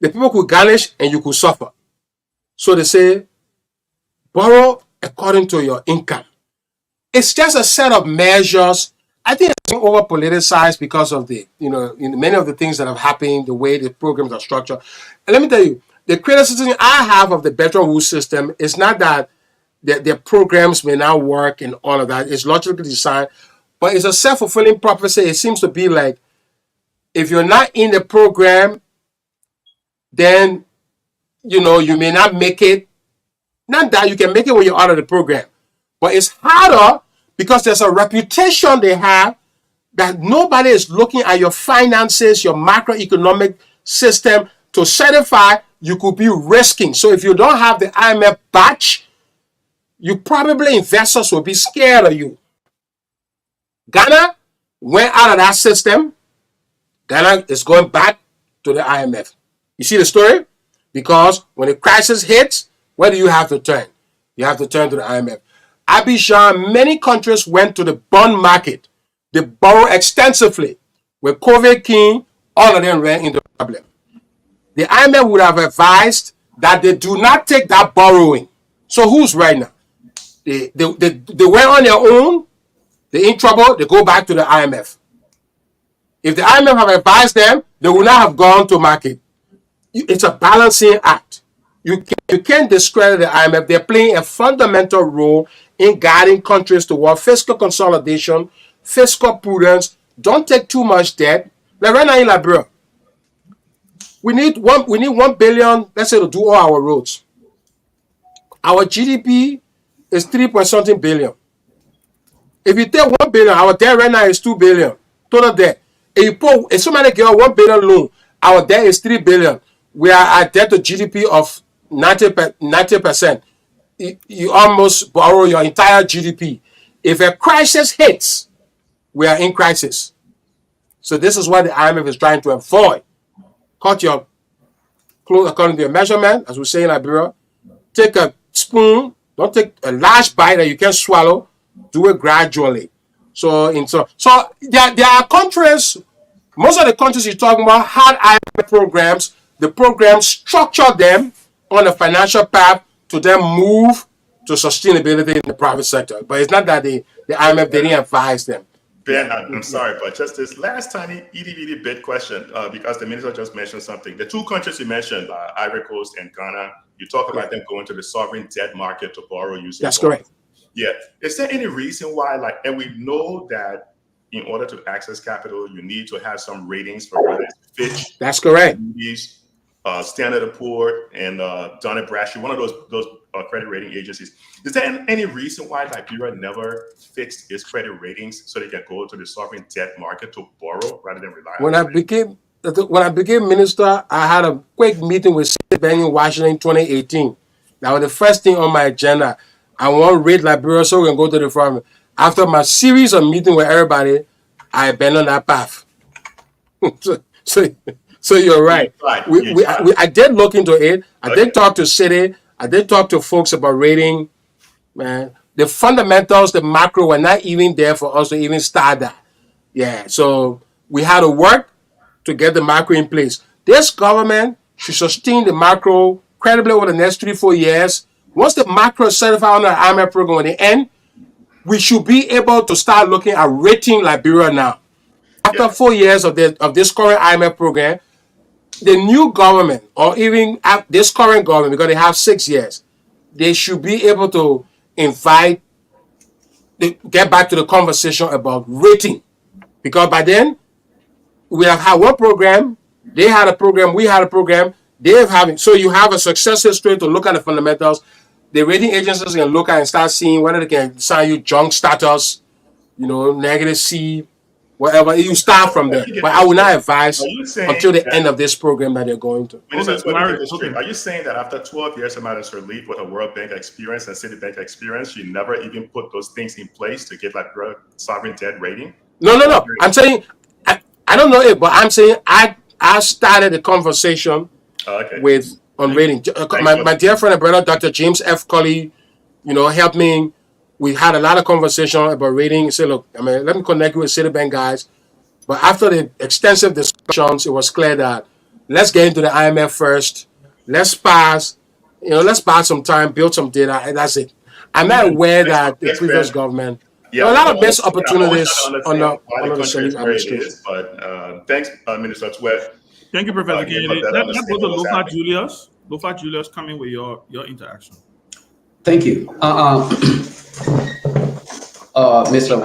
The people could garnish and you could suffer. So they say, borrow according to your income. It's just a set of measures. I think it's over politicized because of many of the things that have happened, the way the programs are structured. And let me tell you, the criticism I have of the Bretton Woods system is not that their programs may not work and all of that. It's logically designed, but it's a self-fulfilling prophecy. It seems to be like, if you're not in the program, then, you may not make it. Not that you can make it when you're out of the program, but it's harder because there's a reputation they have that nobody is looking at your finances, your macroeconomic system to certify you could be risking. So if you don't have the IMF badge, investors will be scared of you. Ghana went out of that system. Ghana is going back to the IMF. You see the story? Because when the crisis hits, where do you have to turn? You have to turn to the IMF. Abidjan, many countries went to the bond market. They borrowed extensively. When COVID came, all of them ran into problem. The IMF would have advised that they do not take that borrowing. So who's right now? They went on their own. They're in trouble. They go back to the IMF. If the IMF have advised them, they would not have gone to market. It's a balancing act. You can't discredit the IMF. They're playing a fundamental role in guiding countries toward fiscal consolidation, fiscal prudence. Don't take too much debt. Like right now in Liberia, we need $1 billion, let's say, to do all our roads. Our GDP is 3-point-something billion. If you take $1 billion, our debt right now is $2 billion total debt. If somebody give us $1 billion loan, our debt is $3 billion. We are at debt to GDP of 90%. You almost borrow your entire GDP. If a crisis hits, we are in crisis. So this is what the IMF is trying to avoid. Cut your clothes according to your measurement, as we say in Liberia. Take a spoon. Don't take a large bite that you can swallow. Do it gradually. So there are countries. Most of the countries you're talking about had IMF programs. The programs structure them on a financial path to then move to sustainability in the private sector. But it's not that the IMF didn't advise them. Ben, I'm sorry, but just this last tiny itty bit question, because the minister just mentioned something. The two countries you mentioned, Ivory Coast and Ghana, you talk about them going to the sovereign debt market to borrow using That's bonds. correct. Yeah. Is there any reason why, and we know that in order to access capital, you need to have some ratings for whether it's Fitch. That's correct. Moody's, Standard & Poor, and Dun & Bradstreet, one of those credit rating agencies. Is there any reason why Liberia never fixed its credit ratings so they can go to the sovereign debt market to borrow rather than rely on it? When I became minister, I had a quick meeting with Ben in Washington in 2018. That was the first thing on my agenda. I want to rate Liberia so we can go to the front. After my series of meetings with everybody, I been on that path. So you're right. I did look into it. I did talk to Citi. I did talk to folks about rating, man. the fundamentals, the macro were not even there for us to even start that. Yeah, so we had to work to get the macro in place. This government should sustain the macro credibly over the next 3-4 years. Once the macro is certified on the IMF program at the end, we should be able to start looking at rating Liberia now. After 4 years of this current IMF program, the new government, or even this current government, because they have 6 years, they should be able to get back to the conversation about rating. Because by then, we have had one program, they had a program, we had a program, so you have a success history to look at the fundamentals. The rating agencies can look at and start seeing whether they can assign you junk status, negative C, whatever. You start from there. But I will not advise until the end of this program that they're going to. Are you saying that after 12 years of Madam Sirleaf with a World Bank experience and Citibank experience, you never even put those things in place to get Liberia sovereign debt rating? No. I'm saying, I don't know it, but I'm saying I started the conversation on rating. My dear friend and brother, Dr. James F. Colley, helped me. We had a lot of conversation about rating. He said, look, let me connect you with Citibank guys. But after the extensive discussions, it was clear that let's get into the IMF first. Let's pass some time, build some data, and that's it. I'm not aware that the previous government, there are a lot of missed opportunities under the Sirleaf administration. But thanks, Minister Tweh. Thank you, Professor Kennedy. Let's go to Lofa Julius. Lofa Julius, coming with your interaction. Thank you. Mr.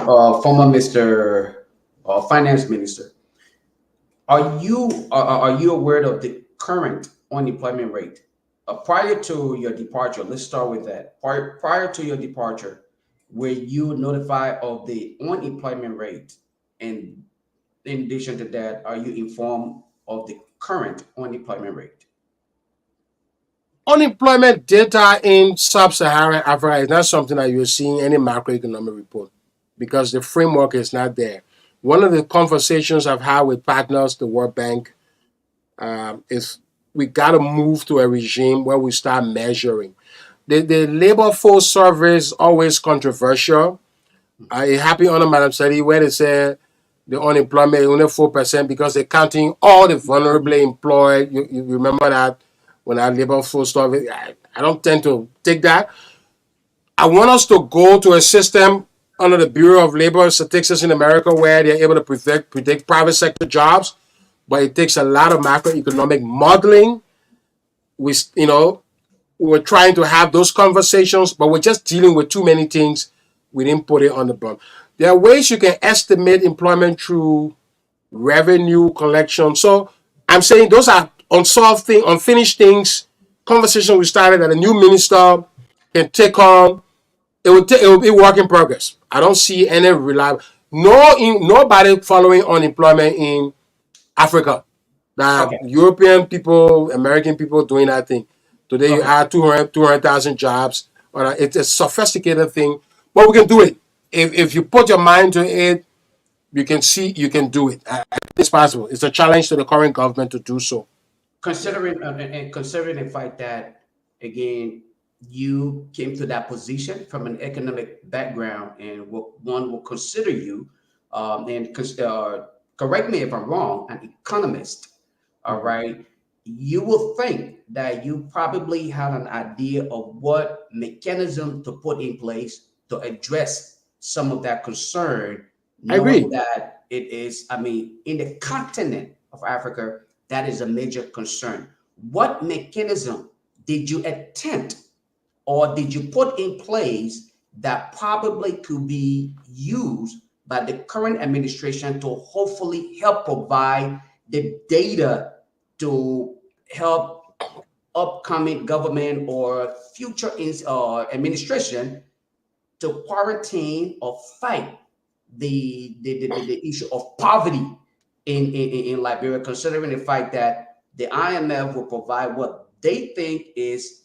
Finance Minister, are you aware of the current unemployment rate? Prior to your departure, let's start with that. Prior to your departure, were you notified of the unemployment rate? And in addition to that, are you informed of the current unemployment rate? Unemployment data in sub-Saharan Africa is not something that you're seeing any macroeconomic report because the framework is not there. One of the conversations I've had with partners, the World Bank, is we got to move to a regime where we start measuring. The labor force survey is always controversial. It happened under Madam Sadi where they said the unemployment is only 4% because they're counting all the vulnerably employed. You remember that? When our labor force survey, I don't tend to take that. I want us to go to a system under the Bureau of Labor Statistics in America where they're able to predict private sector jobs, but it takes a lot of macroeconomic modeling. We're trying to have those conversations, but we're just dealing with too many things. We didn't put it on the bump. There are ways you can estimate employment through revenue collection. So I'm saying those are unsolved things, unfinished things, conversation we started that a new minister can take on. It will be work in progress. I don't see any reliable, nobody following unemployment in Africa. European people, American people doing that thing. Today you add 200,000 jobs. It's a sophisticated thing, but we can do it. If you put your mind to it, you can do it. It's possible. It's a challenge to the current government to do so. Considering the fact that, again, you came to that position from an economic background, and one will consider you, correct me if I'm wrong, an economist, all right? You will think that you probably have an idea of what mechanism to put in place to address some of that concern. I agree that it is, in the continent of Africa, that is a major concern. What mechanism did you attempt or did you put in place that probably could be used by the current administration to hopefully help provide the data to help upcoming government or future administration to quarantine or fight the issue of poverty in Liberia, considering the fact that the IMF will provide what they think is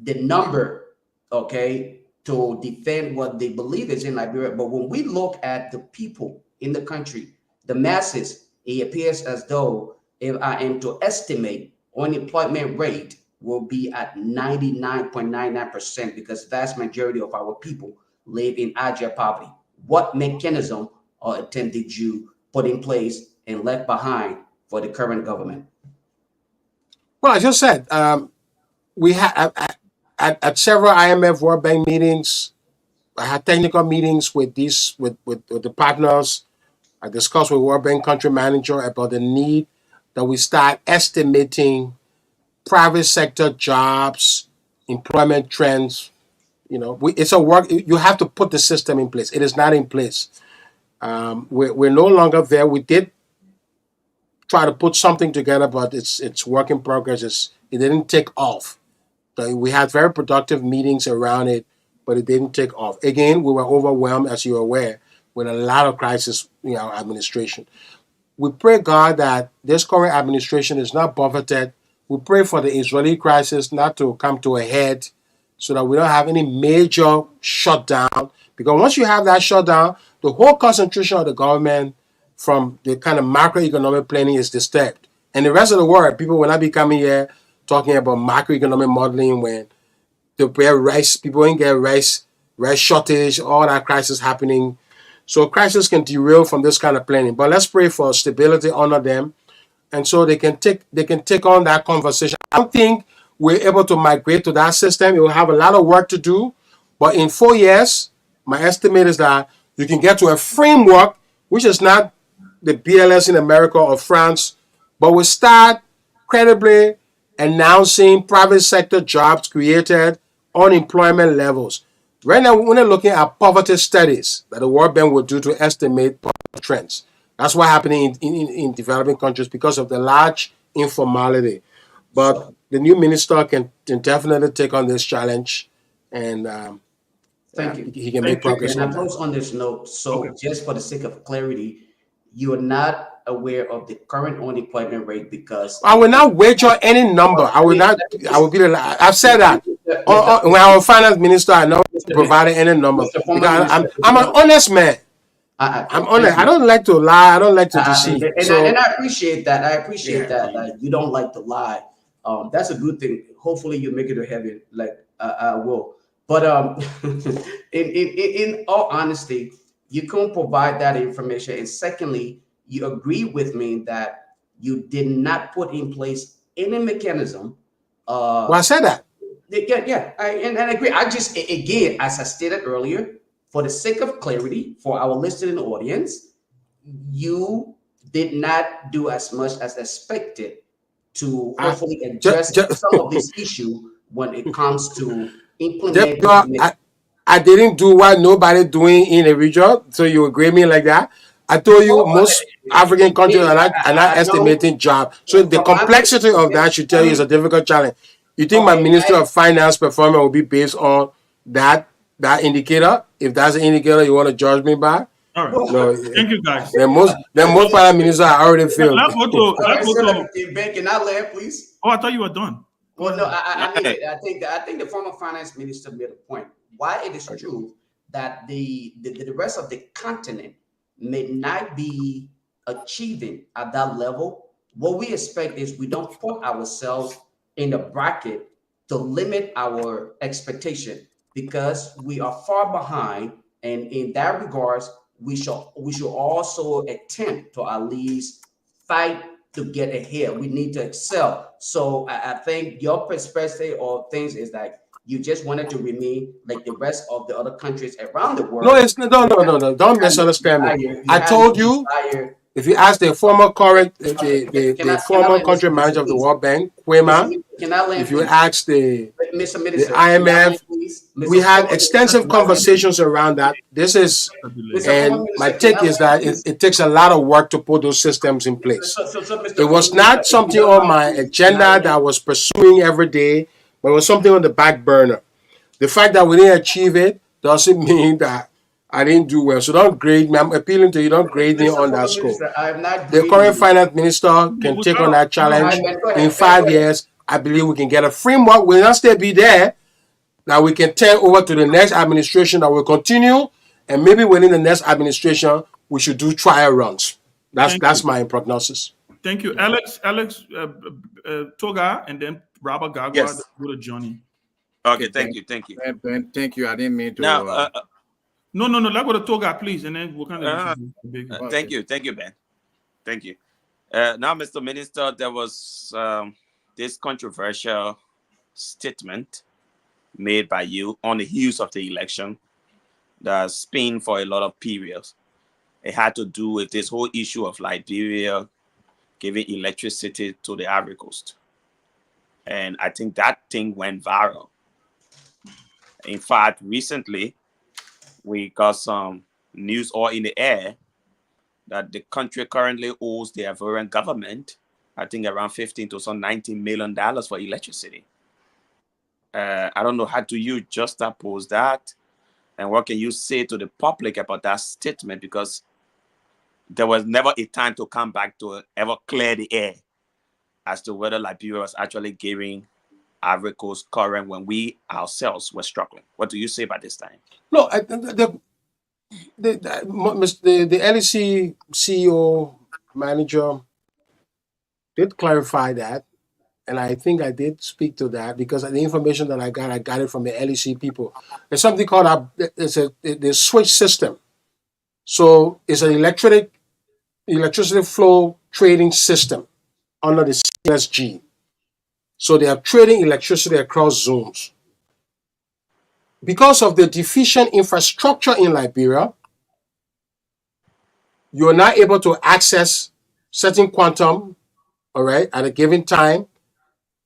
the number, to defend what they believe is in Liberia. But when we look at the people in the country, the masses, it appears as though, if I am to estimate, unemployment rate will be at 99.99% because vast majority of our people live in abject poverty. What mechanism or attempt did you put in place and left behind for the current government? Well, I just said we had at several IMF World Bank meetings. I had technical meetings with the partners. I discussed with World Bank country manager about the need that we start estimating private sector jobs, employment trends. It's a work. You have to put the system in place. It is not in place. We're no longer there. We did try to put something together, but it's work in progress. It didn't take off. We had very productive meetings around it, but it didn't take off. Again, we were overwhelmed, as you're aware, with a lot of crisis in our administration. We pray, God, that this current administration is not buffeted. We pray for the Israeli crisis not to come to a head so that we don't have any major shutdown. Because once you have that shutdown, the whole concentration of the government from the kind of macroeconomic planning is disturbed. And the rest of the world, people will not be coming here talking about macroeconomic modeling when the rice, people ain't get rice shortage, all that crisis happening. So crisis can derail from this kind of planning. But let's pray for stability under them, and so they can take on that conversation. I don't think we're able to migrate to that system. It will have a lot of work to do. But in 4 years, my estimate is that you can get to a framework, which is not the BLS in America or France, but we start credibly announcing private sector jobs created, unemployment levels. Right now, we're looking at poverty studies that the World Bank will do to estimate poverty trends. That's what's happening in developing countries because of the large informality. But the new minister can definitely take on this challenge, and Thank you. He can make progress. And I close on this note. So, just for the sake of clarity, you are not aware of the current unemployment rate because I will not wager any number. I will not. I will be. I've said that. When I was finance minister, I never provided any number because I'm an honest man. I'm honest. I don't like to lie. I don't like to deceive. And I appreciate that. I appreciate that. You don't like to lie. That's a good thing. Hopefully, you make it to heaven. Like I will. But in all honesty, you can't provide that information. And secondly, you agree with me that you did not put in place any mechanism. Well, I said that. Yeah, I agree. I just, again, as I stated earlier, for the sake of clarity for our listening audience, you did not do as much as expected to hopefully address some of this issue when it comes to implementing. I didn't do what nobody doing in the region, so you agree me like that. I told you most African countries are not estimating job. So the complexity of that should tell you is a difficult challenge. You think my Minister of Finance performance will be based on that indicator? If that's the indicator you want to judge me by? All right. No, thank you, guys. Then most finance ministers are already failed. Let's go to Can I land, please? Oh, I thought you were done. Well, no, I think the former finance minister made a point. Why it is true that the rest of the continent may not be achieving at that level. What we expect is we don't put ourselves in the bracket to limit our expectation because we are far behind, and in that regards, we should also attempt to at least fight to get ahead. We need to excel. So I think your perspective of things is that you just wanted to remain like the rest of the other countries around the world. No. Don't misunderstand me. I told you, if you ask the former former country manager of the World Bank, Kwema, if you ask the IMF, we had extensive conversations around that. And my take is that it takes a lot of work to put those systems in place. It was not something on my agenda that I was pursuing every day, but it was something on the back burner. The fact that we didn't achieve it doesn't mean that I didn't do well. So don't grade me. I'm appealing to you. Don't grade me on that score. The current finance minister can take on that challenge. In 5 years, I believe we can get a framework. We'll not still be there. Now we can turn over to the next administration that will continue. And maybe within the next administration, we should do trial runs. That's my prognosis. Thank you. Alex, Togar, and then Robert Garguah, go to Johnny. Okay, thank you. Ben, thank you. I didn't mean to. Now, No. Let's go to Togar, please, and then we'll kind of. Thank you, Ben. Thank you. Now, Mr. Minister, there was this controversial statement made by you on the heels of the election that spin for a lot of periods. It had to do with this whole issue of Liberia giving electricity to the Ivory Coast. And I think that thing went viral. In fact, recently, we got some news all in the air that the country currently owes the Ivorian government, I think around $15 to $19 million for electricity. I don't know, how do you just oppose that? And what can you say to the public about that statement? Because there was never a time to come back to ever clear the air as to whether Liberia was actually giving Ivory Coast current when we ourselves were struggling. What do you say about this time? No, the LEC CEO manager did clarify that, and I think I did speak to that because the information that I got it from the LEC people. There's something called the switch system. So it's an electricity flow trading system under the CSG. So they are trading electricity across zones. Because of the deficient infrastructure in Liberia, you are not able to access certain quantum, all right, at a given time,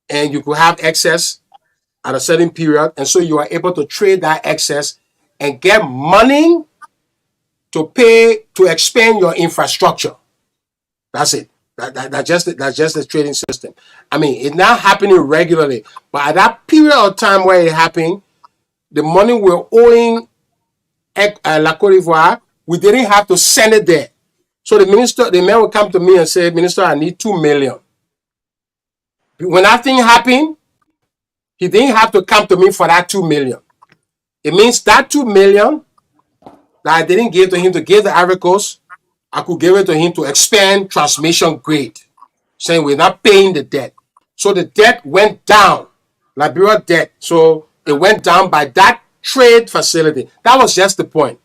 and you could have excess at a certain period, and so you are able to trade that excess and get money to pay to expand your infrastructure. That's it. That's just the trading system. I mean, it's not happening regularly, but at that period of time where it happened, the money we're owing La Côte d'Ivoire, we didn't have to send it there. So the man would come to me and say, Minister, I need $2 million. When that thing happened, he didn't have to come to me for that $2 million. It means that $2 million that I didn't give to him to give the Ivory Coast, I could give it to him to expand transmission grid, saying we're not paying the debt. So the debt went down, Liberia debt. So it went down by that trade facility. That was just the point.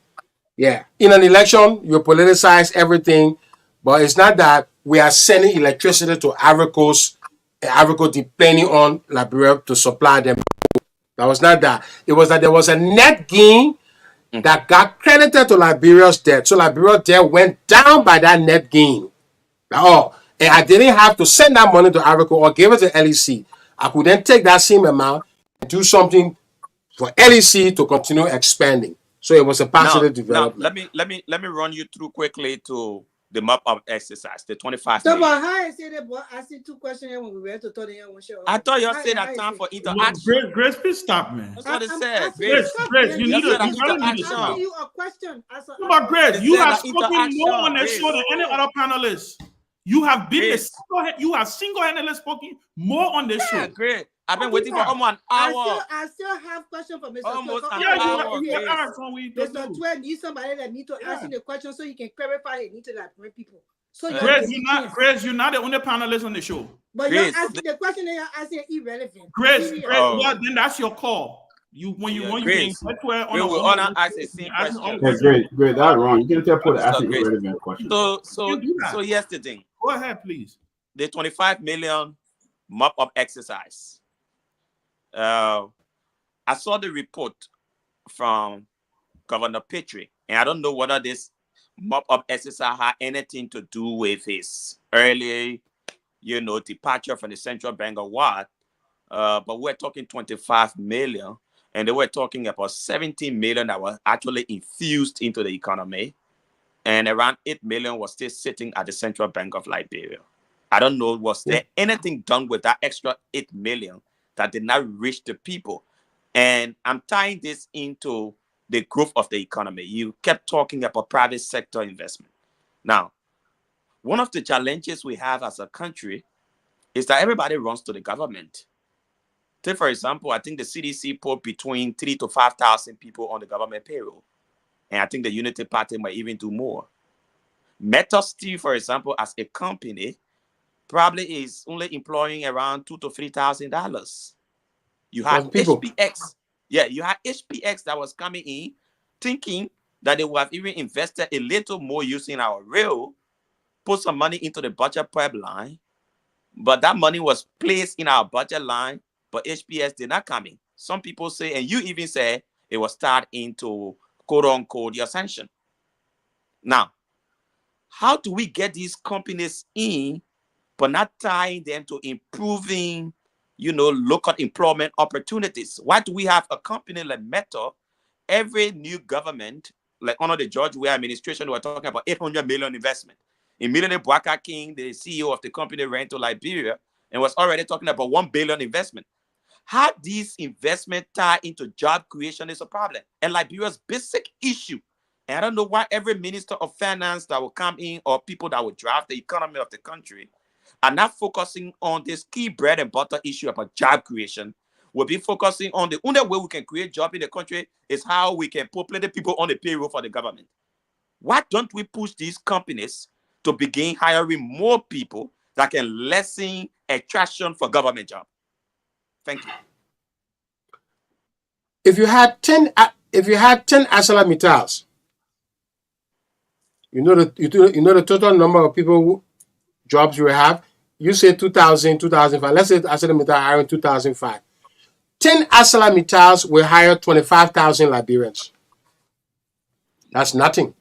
Yeah. In an election, you politicize everything, but it's not that we are sending electricity to Ivory Coast, depending on Liberia to supply them. That was not that. It was that there was a net gain that got credited to Liberia's debt. So Liberia's debt went down by that net gain. And I didn't have to send that money to Ivory Coast or give it to LEC. I could then take that same amount and do something for LEC to continue expanding. So it was a positive development. Now, let me run you through quickly to the map-up exercise, the 25 So, million. but how I say that, but I see two questions when we went to tell the young show. I thought you said that time for interaction. Grace, please stop, man. That's what it said. Grace, you need to I'm asking you a question. But Grace, you have spoken more on the show than any other panelist. You have been single-handedly spoken more on the show. Great. I've been waiting for almost an hour. I still have question for Mr. Almost Tweh. an hour. Mr. Tweh needs somebody that need to ask you the question so you can clarify it. Need to bring people. So Grace, you're not the only panelist on the show. But you're asking the question that you're asking irrelevant. Grace, well, then that's your call. Great. We will honor ask the same question. Great. That's wrong. You can tell people to ask an irrelevant question. So here's the thing. Go ahead, please. The 25 million mop-up exercise. I saw the report from Governor Petrie, and I don't know whether this mop-up exercise had anything to do with his early, departure from the Central Bank of Guar. But we're talking 25 million, and they were talking about 17 million that was actually infused into the economy, and around 8 million was still sitting at the Central Bank of Liberia. I don't know, was there anything done with that extra 8 million that did not reach the people? And I'm tying this into the growth of the economy. You kept talking about private sector investment. Now, one of the challenges we have as a country is that everybody runs to the government. Take, for example, I think the CDC put between 3,000 to 5,000 people on the government payroll. And I think the Unity Party might even do more. Meta Steel, for example, as a company, probably is only employing around $2,000 to $3,000. You have HPX. Yeah, you had HPX that was coming in thinking that they would have even invested a little more using our rail, put some money into the budget pipeline, but that money was placed in our budget line, but HPS did not come in. Some people say, and you even say, it was tied into quote-unquote your sanction. Now, how do we get these companies in, but not tying them to improving, local employment opportunities? Why do we have a company like Meta? Every new government, like under the George Weah administration, we're talking about 800 million investment. Immediately, Bwaka King, the CEO of the company, ran to Liberia and was already talking about 1 billion investment. How these investment tie into job creation is a problem. And Liberia's basic issue, and I don't know why every minister of finance that will come in or people that will drive the economy of the country are not focusing on this key bread and butter issue about job creation. We'll be focusing on the only way we can create jobs in the country is how we can populate the people on the payroll for the government. Why don't we push these companies to begin hiring more people that can lessen attraction for government jobs? Thank you. If you had 10 ArcelorMittals, you know the total number of people jobs you will have. You say 2000, 2005. Let's say ArcelorMittal hiring 2005. 10 ArcelorMittals will hire 25,000 Liberians. That's nothing.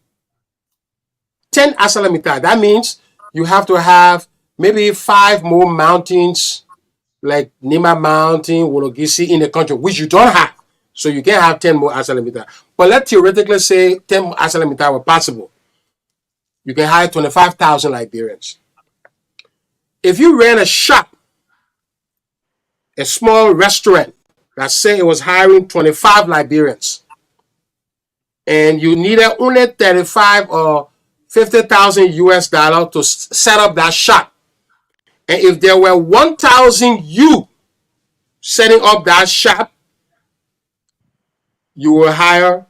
10 ArcelorMittal. That means you have to have maybe 5 more mountains like Nima Mountain, Wologisi in the country, which you don't have. So you can have 10 more ArcelorMittal. But let's theoretically say 10 ArcelorMittal were possible. You can hire 25,000 Liberians. If you ran a shop, a small restaurant that say it was hiring 25 Liberians, and you needed only 35 or 50,000 US dollars to set up that shop, and if there were 1,000 you setting up that shop, you will hire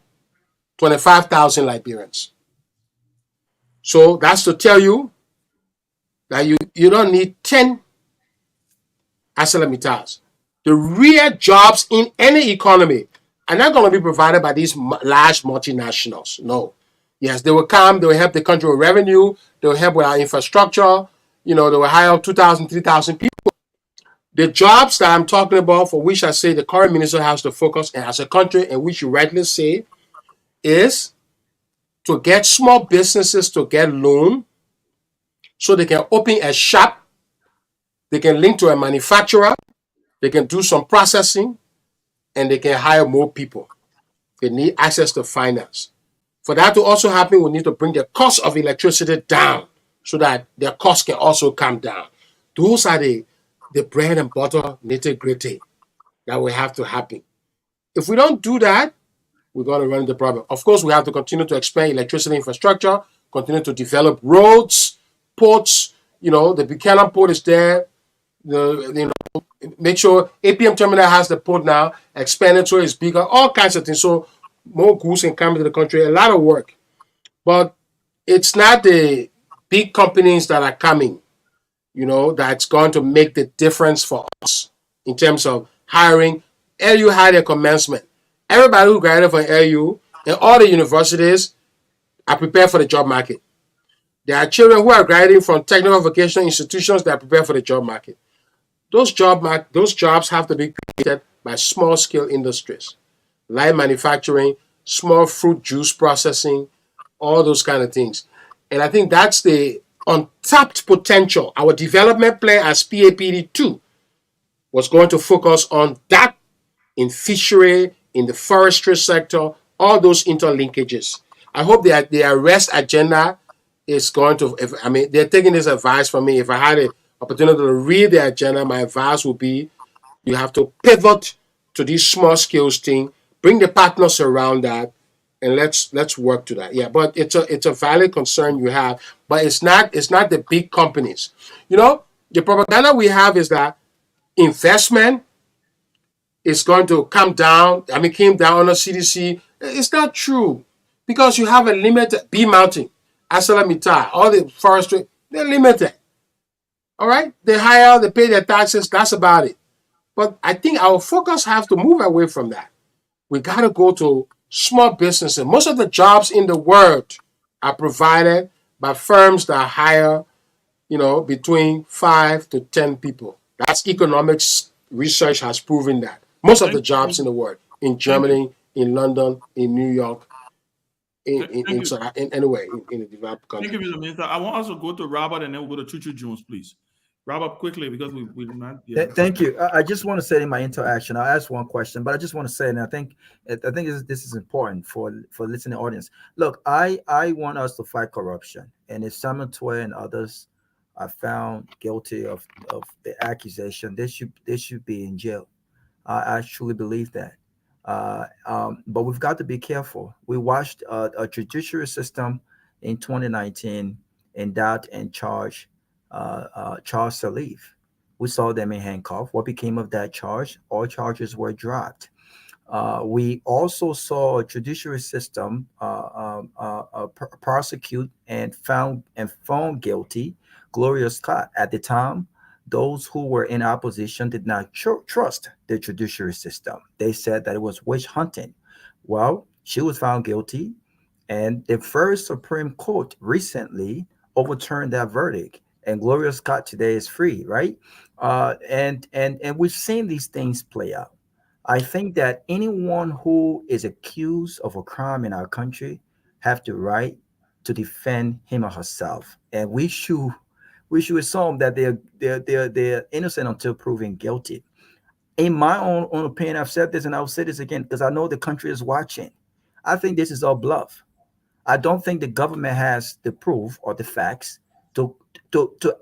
25,000 Liberians. So that's to tell you that you don't need 10 ArcelorMittals. The real jobs in any economy are not going to be provided by these large multinationals. No. Yes, they will come, they will help the country with revenue, they will help with our infrastructure, they will hire 2,000, 3,000 people. The jobs that I'm talking about, for which I say the current minister has to focus, and as a country, and which you rightly say, is to get small businesses to get loan so they can open a shop, they can link to a manufacturer, they can do some processing, and they can hire more people. They need access to finance. For that to also happen, we need to bring the cost of electricity down so that their costs can also come down. Those are the bread and butter nitty-gritty that will have to happen. If we don't do that, we're going to run into the problem. Of course, we have to continue to expand electricity infrastructure, continue to develop roads, ports. The Buchanan port is there. Make sure APM terminal has the port now, expand it so it's bigger, all kinds of things. So more goods can come into the country, a lot of work. But it's not the big companies that are coming, that's going to make the difference for us in terms of hiring. LU had a commencement. Everybody who graduated from LU and all the universities are prepared for the job market. There are children who are graduating from technical vocational institutions that are prepared for the job market. Those jobs have to be created by small-scale industries, light manufacturing, small fruit juice processing, all those kind of things. And I think that's the untapped potential. Our development plan as PAPD 2 was going to focus on that in fishery, in the forestry sector, all those interlinkages. I hope that the arrest agenda is going to, they're taking this advice from me. If I had an opportunity to read the agenda, my advice would be you have to pivot to these small skills thing, bring the partners around that, and let's work to that. Yeah, but it's a valid concern you have, but it's not the big companies. The propaganda we have is that investment is going to come down. Came down on the CDC. It's not true because you have a limited B Mountain, ArcelorMittal, all the forestry, they're limited. All right, they hire, they pay their taxes. That's about it. But I think our focus has to move away from that. We got to go to small businesses. Most of the jobs in the world are provided by firms that hire, between 5 to 10 people. That's economics research has proven that. Most of the jobs in the world, in Germany, in London, in New York, in the developed countries. Thank you, Mr. Minister. I want us to go to Robert and then we'll go to Chuchu Jones, please. Robert, quickly, because we not. Yeah. Thank you. I just want to say in my interaction, I'll ask one question, but I just want to say, and I think this is important for listening audience. Look, I want us to fight corruption, and if Simon Tweh and others are found guilty of the accusation, they should be in jail. I truly believe that. But we've got to be careful. We watched a judiciary system in 2019 indict and charge Charles Saliv. We saw them in handcuff. What became of that charge? All charges were dropped. We also saw a judiciary system prosecute and found guilty Gloria Scott. At the time, those who were in opposition did not trust the judiciary system. They said that it was witch hunting. Well, she was found guilty, and the first Supreme Court recently overturned that verdict, and Gloria Scott today is free, right? And we've seen these things play out. I think that anyone who is accused of a crime in our country have the right to defend him or herself, and we should assume that they're innocent until proven guilty. In my own opinion, I've said this and I'll say this again because I know the country is watching. I think this is all bluff. I don't think the government has the proof or the facts to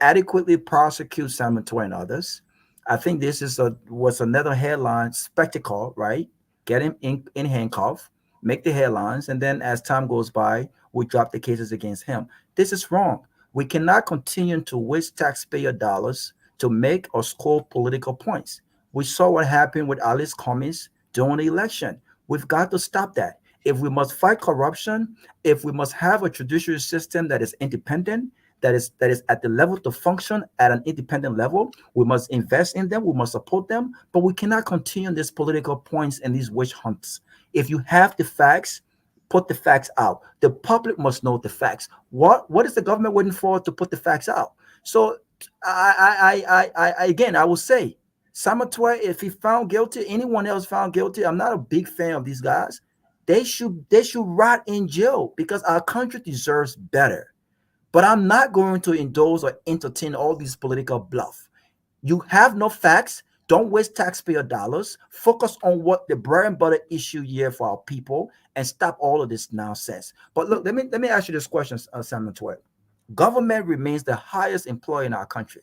adequately prosecute Simon Tweh and others. I think this was another headline spectacle, right? Get him in handcuff, make the headlines, and then as time goes by, we drop the cases against him. This is wrong. We cannot continue to waste taxpayer dollars to make or score political points. We saw what happened with Alice Cummings during the election. We've got to stop that. If we must fight corruption, if we must have a judiciary system that is independent, that is at the level to function at an independent level, we must invest in them, we must support them, but we cannot continue these political points and these witch hunts. If you have the facts, put the facts out. The public must know the facts. What is the government waiting for to put the facts out? So I will say, Simon Tweh, if he found guilty, anyone else found guilty, I'm not a big fan of these guys. They should rot in jail because our country deserves better. But I'm not going to indulge or entertain all these political bluff. You have no facts. Don't waste taxpayer dollars. Focus on what the bread and butter issue here for our people and stop all of this nonsense. But look, let me ask you this question, Simon Tweh. Government remains the highest employer in our country.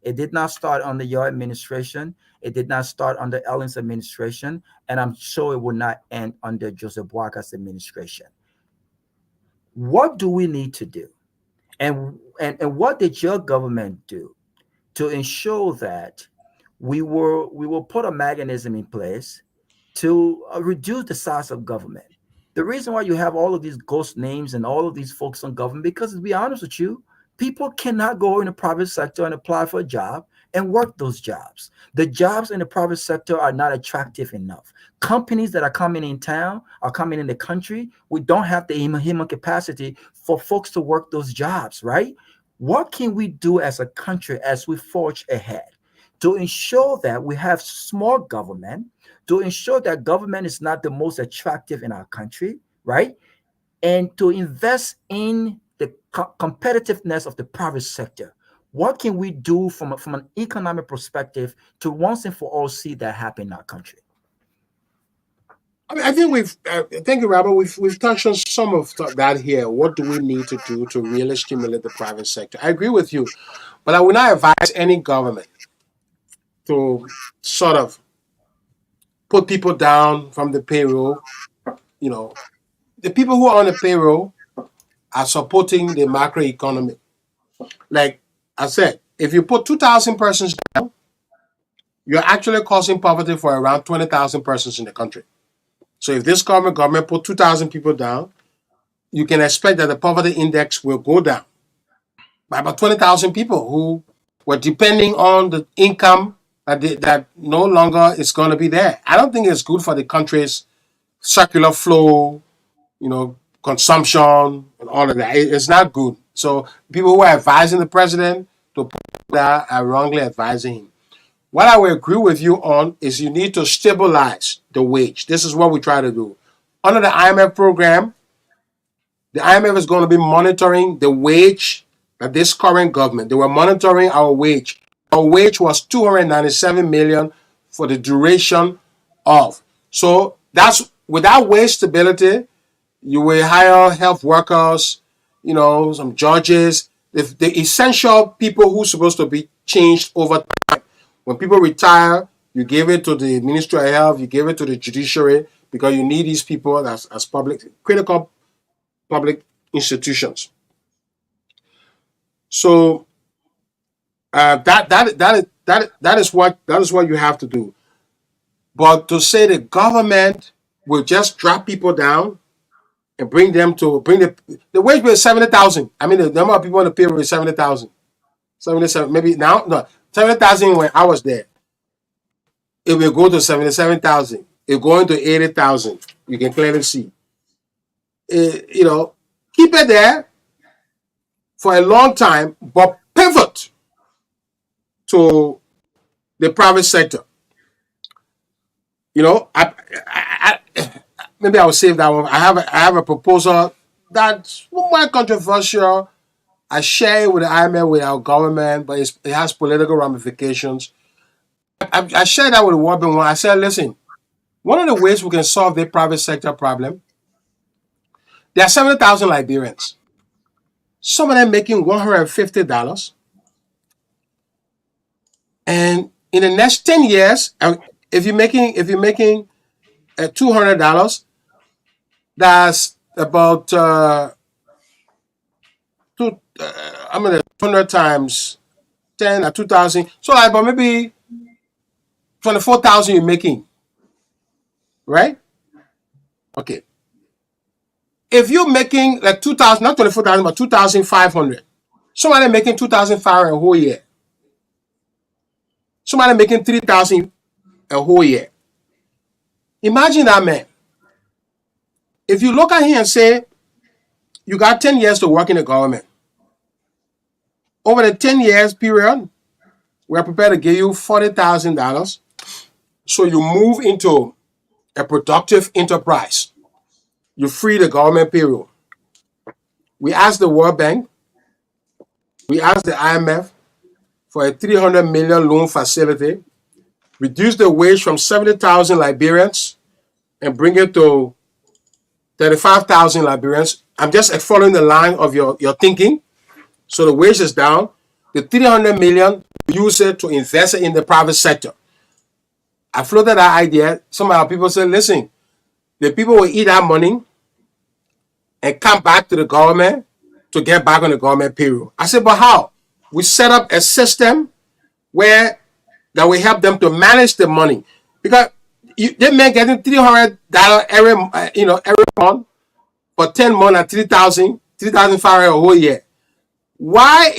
It did not start under your administration. It did not start under Ellen's administration. And I'm sure it will not end under Joseph Boaka's administration. What do we need to do? And what did your government do to ensure that we will put a mechanism in place to reduce the size of government? The reason why you have all of these ghost names and all of these folks on government, because to be honest with you, people cannot go in the private sector and apply for a job and work those jobs. The jobs in the private sector are not attractive enough. Companies that are coming in town are coming in the country. We don't have the human capacity for folks to work those jobs, right? What can we do as a country as we forge ahead to ensure that we have small government, to ensure that government is not the most attractive in our country, right? And to invest in the competitiveness of the private sector. What can we do from an economic perspective to once and for all see that happen in our country? I mean, I think thank you, Robert. We've touched on some of that here. What do we need to do to really stimulate the private sector? I agree with you, but I would not advise any government to sort of put people down from the payroll. You know, the people who are on the payroll are supporting the macroeconomy. Like I said, if you put 2,000 persons down, you're actually causing poverty for around 20,000 persons in the country. So if this government put 2,000 people down, you can expect that the poverty index will go down by about 20,000 people who were depending on the income that no longer is going to be there. I don't think it's good for the country's circular flow, consumption and all of that. It's not good. So people who are advising the president to put that are wrongly advising him. What I will agree with you on is you need to stabilize the wage. This is what we try to do. Under the IMF program, the IMF is going to be monitoring the wage that this current government, they were monitoring our wage. Our wage was 297 million for the duration of. So that's without wage stability, you will hire health workers, some judges, the essential people who are supposed to be changed over time. When people retire, you give it to the Ministry of Health, you give it to the judiciary, because you need these people as critical public institutions. So that is what you have to do. But to say the government will just drop people down and bring the wage bill is 70,000. I mean, the number of people on the payroll is 70,000. 77, maybe now, no, 70,000 when I was there. It will go to 77,000. It's going to 80,000. You can clearly see. Keep it there for a long time, but pivot to the private sector. Maybe I will save that one. I have a proposal that's more controversial. I share it with the IMF, with our government, but it has political ramifications. I shared that with the World Bank. I said, listen, one of the ways we can solve the private sector problem, there are 70,000 Liberians. Some of them making $150. And in the next 10 years, if you're making $200, that's about 200 times 10 or 2,000. So like about maybe 24,000 you're making, right? Okay. If you're making like 2,000, not 24,000, but 2,500, somebody making 2,500 a whole year. Somebody making 3,000 a whole year. Imagine that, man. If you look at him and say, you got 10 years to work in the government. Over the 10 years period, we're prepared to give you $40,000. So you move into a productive enterprise. You free the government payroll. We asked the World Bank, we asked the IMF for a $300 million loan facility, reduce the wage from 70,000 Liberians and bring it to 35,000 Liberians. I'm just following the line of your thinking. So the wage is down. The $300 million, use it to invest it in the private sector. I floated that idea. Some of our people said, listen, the people will eat that money and come back to the government to get back on the government payroll. I said, but how? We set up a system where that will help them to manage the money. Because they may getting $300 every month for 10 months at 3,500 a whole year. Why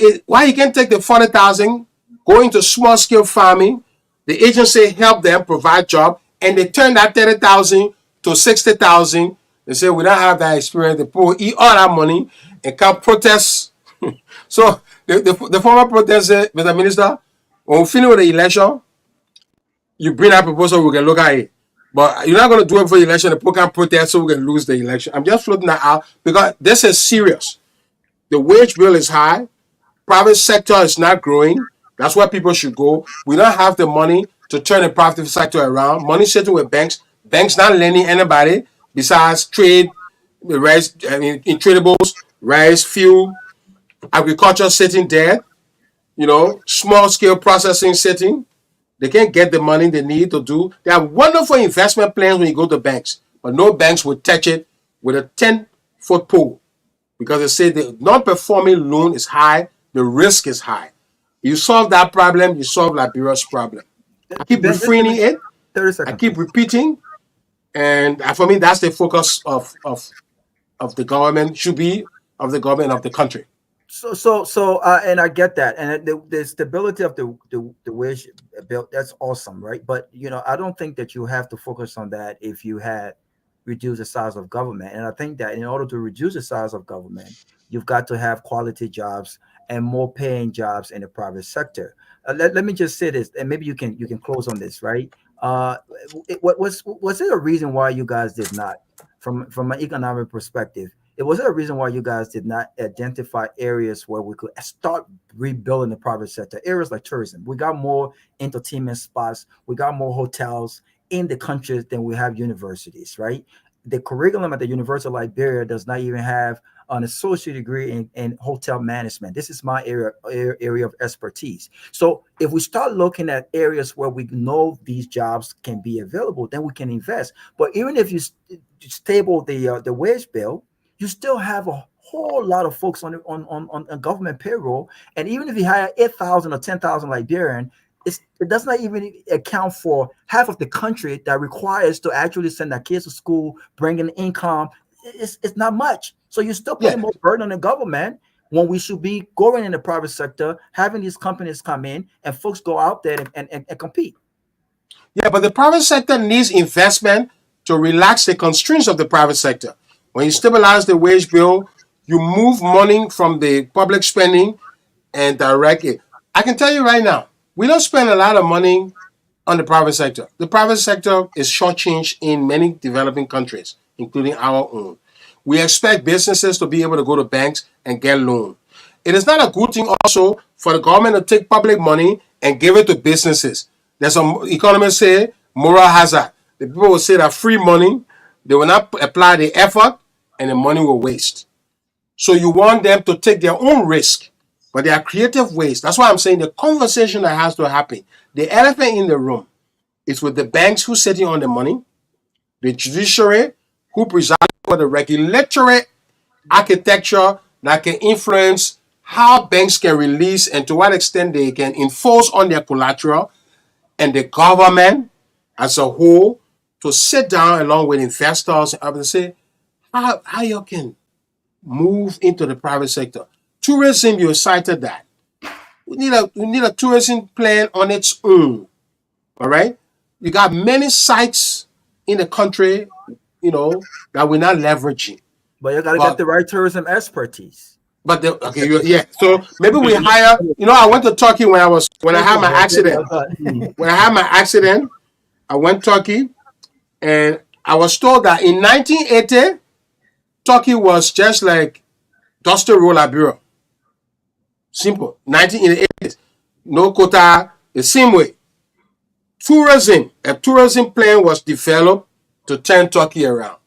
you can take the 40,000, go into small scale farming, the agency help them provide job, and they turn that 30,000 to 60,000. They say we don't have that experience. The people eat all that money and come protest. So the former protester, Mr. Minister, when we finish with the election, you bring that proposal, we can look at it. But you're not going to do it for the election. The people can protest so we can lose the election. I'm just floating that out because this is serious. The wage bill is high. Private sector is not growing. That's where people should go. We don't have the money to turn the private sector around. Money sitting with banks. Banks not lending anybody besides trade, rice, in tradables, rice, fuel, agriculture sitting there. Small scale processing sitting. They can't get the money they need to do. They have wonderful investment plans when you go to banks, but no banks will touch it with a 10-foot pole because they say the non-performing loan is high, the risk is high. You solve that problem, you solve Liberia's problem. I keep refraining it. I keep repeating, and for me, that's the focus of the government. Should be of the government of the country. So, and I get that, and the stability of the wage bill, that's awesome, right? But I don't think that you have to focus on that if you had reduce the size of government. And I think that in order to reduce the size of government, you've got to have quality jobs and more paying jobs in the private sector. Let me just say this, and maybe you can close on this, right? Was there a reason why you guys did not, from an economic perspective, was there a reason why you guys did not identify areas where we could start rebuilding the private sector? Areas like tourism. We got more entertainment spots. We got more hotels in the country than we have universities, right? The curriculum at the University of Liberia does not even have an associate degree in hotel management. This is my area of expertise. So if we start looking at areas where we know these jobs can be available, then we can invest. But even if you stable the wage bill, you still have a whole lot of folks on government payroll. And even if you hire 8,000 or 10,000 Liberian, it does not even account for half of the country that requires to actually send their kids to school, bring in income. It's not much. So you're still putting more burden on the government when we should be going in the private sector, having these companies come in and folks go out there and compete. Yeah, but the private sector needs investment to relax the constraints of the private sector. When you stabilize the wage bill, you move money from the public spending and direct it. I can tell you right now, we don't spend a lot of money on the private sector. The private sector is shortchanged in many developing countries, including our own. We expect businesses to be able to go to banks and get loans. It is not a good thing also for the government to take public money and give it to businesses. There's some economists say moral hazard. The people will say that free money, they will not apply the effort and the money will waste. So you want them to take their own risk, but there are creative ways. That's why I'm saying the conversation that has to happen. The elephant in the room is with the banks who are sitting on the money, the judiciary who preside over the regulatory architecture that can influence how banks can release and to what extent they can enforce on their collateral, and the government as a whole to sit down along with investors and say, how you can move into the private sector. Tourism, you cited that. We need a tourism plan on its own. All right? You got many sites in the country, that we're not leveraging. But you got to get the right tourism expertise. But so maybe we hire. I went to Turkey when I had my accident. When I had my accident, I went to Turkey, and I was told that in 1980, Turkey was just like Dusty Road Liberia. Simple. 1980s, no quota, the same way. A tourism plan was developed to turn Turkey around,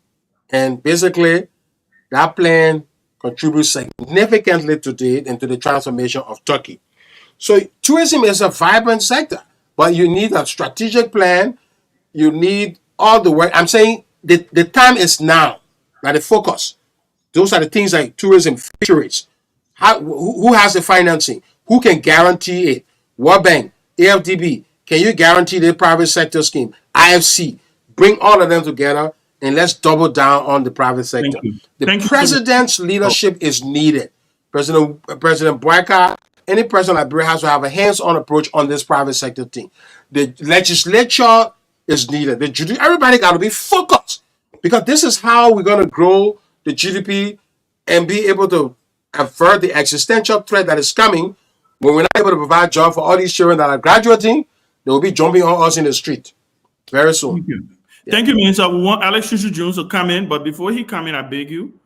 and basically, that plan contributes significantly to the transformation of Turkey. So tourism is a vibrant sector, but you need a strategic plan. You need all the work. I'm saying the time is now. Now the focus. Those are the things like tourism, fisheries. Who has the financing? Who can guarantee it? World Bank, AFDB. Can you guarantee the private sector scheme? IFC. Bring all of them together and let's double down on the private sector. The president's leadership is needed. President Boyka, any president of Liberia has to have a hands-on approach on this private sector thing. The legislature is needed. Everybody got to be focused, because this is how we're going to grow the GDP and be able to avert the existential threat that is coming when we're not able to provide jobs for all these children that are graduating. They will be jumping on us in the street very soon. Thank you. Thank you, Minister. We want Alex Shushu Jones to come in, but before he come in, I beg you,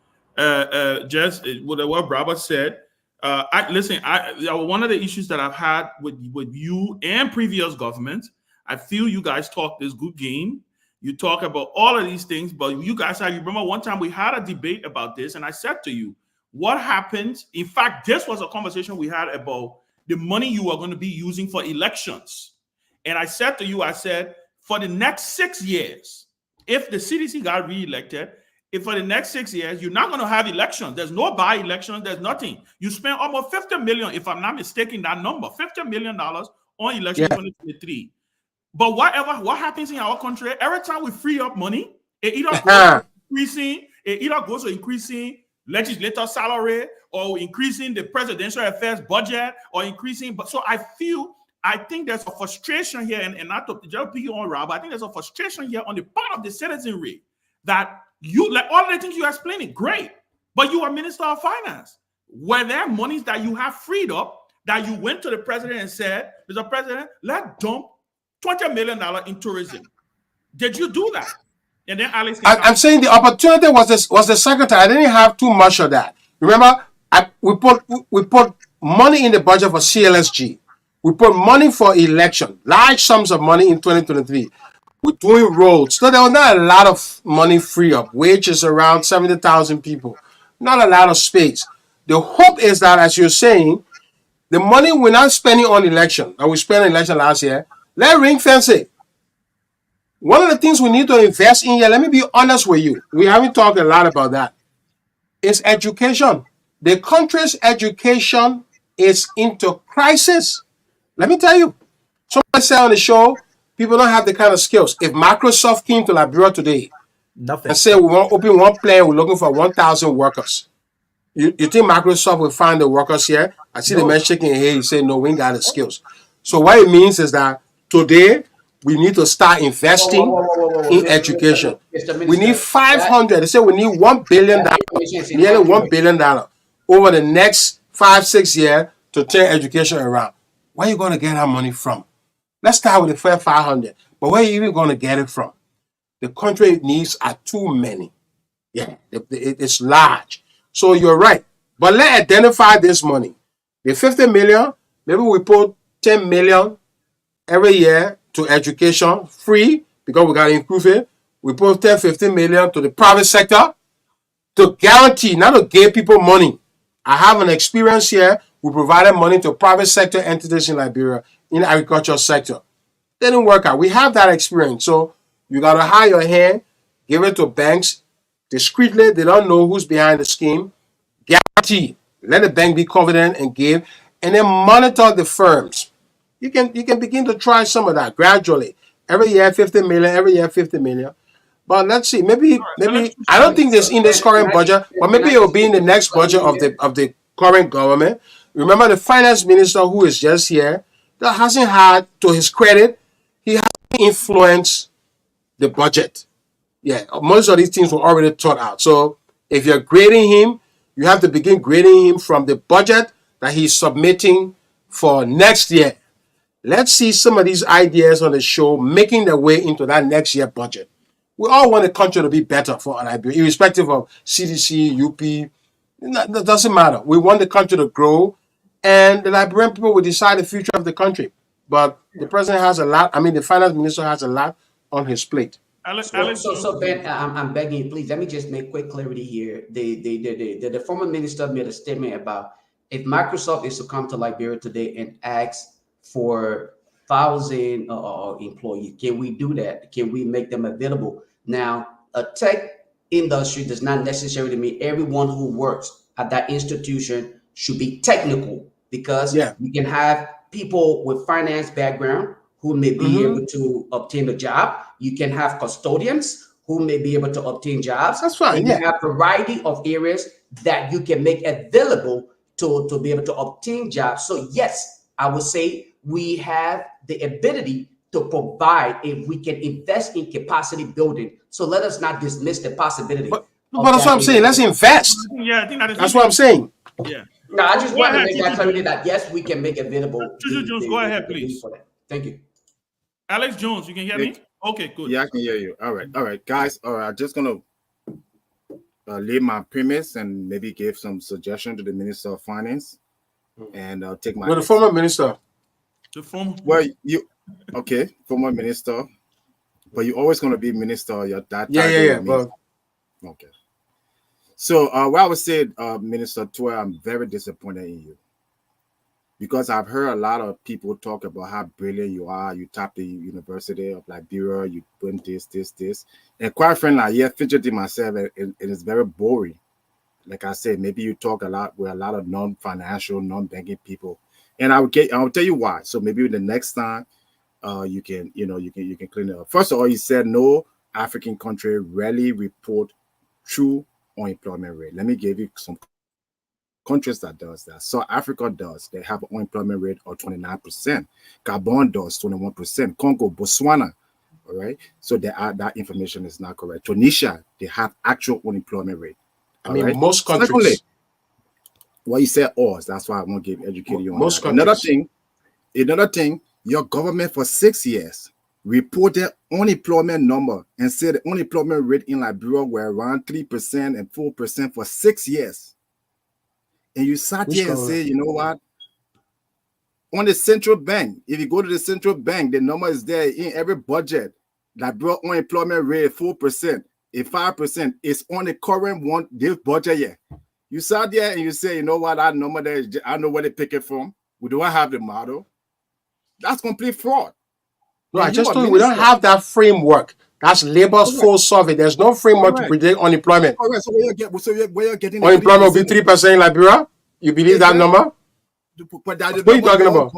just with what Brabant said, one of the issues that I've had with you and previous governments, I feel you guys talk this good game. You talk about all of these things, but you guys, I remember one time we had a debate about this, and I said to you, what happens? In fact, this was a conversation we had about the money you are going to be using for elections. And I said to you, I said, for the next 6 years, if the CDC got reelected, if for the next 6 years, you're not going to have elections. There's no by-elections. There's nothing. You spent almost $50 million, if I'm not mistaken, that number, $50 million on election 2023. But what happens in our country, every time we free up money, it either goes to increasing legislator salary or increasing the presidential affairs budget or increasing. But so I think there's a frustration here, and not to just be on Rob. I think there's a frustration here on the part of the citizenry. that you, like all the things you're explaining, great, but you are Minister of Finance. Were there monies that you have freed up that you went to the president and said, Mr. President, let's dump $20 million in tourism? Did you do that? And then Alex, I'm saying the opportunity was the secretary. I didn't have too much of that. Remember, we put money in the budget for CLSG. We put money for election, large sums of money in 2023. We're doing roads. So there was not a lot of money free up. Wages around 70,000 people. Not a lot of space. The hope is that, as you're saying, the money we're not spending on election, or we spent on election last year, let ring fence it. One of the things we need to invest in here, let me be honest with you, we haven't talked a lot about that, is education. The country's education is into crisis. Let me tell you, somebody said on the show, people don't have the kind of skills. If Microsoft came to Liberia today and said we want to open one plant, we're looking for 1,000 workers, you think Microsoft will find the workers here? I see the man shaking his head. He said, no, we ain't got the skills. So what it means is that today, we need to start investing in education. We need 500. They say we need $1 billion, nearly $1 billion over the next 5-6 years to turn education around. Where are you going to get that money from? Let's start with the first 500. But where are you even going to get it from? The country needs are too many. Yeah, it's large. So you're right. But let's identify this money. The 50 million, maybe we put 10 million every year to education, free, because we got to improve it. We put 10, 15 million to the private sector to guarantee, not to give people money. I have an experience here. We provided money to private sector entities in Liberia, in the agricultural sector. Didn't work out. We have that experience. So you got to hire your hand, give it to banks discreetly. They don't know who's behind the scheme. Guarantee. Let the bank be confident and give, and then monitor the firms. You can begin to try some of that gradually. Every year, 50 million, every year, 50 million. But let's see, maybe I don't think this in this current budget, but maybe it will be in the next budget of the current government. Remember the finance minister who is just here, that hasn't had, to his credit, he hasn't influenced the budget. Yeah, most of these things were already thought out. So if you're grading him, you have to begin grading him from the budget that he's submitting for next year. Let's see some of these ideas on the show making their way into that next year budget. We all want the country to be better for Liberia, irrespective of CDC, UP. That doesn't matter. We want the country to grow, and the Liberian people will decide the future of the country. But the president has a lot. I mean, the finance minister has a lot on his plate. So Ben, I'm begging you, please let me just make quick clarity here. The former minister made a statement about if Microsoft is to come to Liberia today and ask for 1,000 employees, can we do that? Can we make them available? Now, a tech industry does not necessarily mean everyone who works at that institution should be technical, because we can have people with finance background who may be able to obtain a job. You can have custodians who may be able to obtain jobs. That's fine. You have a variety of areas that you can make available to be able to obtain jobs. So yes, I would say we have the ability to provide if we can invest in capacity building. So let us not dismiss the possibility. But that's what I'm saying. Let's invest. Yeah, I think that's what I'm saying. Yeah. No, I just want to make that clarity that yes, we can make available. Jones, go ahead, please. Thank you. Alex Jones, you can hear me? Okay, good. Yeah, I can hear you. All right, guys. All right, I'm just gonna leave my premise and maybe give some suggestion to the Minister of Finance, and I'll take my. Well, the former minister. The former. Well, former minister, but you're always gonna be minister. You're that. Yeah. Well, okay. So, what I would say, Minister Tweh, I'm very disappointed in you, because I've heard a lot of people talk about how brilliant you are. You tap the University of Liberia, you put this. And quite frankly, fidgeting myself, and it's very boring. Like I said, maybe you talk a lot with a lot of non-financial, non-banking people. And I'll tell you why. So maybe the next time you can clean it up. First of all, you said no African country rarely report true unemployment rate. Let me give you some countries that does that. South Africa does. They have an unemployment rate of 29%. Gabon does 21%. Congo, Botswana, all right. So that information is not correct. Tunisia they have actual unemployment rate. I mean, most countries. Secondly, what you said, us. That's why I want to educate you on most that. countries. Another thing, your government for 6 years reported unemployment number and said the unemployment rate in Liberia were around 3% and 4% for 6 years. And you sat here and say, you know what? On the central bank, if you go to the central bank, the number is there in every budget. Liberia unemployment rate 4%, a 5% is on the current one this budget year. You sat there and you say, you know what, that number there is, I know where they pick it from. We don't have the model. That's complete fraud. No, I just told you we don't have that framework. That's labor's full survey. There's no framework to predict unemployment. Correct. So where you're getting unemployment will be 3% in Liberia? You believe that number? But that what are you talking about?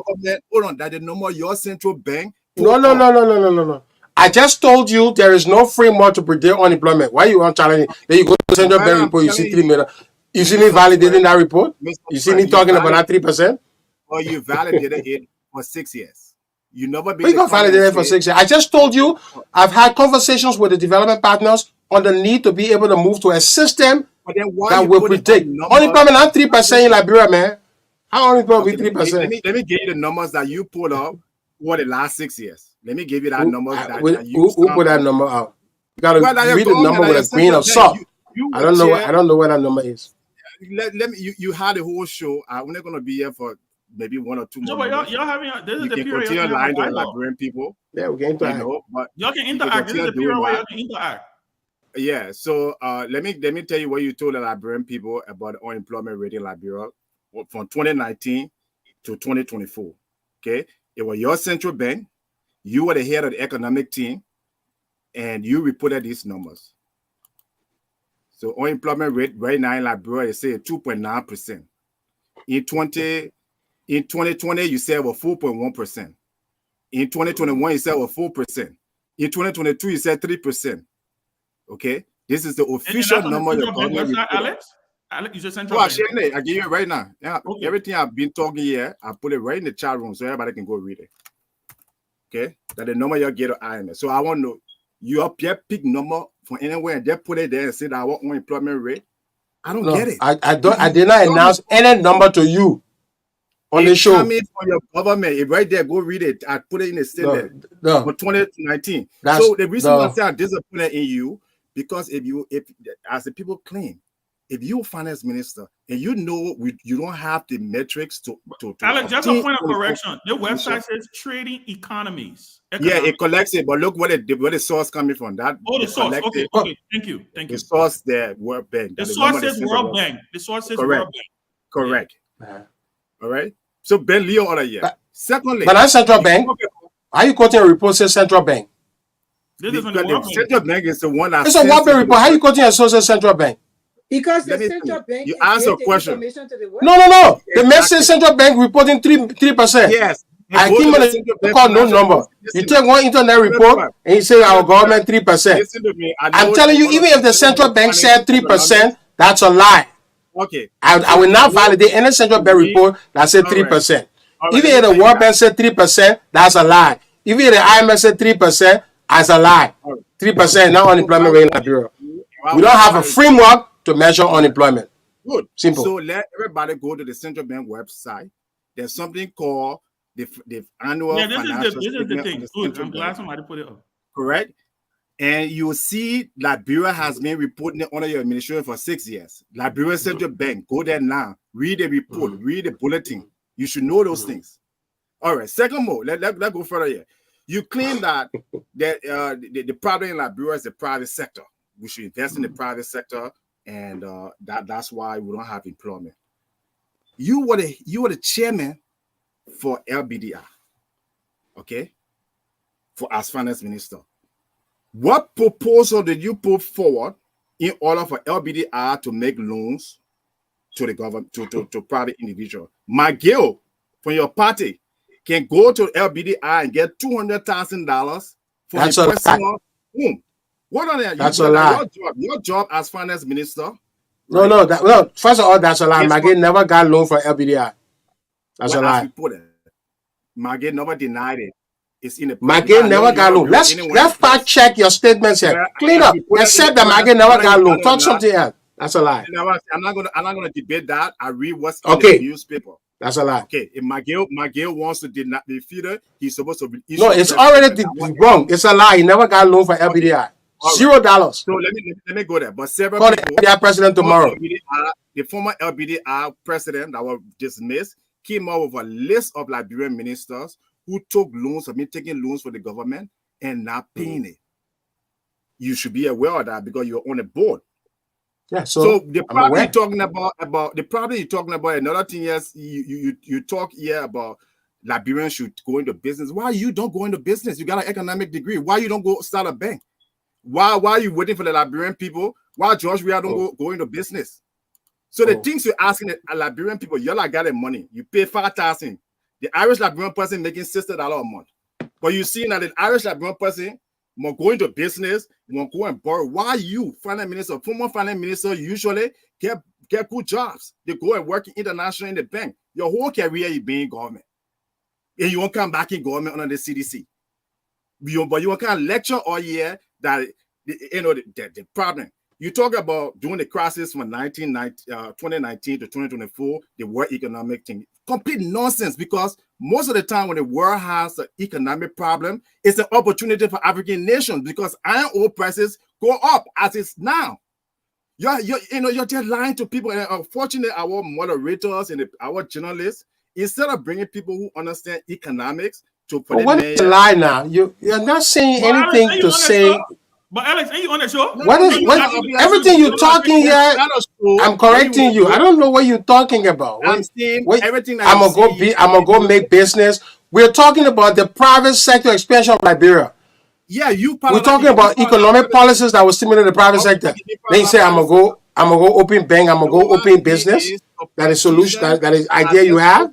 Hold on, that the number your central bank. No. I just told you there is no framework to predict unemployment. Why you want challenging? Then you go to the central bank report, you see 3 million. You see me validating that report? You see me talking about that 3%? Or you validated it for 6 years. You never been. We got validated for 6 years. I just told you I've had conversations with the development partners on the need to be able to move to a system that will predict unemployment at 3% in Liberia, man. How unemployment will be 3%? Let me give you the numbers that you pulled up for the last 6 years. Let me give you that number. Who put that number out? You gotta read the number with a grain of salt. I don't know where that number is. Let me. You had a whole show. I'm not gonna be here for maybe 1 or 2 more. No, but y'all having this is the period. Continue lying to Liberian people. Yeah, we can interact. But y'all can interact. This is the period where y'all can interact. Yeah. So let me tell you what you told the Liberian people about the unemployment rate in Liberia from 2019 to 2024. Okay, it was your central bank. You were the head of the economic team, and you reported these numbers. So unemployment rate right now in Liberia is say 2.9%. In 2020, you said it was 4.1%. In 2021, you said it was 4%. In 2022, you said 3%. Okay, this is the official number. Alex, you said central bank. I give you it right now. Yeah, okay. Everything I've been talking here, I put it right in the chat room so everybody can go read it. Okay, that the number you get to IMF. So I want to know your pick number from anywhere and just put it there and say that I want unemployment rate. I don't get it. I did not announce any number to you on the show. Coming from your government, it right there. Go read it. I put it in the statement for 2019. So the reason why I say I'm disappointed in you because if as the people claim, if you're finance minister and you know you don't have the metrics to Alex, just a point of correction. Your website says trading economies. Yeah, it collects it, but look where the source coming from. That the source. Okay, thank you. The source there, World Bank. The source says World Bank. The source says World Bank. Correct. All right. So Ben Leo order here. Secondly, but that's central bank. Are you quoting a report says central bank? This is the central bank is the one that. It's a World Bank report. How are you quoting a source says central bank? Because the central bank you ask a question. No. The message central bank reporting 3%. Yes. I keep on call no number. You take one internet report and you say our government 3%. Listen to me. I'm telling you, even if the central bank said 3%, that's a lie. Okay. I will not validate any central bank report that said 3%. Even if the World Bank said 3%, that's a lie. Even if the IMF said 3%, that's a lie. 3% not unemployment rate in Liberia. We don't have a framework to measure unemployment. Good. Simple. So let everybody go to the central bank website. There's something called the annual. Yeah, this is the thing. Good. I'm glad somebody put it up. Correct. And you will see Liberia has been reporting it under your administration for 6 years. Liberia Central Bank. Go there now. Read the report. Read the bulletin. You should know those things. All right. Second more. Let's go further here. You claim that the problem in Liberia is the private sector. We should invest in the private sector. And that's why we don't have employment. You were the chairman for LBDI, okay, as finance minister. What proposal did you put forward in order for LBDI to make loans to the government, to private individuals? McGill from your party can go to LBDI and get $200,000 for his personal home. What on there? That's a lie. Your job as finance minister. No. First of all, that's a lie. McGill never got loan for LBDI. That's a lie. McGill never denied it. It's in the Myean never got loan. Let's fact check your statements here. Clean up. Except that Myean never got loan. Talk something else. That's a lie. I'm not gonna debate that. I read what's in Okay. the newspaper. That's a lie. Okay, if Myean wants to not defeat her, he's supposed to be. No, it's already wrong. It's a lie. He never got loan for LBDI. $0. So let me go there. But several Call the people, LBDI president tomorrow. The former LBDI president that was dismissed came out with a list of Liberian ministers who took loans, have been taking loans for the government and not paying it. You should be aware of that because you're on a board. Yeah. So the problem you're talking about the problem you're talking about. Another thing is you talk here about Liberians should go into business. Why you don't go into business? You got an economic degree. Why you don't go start a bank? Why are you waiting for the Liberian people? Why George Weah don't go into business? So the things you're asking the Liberian people, y'all like got the money. You pay 5,000. The Irish Liberian person making $60 a month. But you see now the Irish Liberian person will go into business, will go and borrow. Why you, finance minister, former finance minister, usually get good jobs. They go and work internationally in the bank. Your whole career you be in government. And you won't come back in government under the CDC. But you won't kind of lecture all year that the problem. You talk about during the crisis from 2019 to 2024, the world economic thing. Complete nonsense, because most of the time when the world has an economic problem, it's an opportunity for African nations because iron ore prices go up as it's now. You're just lying to people. And unfortunately, our moderators and our journalists, instead of bringing people who understand economics to put what is a lie now? You're not saying anything to say. But Alex, are you on the show? Everything you're talking here? I'm correcting you. I don't know what you're talking about. I'm saying everything. I'm gonna go make business. We're talking about the private sector expansion of Liberia. Yeah, we're talking about economic policies that will stimulate the private sector. Then you say I'm gonna go open bank. I'm gonna go open business. That is solution. That is idea you have.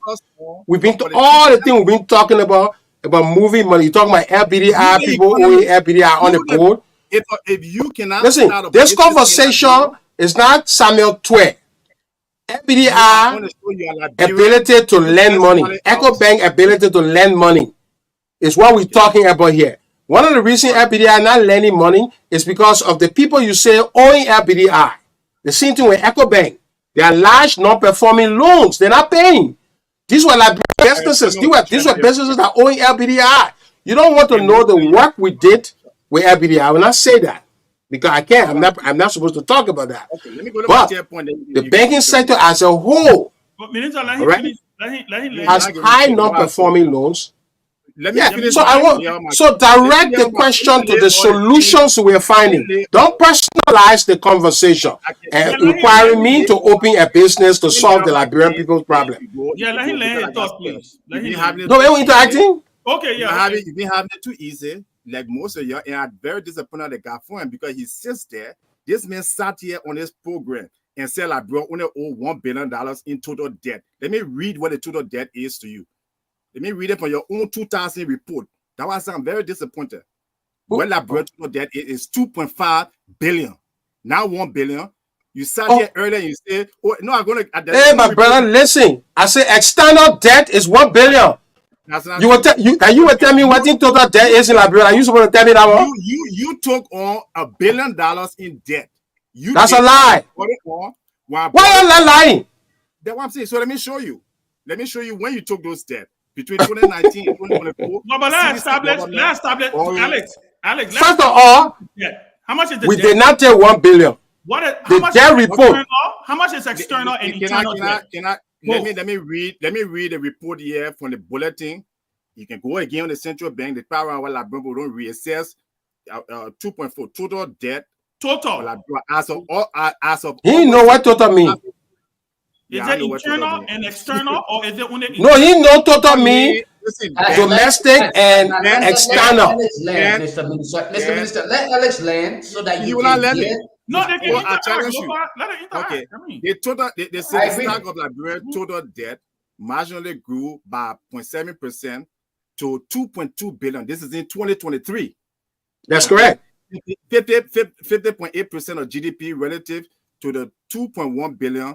We've been to all the things we've been talking about moving money. You're talking about LBDI people owing LBDI on the board. If you cannot listen, this conversation is not Samuel Tweh. LBDI ability to lend money, EcoBank ability to lend money is what we're talking about here. One of the reasons LBDI not lending money is because of the people you say owing LBDI. The same thing with EcoBank. They are large non-performing loans. They're not paying. These were like businesses. These were businesses that owing LBDI. You don't want to know the work we did with LBDI. I will not say that because I can't. I'm not supposed to talk about that. Okay, let me go to but my point. The banking sector as a whole has high non-performing loans. Let me finish. So direct the question to the solutions we're finding. Don't personalize the conversation and requiring me to open a business to solve the Liberian people's problem. Yeah, let him talk, please. No, we're interacting. Okay, yeah. You've been having it too easy. Like most of you, and I'm very disappointed at God for him because he sits there. This man sat here on this program and said, I brought only owe $1 billion in total debt. Let me read what the total debt is to you. Let me read it from your own 2000 report. That was I'm very disappointed. Well, I brought total debt is 2.5 billion, not 1 billion. You sat here earlier and you said, oh, no, I'm going to. Hey, my brother, listen. I said external debt is 1 billion. You were tell me what in total debt is in Liberia. Are you supposed to tell me that one? You took on $1 billion in debt. That's a lie. Why are you lying? That's what I'm saying. So let me show you. Let me show you when you took those debt between 2019 and 2024. No, but let's establish. Alex. First of all, how much is the we debt? did not take 1 billion. How debt report. How much is external and internal debt? Let me read the report here from the bulletin. You can go again on the central bank. The power while Labrambo don't read. It says 2.4 total debt. Total. As of. He know what total mean. Is it internal and external, or is it only? No, he know total mean domestic and external. Mr. Minister, let Alex land so that you will not let me. No, they can I challenge you. Let it interact. Okay. I mean. The stock of Liberia total debt marginally grew by 0.7% to 2.2 billion. This is in 2023. That's correct. 50.8% of GDP relative to the 2.1 billion,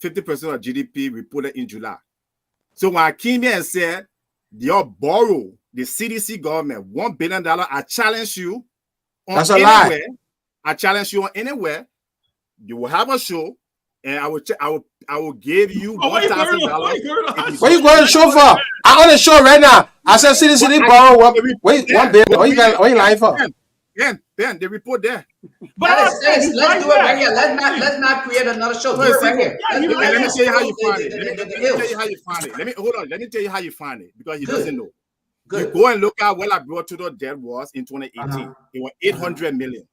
50% of GDP reported in July. So when I came here and said, your borrow the CDC government $1 billion, I challenge you on That's a anywhere. lie. I challenge you on anywhere. You will have a show, and I will give you $1,000. What you going to show for? I'm on the show right now. I said CDC borrow $1 billion. What you lying for? Ben, the report there. But let's do it right here. Let's not create another show. Do it right here. Let me tell you how you find it. Let me tell you how you find it. Let me tell you how you find it, because he doesn't know. You go and look at what I brought to the debt was in 2018. It was 800 million.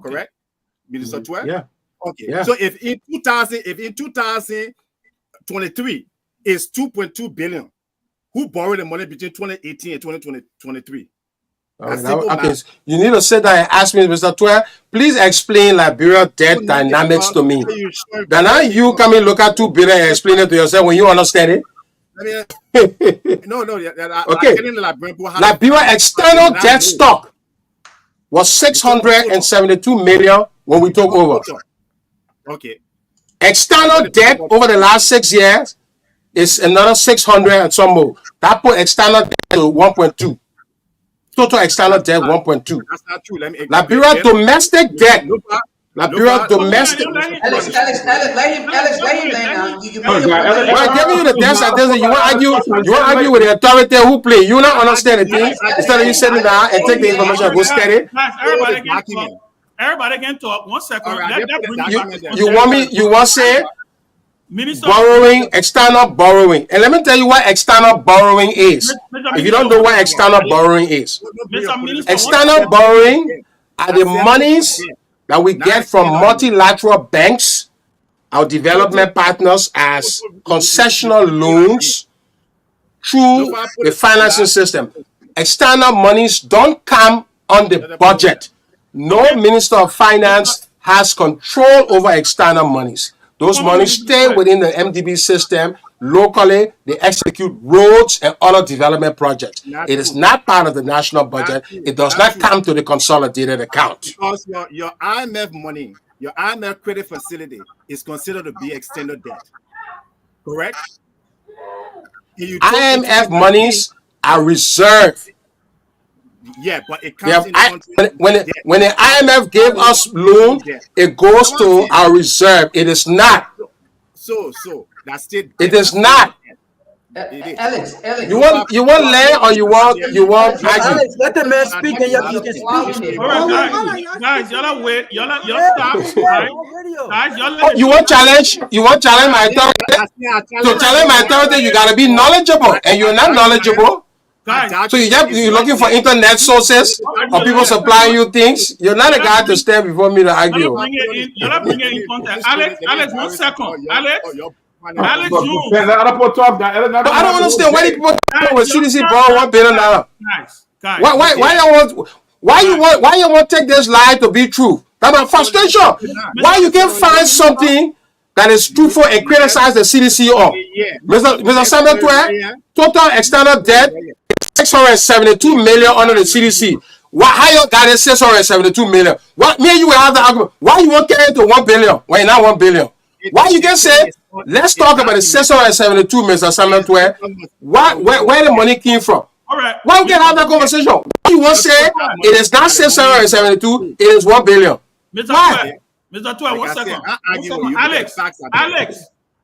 Correct? Minister Tweh? Yeah. Okay. Yeah. So if in 2023 is 2.2 billion, who borrowed the money between 2018 and 2023? Okay. You need to sit down and ask me, Mr. Tweh, please explain Liberia debt dynamics to me. Then now you come and look at 2 billion and explain it to yourself when you understand it. No. Okay. Liberia external debt stock was 672 million when we took over. Okay. External debt over the last 6 years is another 600 and some more. That put external debt to 1.2. Total external debt 1.2. That's not true. Liberia domestic debt. Liberia domestic. Alex, let him land. I'm giving you the debt statistic. You want to argue with the authority who play. You not understand the thing. Instead of you sitting down and take the information and go steady. Everybody can talk. 1 second. You want me? You want to say borrowing, external borrowing, and let me tell you what external borrowing is. If you don't know what external borrowing is, external borrowing are the monies that we get from multilateral banks, our development partners, as concessional loans through the financing system. External monies don't come on the budget. No Minister of Finance has control over external monies. Those monies stay within the MDB system. Locally, they execute roads and other development projects. It is not part of the national budget. It does not come to the consolidated account. Because your IMF money, your IMF credit facility is considered to be external debt. Correct? IMF monies are reserved. Yeah, but it comes when the IMF gave us loan, it goes to our reserve. It is not. So that's still. It is not. Alex, you want land or you want argue? Alex, let the man speak and you can speak. All right, guys, y'all wait. Y'all stop. Right? Guys, y'all. You want challenge? You want challenge my authority? To challenge my authority, you gotta be knowledgeable, and you're not knowledgeable. Guys, so you're looking for internet sources or people supplying you things. You're not a guy to stand before me to argue. Y'all bring it in context. Alex, 1 second. Alex, you. I don't understand why people with CDC borrow $1 billion. Guys. Why you want to take this lie to be true? That's my frustration. Why you can't find something that is truthful and criticize the CDC on? Mr. Sylvester Pewee, total external debt 672 million under the CDC. How you got it 672 million? What me and you will have the argument? Why you want to carry it to 1 billion when you're not 1 billion? Why you can say, let's talk about the 672, Mr. Sylvester Pewee. Where the money came from? All right. Why we can have that conversation? Why you want to say it is not 672, it is 1 billion? Mr. Tweh, 1 second.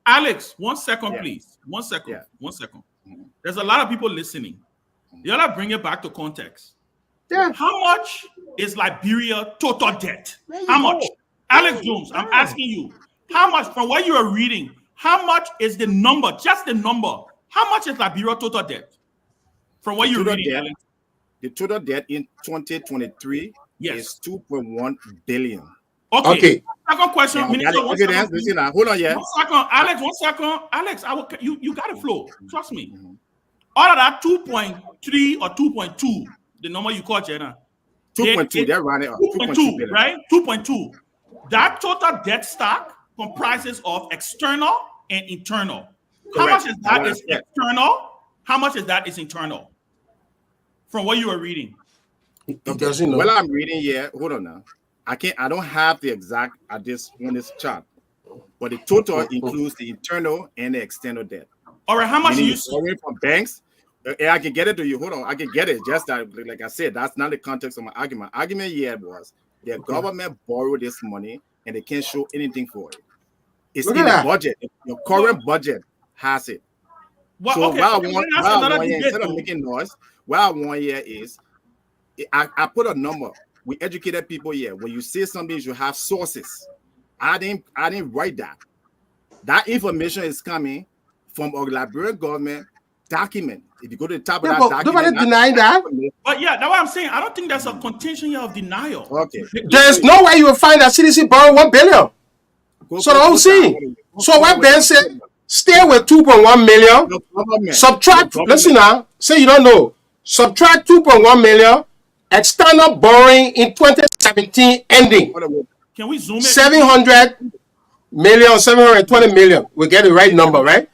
Alex, 1 second, please. 1 second. 1 second. There's a lot of people listening. You gotta bring it back to context. Yeah. How much is Liberia total debt? How much? Alex Jones, I'm asking you. How much, from what you are reading, how much is the number, just the number? How much is Liberia total debt? From what you're reading, Alex? The total debt in 2023 is 2.1 billion. Okay. Second question. Hold on, yeah. 1 second. Alex, 1 second. Alex, you got a flow. Trust me. All of that 2.3 or 2.2, the number you call Jenna. 2.2, they're running up. 2.2, right? 2.2. That total debt stock comprises of external and internal. How much is that is external? How much is that is internal? From what you are reading. Well, I'm reading here. Hold on now. I don't have the exact on this chart, but the total includes the internal and the external debt. All right, how much you borrowing from banks? I can get it to you. Hold on, I can get it. Just that, like I said, that's not the context of my argument. Argument here was the government borrowed this money and they can't show anything for it. It's Look in at the that. budget. Your current budget has it. Well, So okay, what I okay, want, that's what I another want here, debate, instead of though. making noise, what I want here is I put a number. We educated people here. When you say something, you have sources. I didn't write that. That information is coming from a Liberian government document. If you go to the top of Yeah, that but document, nobody denied that. But yeah, that's what I'm saying. I don't think there's a contention here of denial. Okay. There's no way you will find that CDC borrowed $1 billion. So the whole scene. So what Ben said, stay with 2.1 million. Subtract. Listen now. Say you don't know. Subtract 2.1 million. External borrowing in 2017 ending. Can we zoom in? 700 million, 720 million. We get the right number, right?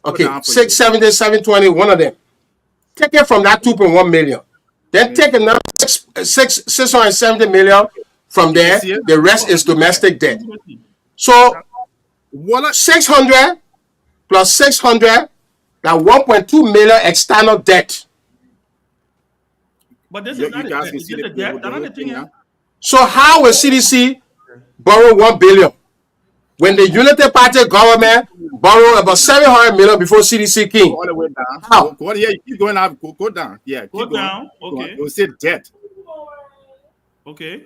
Okay, 670, 720, one of them. Take it from that 2.1 million. Then take another 670 million from there. The rest is domestic debt. So 600 plus 600, that 1.2 million external debt. But this is not a debt. Is this a debt? Another thing. So how will CDC borrow 1 billion when the Unity Party government borrowed about 700 million before CDC came? All the way down. How? Go, yeah, keep going up. Go down. Yeah, keep Go going. down. Okay. You say debt. Okay.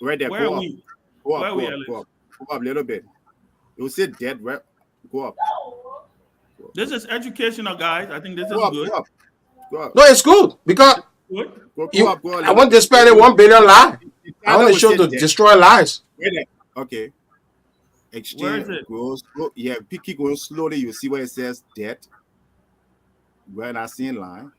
Right there. Where Go are up. we? Go up. Where are we, Go up. Alex? Go up. Go up a little bit. You say debt. Right. Go up. This is educational, guys. I think this is Go up. good. Go up. Go up. No, it's good because Good. Go up. Go up. I want to display the 1 billion lie. I want to show to destroy lies. Right there. Okay. Exchange goes. Yeah, keep going slowly. You see where it says debt. Where I see in line.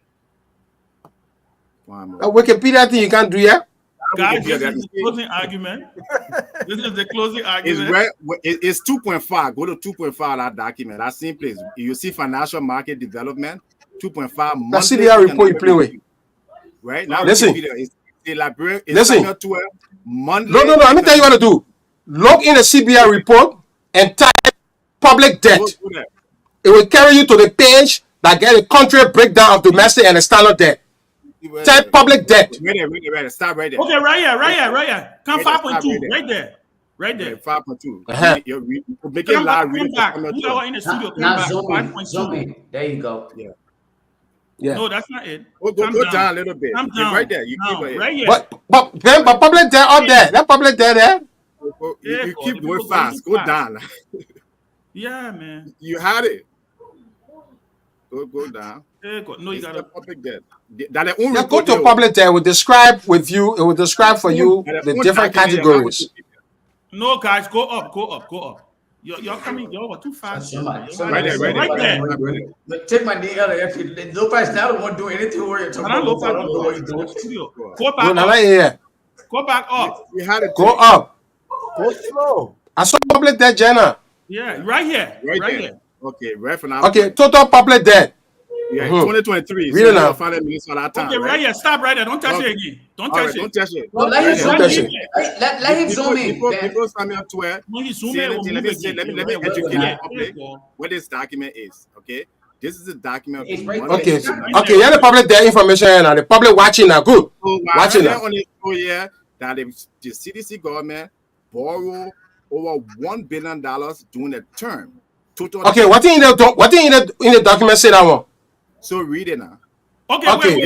A Wikipedia thing you can't do yet. Guys, this is the closing argument. This is the closing argument. It's 2.5. Go to 2.5 that document. That same place. You see financial market development. 2.5. That's CDR report you play with. Right now, listen. It's the Liberia. Listen. Monthly. No. Let me tell you what to do. Log in the CBR report and type public debt. It will carry you to the page that get a country breakdown of domestic and external debt. Type public debt. Right. Stop right there. Okay, right here. Come 5.2. Right there. 5.2. You're making Come live. back. We are in the studio. Come Now back. zoom in. 5.2. There you go. Yeah. No, that's not it. Go down a little bit. Come down. Right there. You Down. keep it. Right here. But public debt up there. That public debt there. You keep going fast. Go down. Yeah, man. You had it. Go down. No, you got to public debt. Yeah, go to public debt. It will describe with you. It will describe for you the different categories. No, guys, go up. You're coming. You're too fast. Right there. Take my knee out of it. Nobody's now won't do anything where you're talking about. I don't know what you're doing. Go back up. Go back up. You had it. Go up. Go slow. I saw public debt, Jenna. Yeah, right here. Right here. Okay, right for now. Okay, total public debt. Yeah, 2023. Read it now. Okay, right here. Stop right there. Don't touch it again. Don't touch it. No, let him zoom in. Let him zoom in. Before Samuel Tweh, When he zoom in, let me educate the public what this document is. Okay, this is a document. Okay, yeah, the public debt information and the public watching now. Good. Watching now. Yeah, that the CDC government borrow over $1 billion during the term. Total. Okay, what in the document say that one? So read it now. Okay. No, read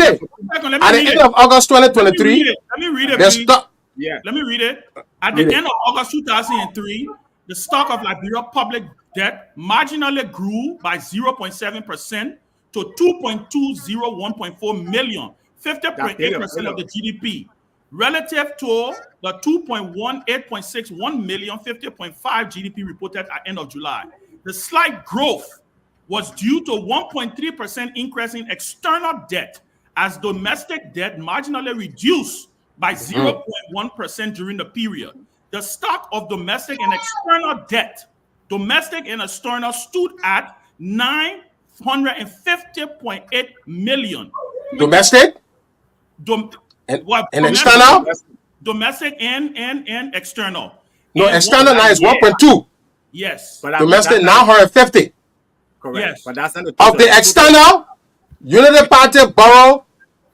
it. At the end of August 2023. Let me read it. Let me read it. At the end of August 2003, the stock of Liberia public debt marginally grew by 0.7% to 2.201.4 million, 50.8% of the GDP, relative to the 2.1861 million, 50.5 GDP reported at end of July. The slight growth was due to 1.3% increase in external debt, as domestic debt marginally reduced by 0.1% during the period. The stock of domestic and external debt, domestic and external, stood at 950.8 million. Domestic? And external? Domestic and external. No, and external now is 1.2. Yes. Domestic now 150. Correct. Yes. But that's not the Of the external, Unity Party borrowed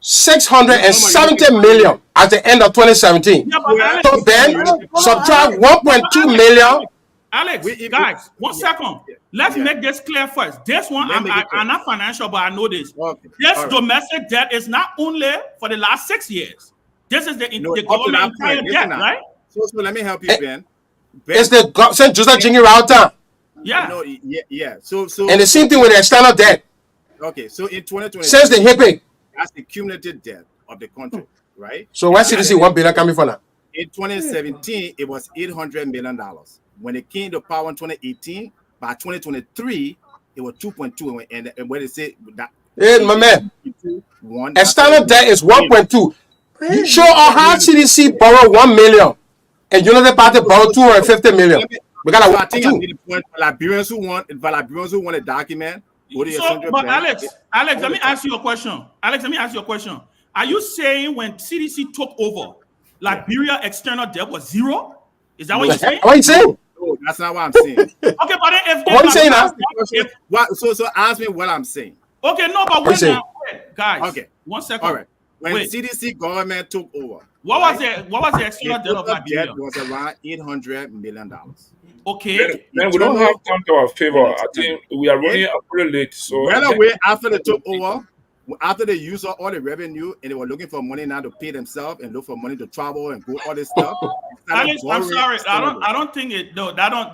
670 million at the end of 2017. Yeah, but Alex, So then subtract 1.2 million. Alex, guys, 1 second. Let's make this clear first. This one, I'm not financial, but I know this. This domestic debt is not only for the last 6 years. This is the government entire debt, right? So let me help you, Ben. It's the St. Joseph Jingy Router. Yeah. No, yeah. So And the same thing with the external debt. Okay, so in 2020, since the hippie, that's the cumulative debt of the country, right? So where CDC 1 billion coming from now? In 2017, it was $800 million. When it came to power in 2018, by 2023, it was 2.2. And when they say that, hey, my man, external debt is 1.2. You show how CDC borrow 1 million, and United Party borrow 250 million. We got I think I need to point for Liberians who want a document. But Alex, let me ask you a question. Are you saying when CDC took over, Liberia external debt was zero? Is that what you're saying? What are you saying? No, that's not what I'm saying. Okay, but if what are you saying now? So ask me what I'm saying. Okay, no, but wait now, guys. Okay, 1 second. All right. When CDC government took over, what was the external debt of Liberia? Debt was around $800 million. Okay. Then we don't have time to our favor. I think we are running pretty late. So after they took over, after they used all the revenue and they were looking for money now to pay themselves and look for money to travel and go all this stuff. Alex, I'm sorry. I don't think it. No, that don't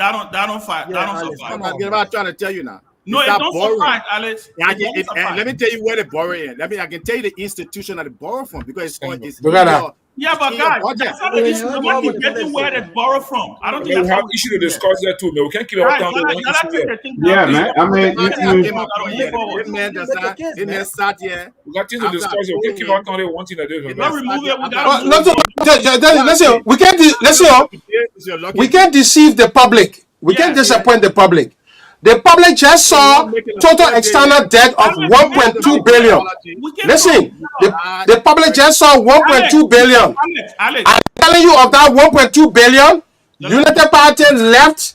fight. I'm trying to tell you now. No, it don't suffice, Alex. Let me tell you where they borrow in. I can tell you the institution that they borrow from because it's yeah, but guys, that's not the issue. We want to get to where they borrow from. I don't think we have issue to discuss that too, man. We can't keep our down. Yeah, man. I mean, it man sat here. We got things to discuss. We can't keep our down there one thing that is. Don't remove it. We can't deceive the public. We can't disappoint the public. The public just saw total external debt of 1.2 billion. Listen, the public just saw 1.2 billion. I'm telling you, of that 1.2 billion, United Party left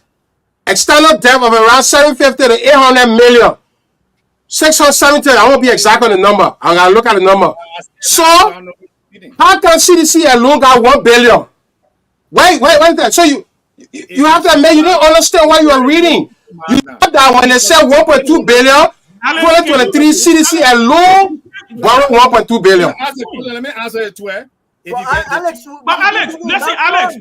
external debt of around 750 to 800 million. 670, I won't be exact on the number. I'm going to look at the number. So, how can CDC alone got 1 billion? Wait. So you have to admit, you don't understand what you are reading. You know that when they said 1.2 billion, 2023 CDC alone borrowed 1.2 billion. Let me answer it, Tweh. Alex, listen, Alex,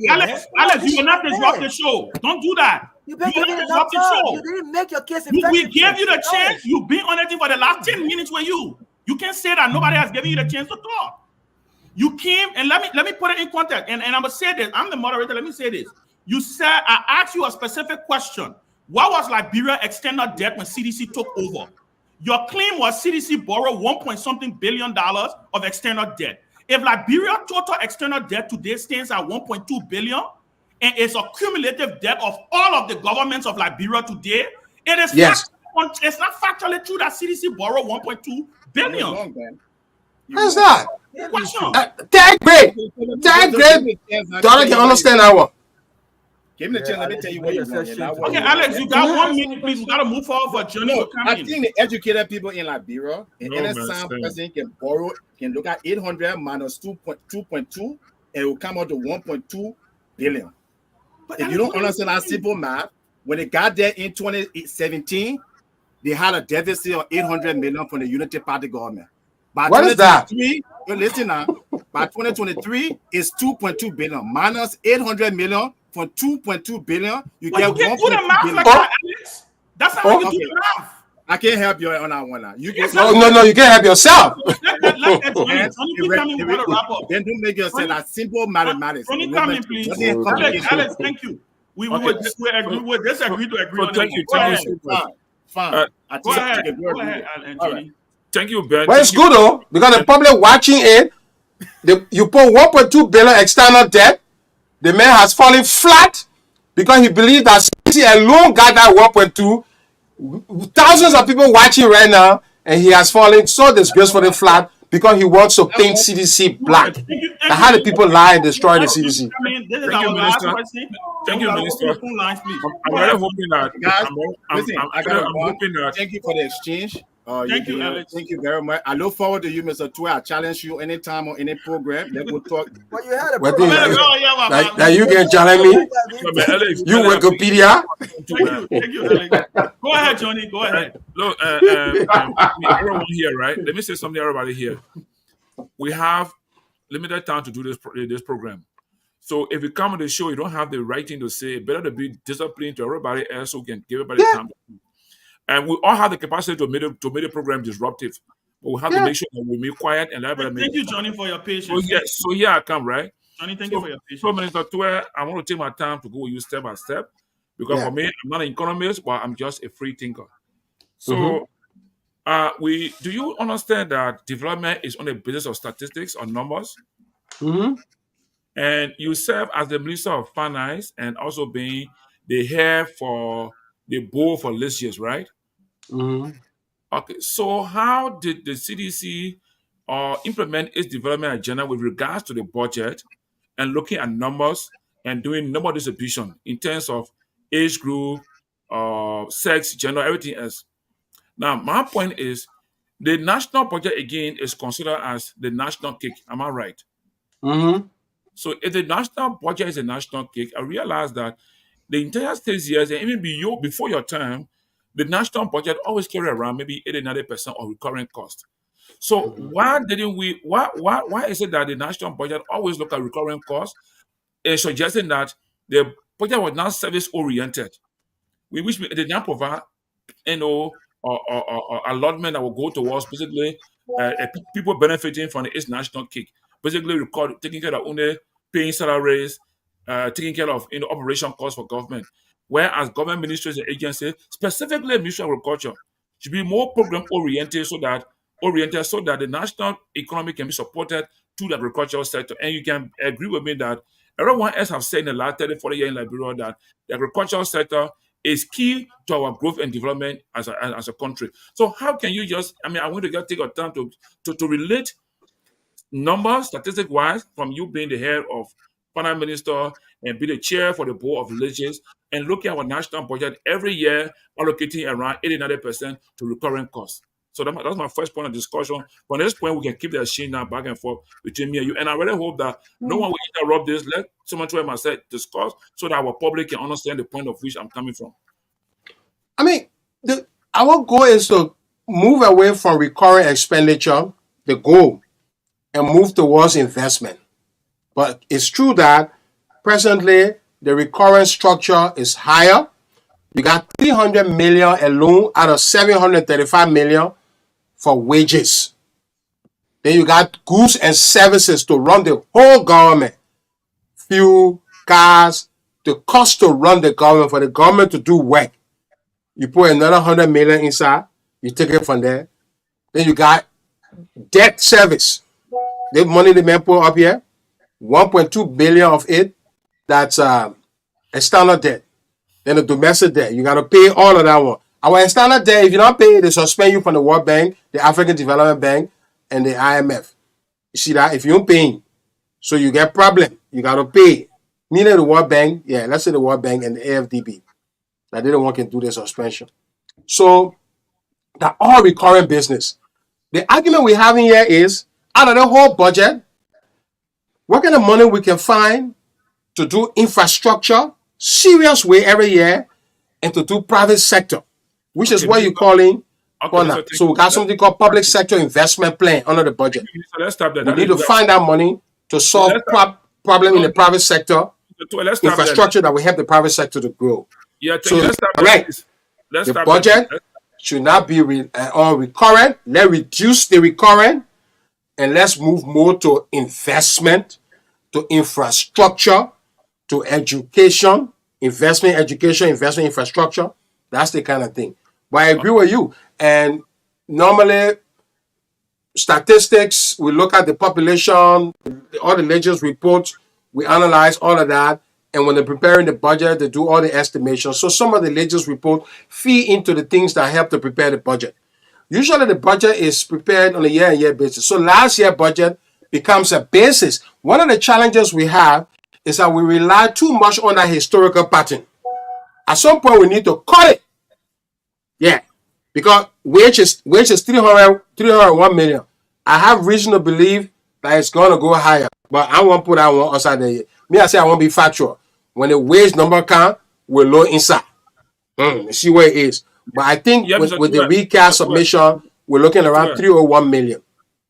you will not disrupt the show. Don't do that. You will not disrupt the show. You didn't make your case. We gave you the chance. You've been on it for the last 10 minutes with you. You can't say that nobody has given you the chance to talk. You came, and let me put it in context. And I'm gonna say this. I'm the moderator. Let me say this. You said I asked you a specific question. What was Liberia external debt when CDC took over? Your claim was CDC borrowed 1.something billion of external debt. If Liberia total external debt today stands at 1.2 billion, and it's a cumulative debt of all of the governments of Liberia today, it is it's not factually true that CDC borrowed 1.2 billion. How's that? Question. Third grade. Daughter can understand that one. Give me the chance. Let me tell you what you're doing. Okay, Alex, you got 1 minute, please. We got to move forward for a journey. I think the educated people in Liberia, an innocent person can look at 800 minus 2.2, and it will come out to 1.2 billion. But if you don't understand that simple math, when they got there in 2017, they had a deficit of 800 million from the Unity Party government. By what is that? Listen now. By 2023, it's 2.2 billion minus 800 million. From 2.2 billion, you get 1.2 billion. Like that, Alex. That's how you do the math. I can't help you on that one now. You no, you can't help yourself. Then don't make yourself a simple mathematics. Please. Alex, thank you. We disagree to agree on thank you. Fine. Go ahead, Anthony. Thank you, Ben. Well, it's good though, because the public watching it, you put 1.2 billion external debt. The man has fallen flat because he believes that CDC alone got that 1.2. Thousands of people watching right now, and he has fallen so disgracefully flat because he wants to paint CDC black. And how do people lie and destroy the CDC? I mean, this is Thank you, our last Minister. question. Thank you, We are Minister. open the phone lines, please. I'm really hoping that Guys, I'm listen, I got hoping that Thank you for the exchange. Thank you, Alex. Thank you very much. I look forward to you, Mr. Tweh. I challenge you anytime on any program. Let we'll talk. Well, you had a What program. now you can challenge me? You Wikipedia? Thank you, Alex. Go ahead, Johnny. Go ahead. Look, everyone here, right? Let me say something to everybody here. We have limited time to do this program. So if you come on the show, you don't have the right thing to say. It better to be disciplined to everybody else who can give everybody time. And we all have the capacity to make the program disruptive. But we have to make sure that we be quiet and everybody. Thank you, Johnny, for your patience. So here I come, right? Johnny, thank you for your patience. So, Minister Tweh, I want to take my time to go with you step by step because for me, I'm not an economist, but I'm just a free thinker. So, do you understand that development is on the basis of statistics or numbers? And you serve as the Minister of Finance and also being the head for the board for legislation, right? Okay, so how did the CDC implement its development agenda with regards to the budget and looking at numbers and doing number distribution in terms of age group, sex, gender, everything else? Now, my point is the national budget, again, is considered as the national cake. Am I right? So if the national budget is a national cake, I realize that the entire 6 years, and even before your time, the national budget always carry around maybe 80-90% of recurring cost. So why is it that the national budget always look at recurring costs and suggesting that the budget was not service oriented, which it did not provide, allotment that will go towards basically people benefiting from its national cake, basically taking care of only paying salaries, taking care of operation costs for government. Whereas government ministries and agencies, specifically Ministry of Agriculture, should be more program oriented so that the national economy can be supported through the agricultural sector. And you can agree with me that everyone else have said in the last 30, 40 years in Liberia that the agricultural sector is key to our growth and development as a country. So how can you I want to just take your time to relate numbers, statistic-wise, from you being the head of finance minister and be the chair for the board of legislation and looking at our national budget every year, allocating around 80-90% to recurring costs. So that's my first point of discussion. From this point, we can keep the exchange now back and forth between me and you. And I really hope that no one will interrupt this. Let someone try myself discuss so that our public can understand the point of which I'm coming from. I mean, our goal is to move away from recurring expenditure, the goal, and move towards investment. But it's true that presently the recurrent structure is higher. You got 300 million alone out of 735 million for wages. Then you got goods and services to run the whole government. Fuel, cars, the cost to run the government, for the government to do work. You put another 100 million inside, you take it from there. Then you got debt service. The money the man put up here, 1.2 billion of it, that's external debt. Then the domestic debt, you got to pay all of that one. Our external debt, if you don't pay it, they suspend you from the World Bank, the African Development Bank, and the IMF. You see that? If you don't pay, so you get problem, you got to pay. Meaning the World Bank, let's say the World Bank and the AFDB. That they don't want to do the suspension. So that all recurring business. The argument we're having here is, out of the whole budget, what kind of money we can find to do infrastructure, serious way every year, and to do private sector, which is what you're calling. So we got something called public sector investment plan under the budget. So let's stop that. We need to find that money to solve problem in the private sector, infrastructure that will help the private sector to grow. So, the budget should not be all recurrent. Let's reduce the recurrent and let's move more to investment, to infrastructure, to education, investment, infrastructure. That's the kind of thing. But I agree with you. And normally, statistics, we look at the population, all the latest reports, we analyze all of that. And when they're preparing the budget, they do all the estimations. So some of the latest reports feed into the things that help to prepare the budget. Usually the budget is prepared on a year-on-year basis. So last year budget becomes a basis. One of the challenges we have is that we rely too much on that historical pattern. At some point, we need to cut it. Yeah. Because wage is 301 million. I have reason to believe that it's going to go higher. But I won't put that one outside there. Me, I say I won't be factual. When the wage number come, we're low inside. See where it is. But I think with the recast submission, we're looking around 301 million.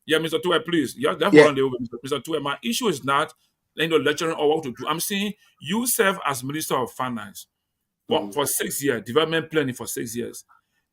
Yeah, Mr. Tweh, please. Yeah, that's Yeah. one Mr. Tweh. My issue is not lecturing or what to do. I'm saying you serve as Minister of Finance for 6 years, development planning for 6 years.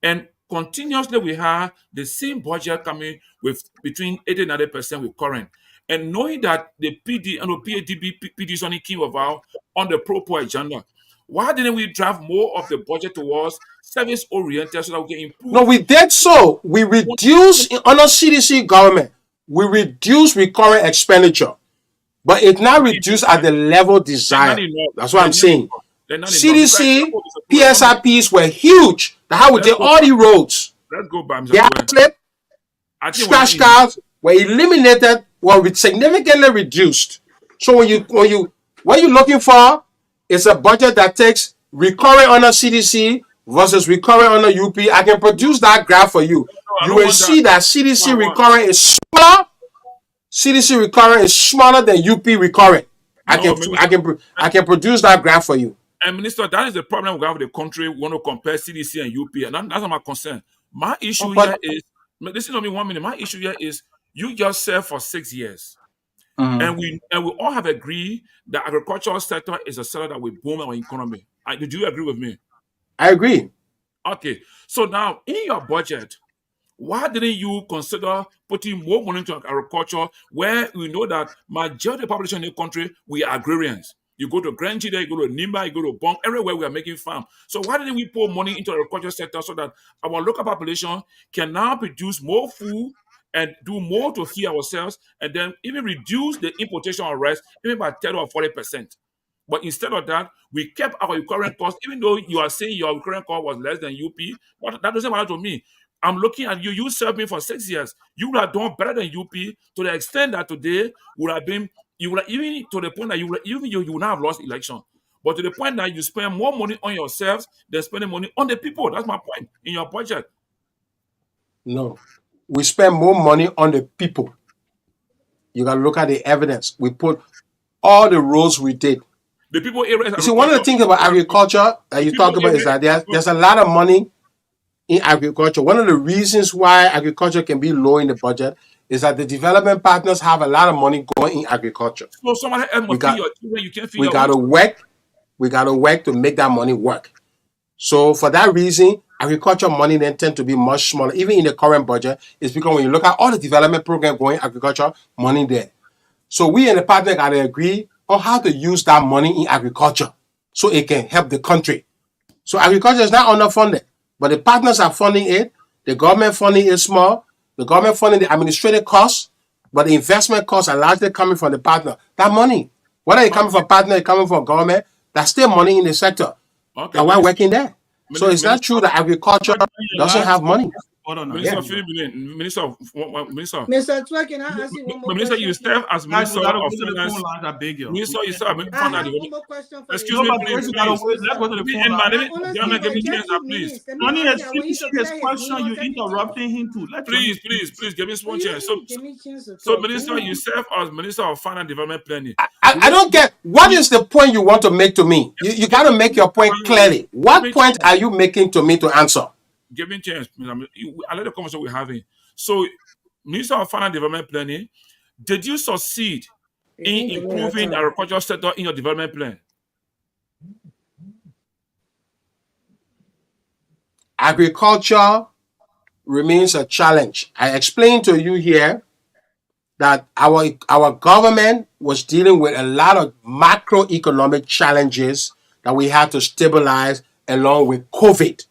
And continuously we have the same budget coming with between 80 and 90% with current. And knowing that the PD and the PD is only came about on the pro-poor agenda, why didn't we drive more of the budget towards service-oriented so that we can improve? No, we did so. We reduced, under CDC government, we reduced recurrent expenditure. But it's not reduced at the level desired. That's what I'm saying. CDC, PSIPs were huge. That's how we did all the roads. Let's go back, Mr. The slip, scratch cards were eliminated, were significantly reduced. So what you're looking for is a budget that takes recurring under CDC versus recurring under UP. I can produce that graph for you. You will see that CDC recurring is smaller. CDC recurring is smaller than UP recurring. I can produce that graph for you. And Minister, that is the problem we have with the country. We want to compare CDC and UP, and that's not my concern. My issue here is, listen to me 1 minute. My issue here is you just served for 6 years. And we all have agreed that agricultural sector is a sector that will boom our economy. Do you agree with me? I agree. Okay. So now, in your budget, why didn't you consider putting more money into agriculture where we know that majority of the population in the country, we are agrarians? You go to Grand Chile, you go to Nimba, you go to Bong, everywhere we are making farm. So why didn't we put money into the agriculture sector so that our local population can now produce more food and do more to feed ourselves, and then even reduce the importation of rice even by 30 or 40%. But instead of that, we kept our current cost, even though you are saying your current cost was less than UP, but that doesn't matter to me. I'm looking at you. You served me for 6 years. You would have done better than UP to the extent that today would have been, you would have, even to the point that you would not have lost election. But to the point that you spend more money on yourselves than spending money on the people. That's my point in your budget. No. We spend more money on the people. You got to look at the evidence. We put all the roads we did. The people areas. You see, one of the things about agriculture that you talk about is that there's a lot of money in agriculture. One of the reasons why agriculture can be low in the budget is that the development partners have a lot of money going in agriculture. So someone else must feed your children. You can't feed we got to work. We got to work to make that money work. So for that reason, agriculture money then tend to be much smaller. Even in the current budget, it's because when you look at all the development program going agriculture, money there. So we and the partner got to agree on how to use that money in agriculture so it can help the country. So agriculture is not underfunded, but the partners are funding it. The government funding is small. The government funding the administrative costs, but the investment costs are largely coming from the partner. That money, whether it's coming from partner, it's coming from government, that's still money in the sector. Okay. And we're working there. So it's not true that agriculture doesn't have money. Minister, Mr. Tweh, can I ask you one more Minister, question? you serve as Minister of Finance. I beg you. Minister, you serve as Minister of I have Finance. one more question for Excuse you. me, please. Let's go to the phone line. Give me chance, please. Donnie is finishing his question. You interrupting him too. Please, give me one chance. So, Minister, you serve as Minister of Finance and Development Planning. I don't get, what is the point you want to make to me? You got to make your point clearly. What point are you making to me to answer? Give me a chance. I like the conversation we're having. So, Minister of Finance and Development Planning, did you succeed in improving the agricultural sector in your development plan? Agriculture remains a challenge. I explained to you here that our government was dealing with a lot of macroeconomic challenges that we had to stabilize along with COVID.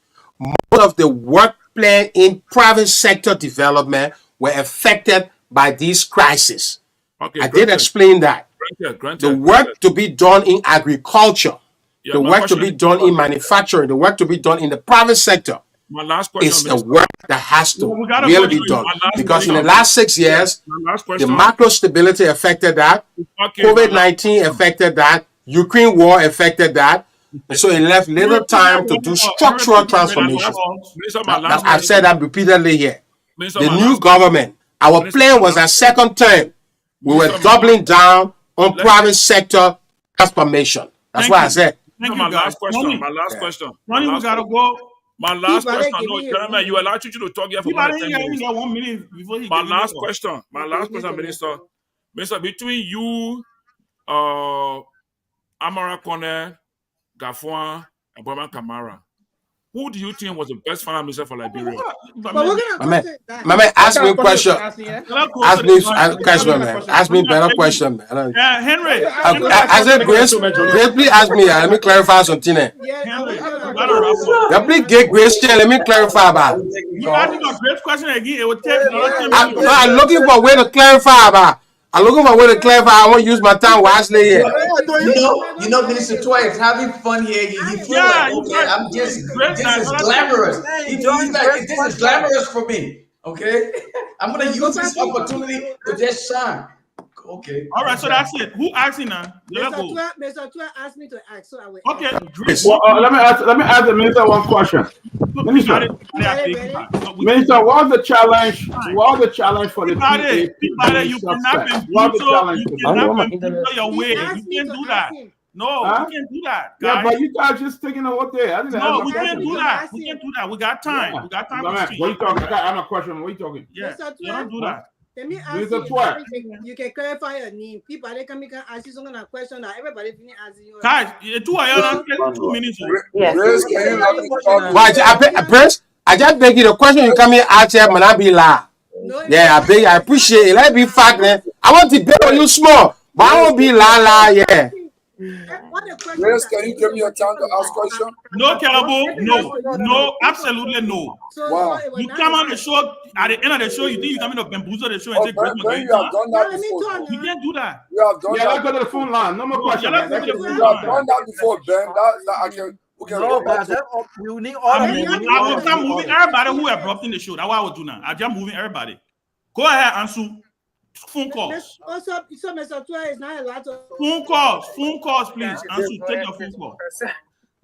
Most of the work plan in private sector development were affected by these crises. Okay, I did explain that. Granted. The work to be done in agriculture, the work to be done in manufacturing, the work to be done in the private sector My last question, It's a Minister. work that has to We gotta really go be through done. my last Because in the question. last 6 years, My last the question. macro stability affected that. Okay, my last COVID-19 affected that. Ukraine war affected that. And so it left little time to do structural transformation. Minister, my last I've said question. that repeatedly here. Minister, The my new last government, our Minister, plan my was last a second term. We were Minister, my doubling down on Let- private sector transformation. That's Thank what I you. said. Thank my you, guys. last question. Ronnie, My last Yeah. question. Ronnie, we gotta go. My last Peabody question. No, giving you gentlemen, you allowed you to talk here for He more might than 10 even minutes. get 1 minute before he My giving last you. question. My Okay, last you question, make a Minister. Minister, between you, Amara Kone, Gafuan, and Boman Kamara, who do you think was the best finance minister for Liberia? But we're gonna My man, question that. my man, ask me a question. Ask me, question, man. Ask me better question, man. Yeah, Henry. I said, Grace, please ask me. Let me clarify something. Yeah, Henry, you gonna gotta wrap up. Yeah, please get Grace chair. Let me clarify about. You ask him a great question again. It will take another 10 I'm minutes. looking for a way to clarify about. I'm looking for a way to clarify. I want to use my time wisely here. You know, Minister Tweh is having fun here. He feel like, okay, I'm just, this is glamorous. He's like, this is glamorous for me. Okay, I'm gonna use this opportunity to just shine. Okay. All right, so that's it. Who asking now? Let's go. Mr. Tweh asked me to ask, so I will. Okay, Grace. Well, let me ask the minister one question. Minister, Minister, what's the challenge? What's the challenge for the Peabody, you cannot success? What's the challenge? you cannot your way. You can't do that. No, Huh? we can't do that, Yeah, guys. but you guys just taking it out there. I didn't No, ask we my can't question. do that. We can't do that. We got time. Yeah. We got time No, to man, speak. what are you talking? I have a question. What are you talking? Yeah, you don't do that. Let me ask Minister you. Tweh. You can clarify your name. People they can ask you some kind of question that everybody can answer you. Guys, 2 minutes. Yes. Prince, I just beg you the question you come here ask here, man, I be lie. Yeah, I appreciate it. Let me be fact, man. I want to bet on you small, but I won't be lie, yeah. Grace, can you give me a time to ask question? No, Kehleboe. No, absolutely no. Wow. You come on the show at the end of the show. You think you come in to bamboozle the show and say, Ben, you have done that before. You can't do that. You have done Yeah, that. let's go to the phone line. No more questions. You have done that before, Ben. That I can. We can No, go back guys, to. we need I order. will start moving everybody who are dropped in the show. That's what I will do now. I'm just moving everybody. Go ahead, Ansu. Phone calls. Also, so Mr. Tweh is not allowed to. Phone calls, please. Ansu, take your phone call.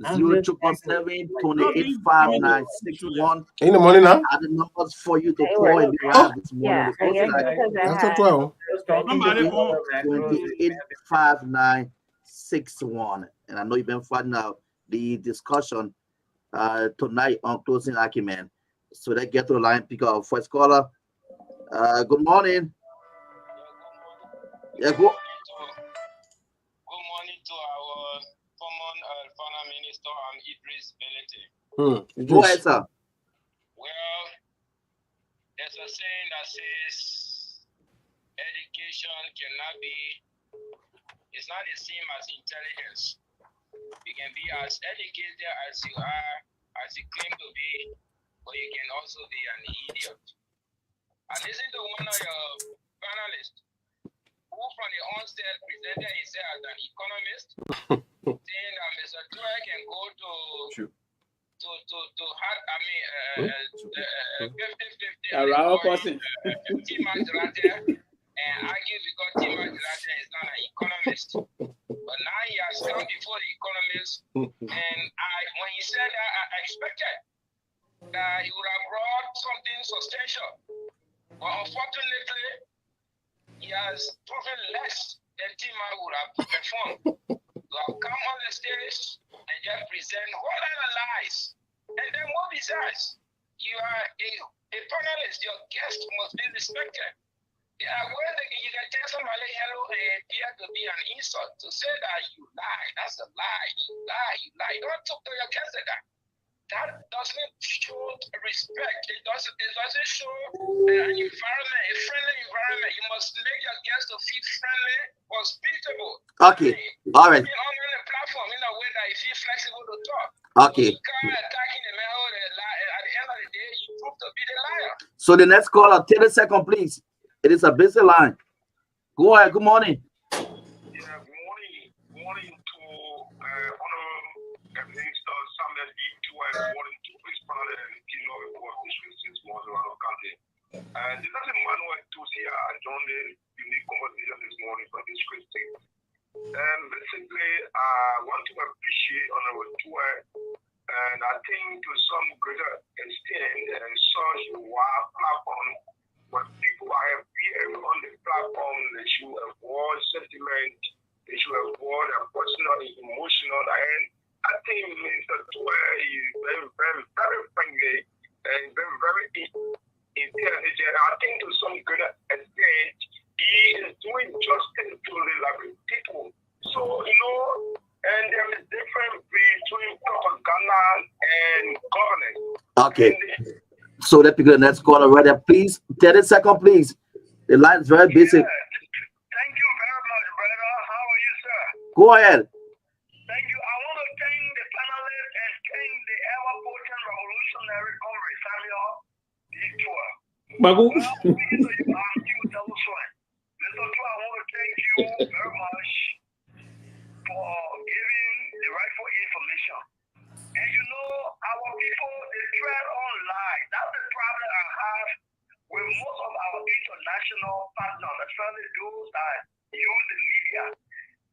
077285961. In the morning now? Are the numbers for you to call and be out this morning? That's a 12. Somebody on 285961. And I know you've been finding out the discussion tonight on closing argument. So let's get to the line, pick up our first caller. Good morning. Yeah, go. Good morning to our common finance minister and Idris Bealded. Go ahead, sir. Well, there's a saying that says education cannot be, it's not the same as intelligence. You can be as educated as you are, as you claim to be, but you can also be an idiot. I listened to one of your panelists who from the onset presented himself as an economist, saying that Mr. Tweh can go to Hott, 50-50 and argue because Timas is not an economist. But now he has come before the economist, and when he said that, I expected that he would have brought something substantial. But unfortunately, he has proven less than Tima would have performed. To have come on the stage and just present whole lot of lies. And then what besides? You are a panelist, your guest must be respected. There are ways that you can tell somebody hello and appear to be an insult. To say that you lie, that's a lie. You lie. Don't talk to your guest like that. That doesn't show respect. It doesn't show an environment, a friendly environment. You must make your guests to feel friendly, hospitable. Okay. All right. On the platform in a way that you feel flexible to talk. Okay. You can't attacking the man or the lie. At the end of the day, you prove to be the liar. So the next caller, 30 seconds, please. It is a busy line. Go ahead. Good morning. Yeah, good morning to Honorable Minister Sylvester Pewee. Good morning to his panel and County. And this is Manuel Tusia. I joined the unique conversation this morning for this Christian. And basically, I want to appreciate Honorable Tweh, and I think to some greater extent, and such a wide platform, but people are here on the platform, they should avoid sentiment, they should avoid personal, emotional, and I think Mr. Tweh is very, very, very friendly and very, very intelligent. I think to some greater extent, he is doing justice to the Liberian people. So, and there is difference between propaganda and governance. Okay. So let me go to the next caller right there. Please, 30 seconds, please. The line is very busy. Thank you very much, brother. How are you, sir? Go ahead. Thank you. I want to thank the panelists and thank the ever-potent revolutionary Congress, Samuel D. Tweh. Bagu. Well, speaking to you, I'm you, Devil Friend. Mr. Tweh, I want to thank you very much for giving the rightful information. And our people, they tread on lies. That's the problem I have with most of our international partners, especially those that use the media.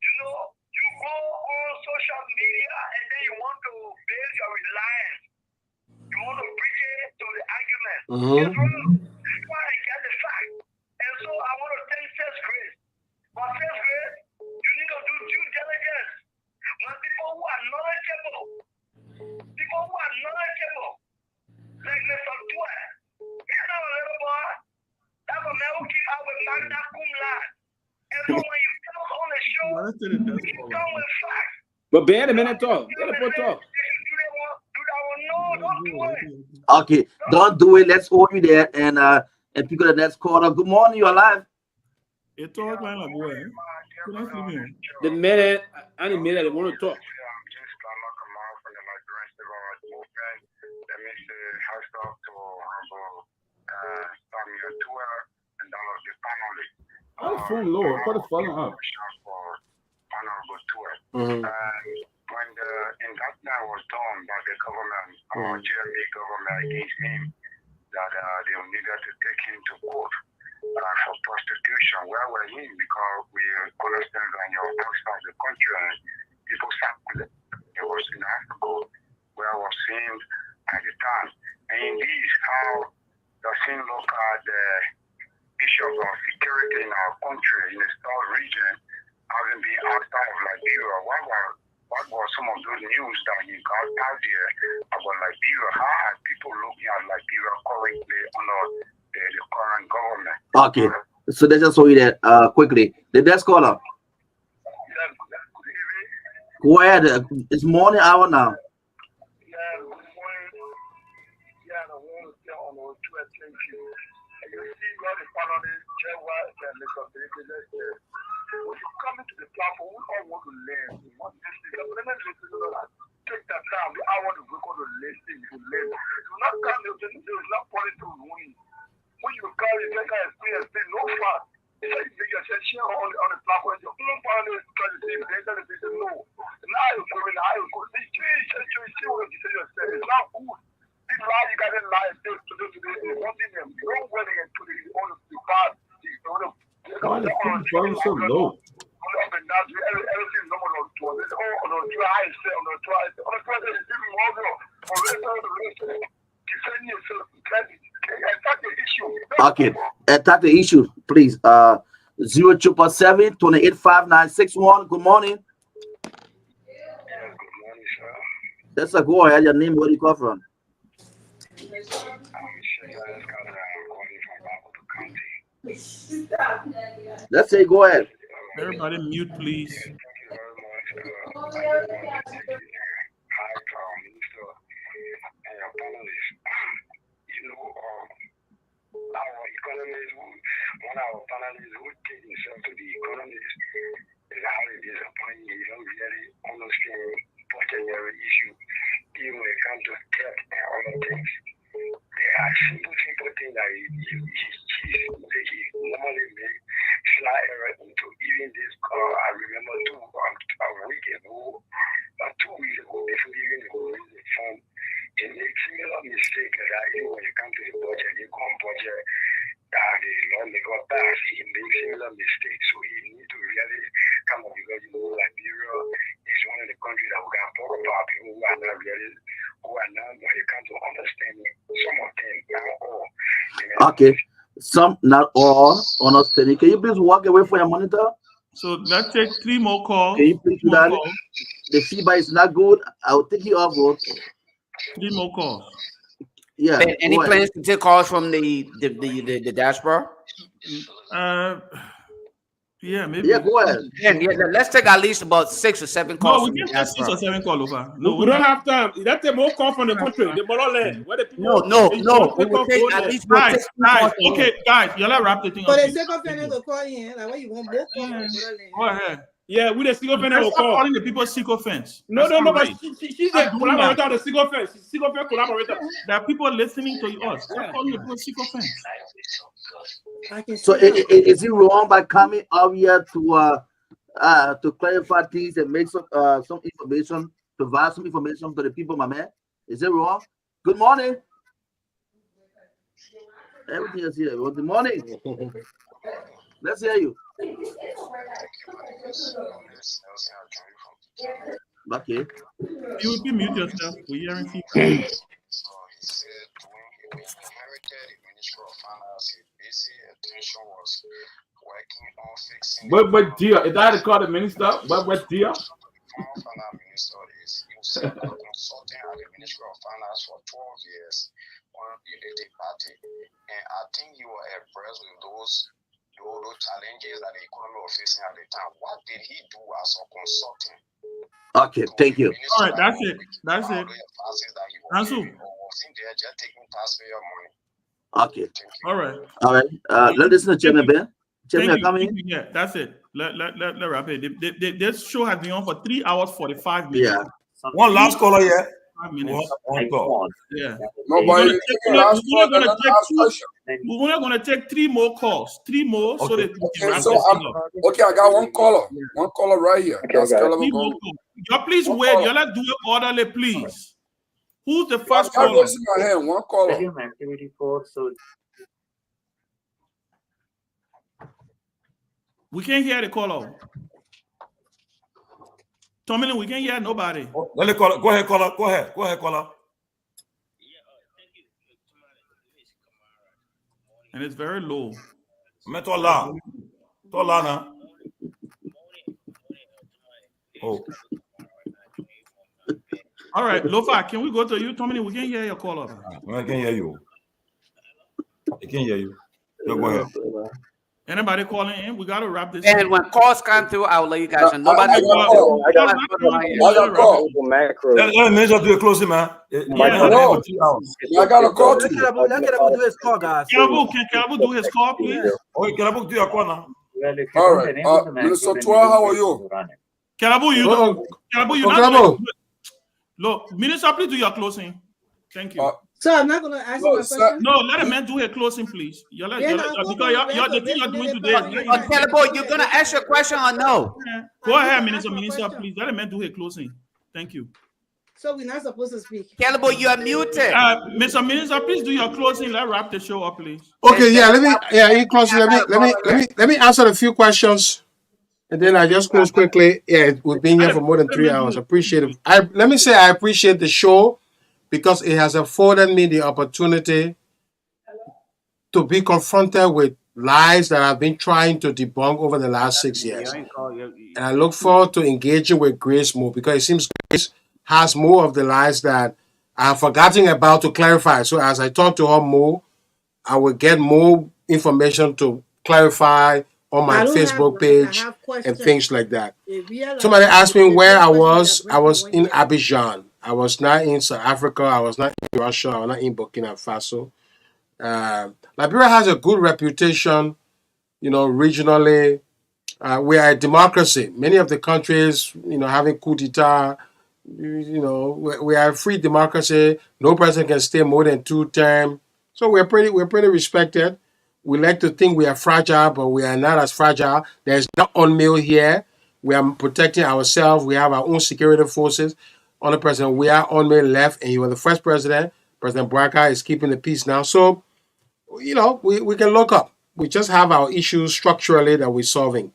You go on social media and then you want to base your reliance. You want to bring it to the argument. It's wrong. Try and get the fact. And so I want to thank First Grade. For First Grade, you need to do due diligence. When people who are knowledgeable, like Mr. Tweh, he's not a little boy. That's a man who came out with magna cum laude. And so when you come on the show, you come with facts. But Ben, a minute talk. Get a put talk. Okay, don't do it. Let's hold you there and pick up the next caller. Good morning, you're alive. It's all kind of boy. The minute I want to talk. How the phone low? Put the phone up. And when the indictment was done by the government, GMA government against him, that they needed to take him to court for prostitution. Where were him? Because we understand that in your outside the country, people sacked. It was in Africa where I was seeing at the time. And indeed, how the same look at the issue of security in our country, in the South region, having been outside of Liberia. What were some of those news that you got out there about Liberia? How are people looking at Liberia currently under the current government? Okay, so let's just show you that quickly. The next caller. Go ahead. It's morning hour now. You see all the panelists, and when you come into the platform, we all want to learn. We want to listen. Take that time. I want to go to listen, to learn. Do not come, there is not politics to win. When you come, you take an experience, no fun. You say you share on the platform, your own panelists try to say, no. Now you're going, now you're going. See what you say yourself. It's not good. This lie you got in life today, one thing you don't win against to the past. Why the phone so low? Okay, attack the issue, please. 0777 285961. Good morning. That's a go ahead. Your name, where do you come from? Let's say go ahead. Everybody mute, please. Our economists, one of our panelists who take himself to the economists, is highly disappointing. You don't really understand budgetary issue, even when it comes to debt and other things. There are simple things that he normally make slide error into. Even this I remember a week ago, 2 weeks ago, before even the phone, he made similar mistake that even when it comes to the budget, he Lord may God back. He makes similar mistakes, so he need to really come up because Liberia is one of the countries that we can talk about people who are not really, who are not when it comes to understanding some of them, not all. Okay, some, not all, understanding. Can you please walk away from your monitor? So let's take 3 more calls. Can you please do that? The feedback is not good. I'll take you off. 3 more calls. Yeah. Ben, any plans to take calls from the dashboard? Yeah, maybe. Yeah, go ahead. Yeah, let's take at least about 6 or 7 calls. No, we can take 6 or 7 calls over. No, we don't have time. That's a more call from the country, the Moroland. Where the people No. We will take at least guys. Okay, guys, y'all wrap the thing For up. the sake of fairness, to call in, like what you want more calls. Go ahead. Yeah, we the single fence. Stop calling the people sycophants. No, but right. she's a collaborator of the single fence. Single fence collaborator. There are people listening to us. Stop calling the people sycophants. So is it wrong by coming out here to clarify things and make some information, provide some information to the people, my man? Is it wrong? Good morning. Everything is here. Well, good morning. Let's hear you. Okay. You will be mute yourself. We're hearing feedback. But dear, is that called the minister? What dear? Consulting at the Ministry of Finance for 12 years on the Unity Party, and I think you were impressed with those challenges that the economy was facing at the time. What did he do as a consultant? Okay, thank you. All right, that's it. Answer. Just taking taxpayer money. Okay. All right. All right. Let's listen to Chairman Ben. Chairman, come in. Yeah, that's it. Let wrap it. This show has been on for 3 hours 45 minutes. Yeah. One last caller yet. 5 minutes. One call. Yeah. Nobody. We're going to take 3 more calls. 3 more so that we can wrap this up. Okay, I got one caller. One caller right here. That's Kehleboe Gongloe. Y'all please wait. Y'all let's do it orderly, please. Who's the first I'm caller? raising my hand. One caller. We can't hear the caller. Tomalin, we can't hear nobody. Let me call. Go ahead, caller. Go ahead, caller. And it's very low. Tola na. Oh. All right, Lofa, can we go to you, Tomalin? We can't hear your caller. I can hear you. I can hear you. Go ahead. Anybody calling in? We got to wrap this. And when calls come through, I'll let you guys know. Nobody. Let me just do a closing, man. I got a call to you. Let Kehleboe do his call, guys. Kehleboe do his call, please? Okay, Kehleboe do your call now. All right. Minister Tweh, how are you? Kehleboe, you not. Look, Minister, please do your closing. Thank you. So I'm not going to ask you a question. No, let a man do a closing, please. Because the thing you're doing today. Kehleboe, you're going to ask your question or no? Go ahead, Minister, please. Let a man do a closing. Thank you. So we're not supposed to speak. Kehleboe, you are muted. Mr. Minister, please do your closing. Let's wrap the show up, please. Okay, in closing, let me answer a few questions. And then I just close quickly. Yeah, we've been here for more than 3 hours. Appreciate it. Let me say I appreciate the show, because it has afforded me the opportunity to be confronted with lies that I've been trying to debunk over the last 6 years. And I look forward to engaging with Grace more, because it seems Grace has more of the lies that I have forgotten about to clarify. So as I talk to her more, I will get more information to clarify on my Facebook page and things like that. Somebody asked me where I was. I was in Abidjan. I was not in South Africa. I was not in Russia. I was not in Burkina Faso. Liberia has a good reputation, regionally. We are a democracy. Many of the countries, having coup d'etat, we are a free democracy. No president can stay more than 2 terms. So we're pretty respected. We like to think we are fragile, but we are not as fragile. There's no unmill here. We are protecting ourselves. We have our own security forces. Under President, we are unmill left, and he was the first president. President Baraka is keeping the peace now. So you know, we can look up. We just have our issues structurally that we're solving.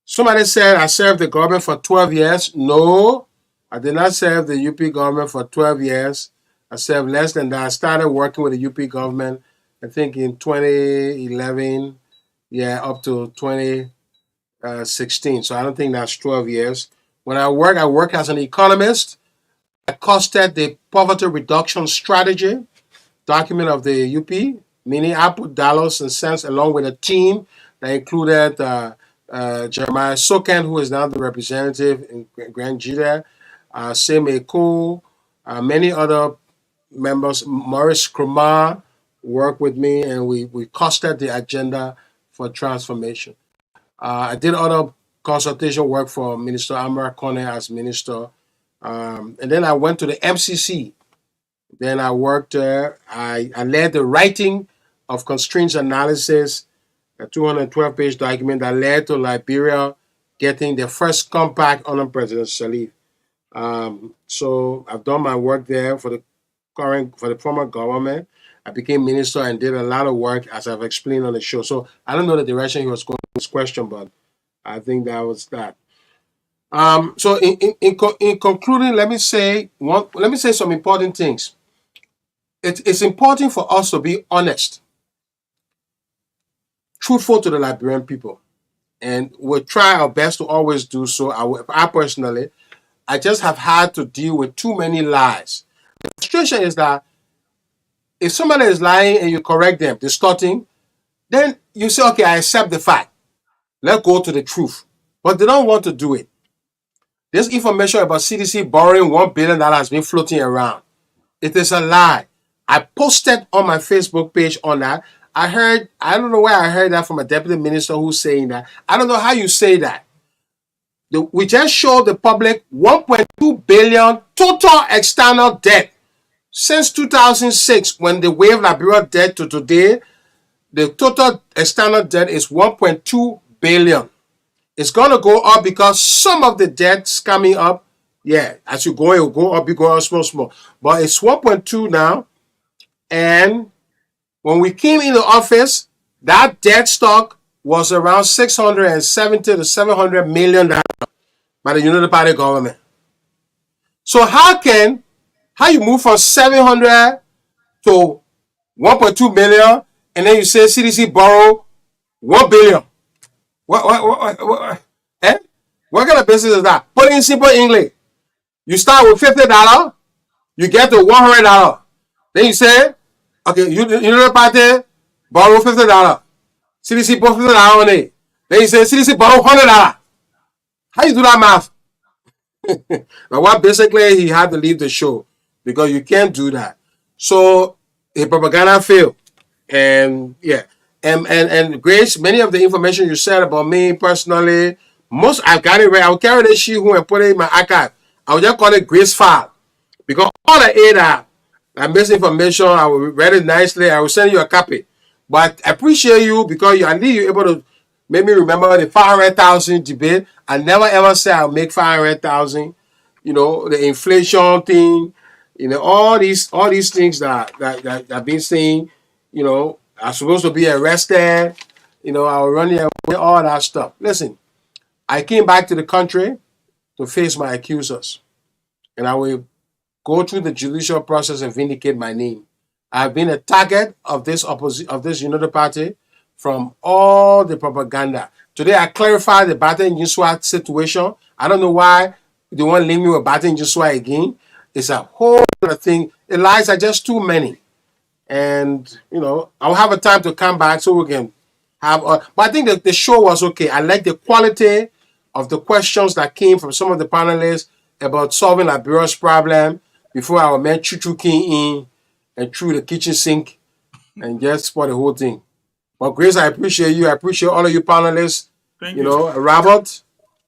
Somebody said I served the government for 12 years. No, I did not serve the UP government for 12 years. I served less than that. I started working with the UP government, I think, in 2011, up to 2016. So I don't think that's 12 years. When I work as an economist. I costed the poverty reduction strategy document of the UP, meaning I put dollars and cents along with a team that included Jeremiah Soken, who is now the representative in Grand Judah, Seme Eko, many other members. Maurice Krumah worked with me, and we costed the agenda for transformation. I did other consultation work for Minister Amara Kone as minister. And then I went to the MCC. Then I worked, I led the writing of constraints analysis, a 212-page document that led to Liberia getting the first compact under President Salif. So I've done my work there for the former government. I became minister and did a lot of work, as I've explained on the show. So I don't know the direction he was going with this question, but I think that was that. So in concluding, let me say some important things. It's important for us to be honest, truthful to the Liberian people, and we'll try our best to always do so. I personally, I just have had to deal with too many lies. The frustration is that if somebody is lying and you correct them, distorting, then you say, okay, I accept the fact. Let's go to the truth. But they don't want to do it. This information about CDC borrowing $1 billion has been floating around. It is a lie. I posted on my Facebook page on that. I don't know where I heard that from a deputy minister who's saying that. I don't know how you say that. We just showed the public 1.2 billion total external debt. Since 2006, when they waived Liberia debt to today, the total external debt is 1.2 billion. It's going to go up because some of the debt's coming up. Yeah, as you go, it will go up, you go up small. But it's 1.2 now. And when we came into office, that debt stock was around 670 to 700 million by the United Party government. So how you move from 700 to 1.2 billion, and then you say CDC borrow 1 billion? What kind of business is that? Put it in simple English. You start with $50, you get to $100. Then you say, okay, you know the party borrow $50. CDC borrow $50 on it. Then you say CDC borrow $100. How you do that math? But what basically he had to leave the show because you can't do that. So the propaganda failed. And yeah. And Grace, many of the information you said about me personally, most I've got it right. I'll carry the sheet home and put it in my archive. I'll just call it Grace file. Because all the data, I misinformation, I will read it nicely, I will send you a copy. But I appreciate you because I need you able to make me remember the 500,000 debate. I never ever say I'll make 500,000. You know, the inflation thing, you know, all these things that I've been saying, you know, I'm supposed to be arrested, you know, I will run away, all that stuff. Listen, I came back to the country to face my accusers, and I will go through the judicial process and vindicate my name. I've been a target of this United Party from all the propaganda. Today, I clarified the Baton Yuswa situation. I don't know why they want to link me with Baton Yuswa again. It's a whole other thing. The lies are just too many. And, you know, I'll have a time to come back so we can have... but I think that the show was okay. I like the quality of the questions that came from some of the panelists about solving Liberia's problem before our man Chuchu came in and threw the kitchen sink and just spoiled the whole thing. But Grace, I appreciate you. I appreciate all of you panelists. Thank you. Know, Robert,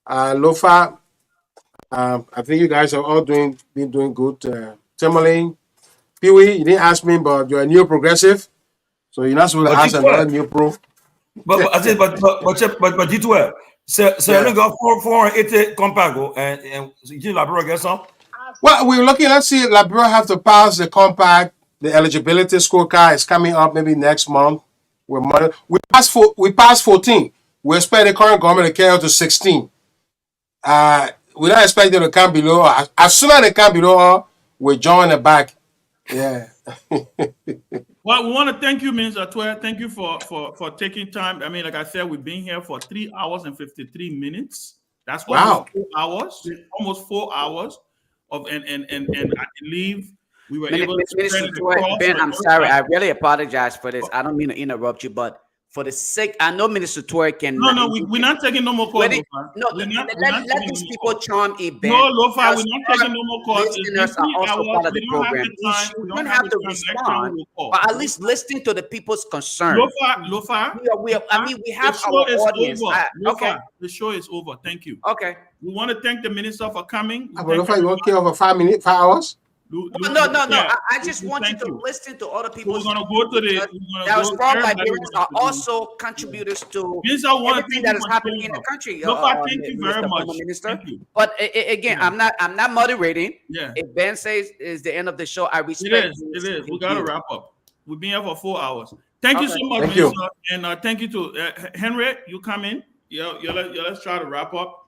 Lofa, I think you guys are all been doing good. Tomalin, Pewee, you didn't ask me, but you're a new progressive, so you're not supposed to ask another new pro. But I said, but G12. So you got 480 compact and you Liberia get some. Well, we're looking. Let's see. Liberia have to pass the compact The eligibility scorecard is coming up maybe next month. We passed 14. We expect the current government to carry out to 16. We don't expect them to come below. As soon as they come below, we join the back. Yeah. Well, we want to thank you, Minister Tweh. Thank you for taking time. I mean, like I said, we've been here for 3 hours and 53 minutes. That's almost 4 hours. Almost 4 hours of and I believe we were able to Minister Tweh, Ben, I'm sorry. I really apologize for this. I don't mean to interrupt you, but for the sake, I know Minister Tweh can. No, we're not taking no more calls. No, let these people chime in, Ben. No, Lofa, we're not taking no more calls. Listeners are also part of the program. You don't have to respond, but at least listen to the people's concern. Lofa. We have our audience. Okay, the show is over. Thank you. Okay. We want to thank the minister for coming. Lofa, you want to over 5 minutes, 5 hours? No. I just want you to listen to other people. We're gonna go to the. Diaspora Liberians are also contributors to everything that is happening in the country. Thank you very much, Minister. But again, I'm not moderating. Yeah. If Ben says it's the end of the show, I respect. It is. We gotta wrap up. We've been here for 4 hours. Thank you so much, Thank Minister, and thank you to Henry. You come in. Let's try to wrap up.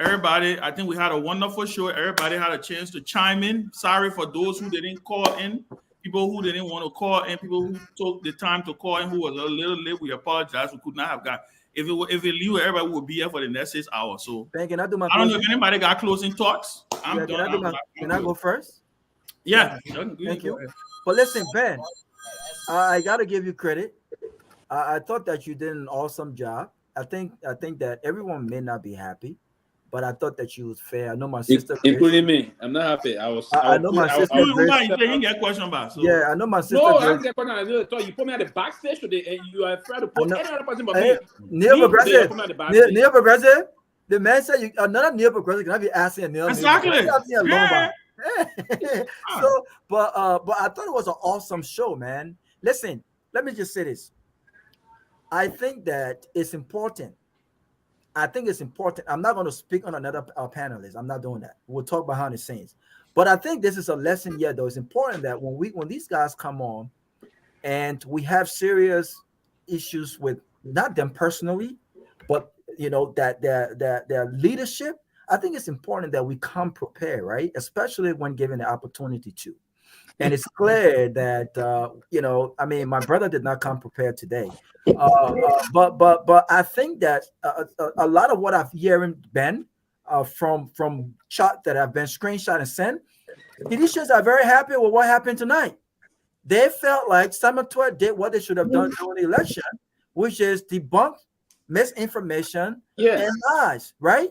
Everybody, I think we had a wonderful show. Everybody had a chance to chime in. Sorry for those who didn't call in, people who didn't want to call in, people who took the time to call in, who was a little late. We apologize. We could not have got. If it leave, everybody would be here for the next 6 hours. So Ben, can I do my? I don't know if anybody got closing thoughts. I'm done. Can I go first? Yeah. Thank you. But listen, Ben, I got to give you credit. I thought that you did an awesome job. I think that everyone may not be happy, but I thought that you was fair. I know my sister, including me. I'm not happy. I know my sister. You didn't get a question about. So. Yeah, I know my sister. No, I didn't get a question. I thought you put me at the backstage today, and you are afraid to put any other person but me. Neil Progressive. The man said you another Neil Progressive can I be asking Neil? Exactly. Yeah. So, but I thought it was an awesome show, man. Listen, let me just say this. I think that it's important. I'm not going to speak on another panelist. I'm not doing that. We'll talk behind the scenes. But I think this is a lesson here, though. It's important that when these guys come on and we have serious issues with not them personally, but that their leadership, I think it's important that we come prepared, right? Especially when given the opportunity to. And it's clear that my brother did not come prepared today. But I think that a lot of what I've hearing Ben from shot that have been screenshot and sent, Haitians are very happy with what happened tonight. They felt like Tweh did what they should have done during the election, which is debunk misinformation and lies, right?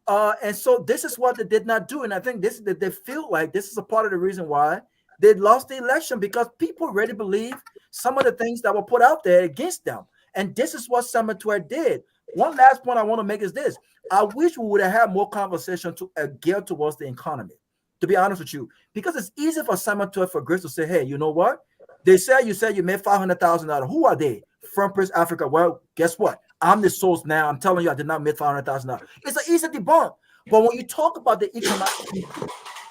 And so this is what they did not do, and I think they feel like this is a part of the reason why they lost the election, because people really believe some of the things that were put out there against them. And this is what Tweh did. One last point I want to make is this. I wish we would have had more conversation geared towards the economy, to be honest with you, because it's easy for Tweh for Grace to say, hey, you know what? You said you made $500,000. Who are they? From Prince Africa. Well, guess what? I'm the source now. I'm telling you, I did not make $500,000. It's an easy debunk. But when you talk about the economic,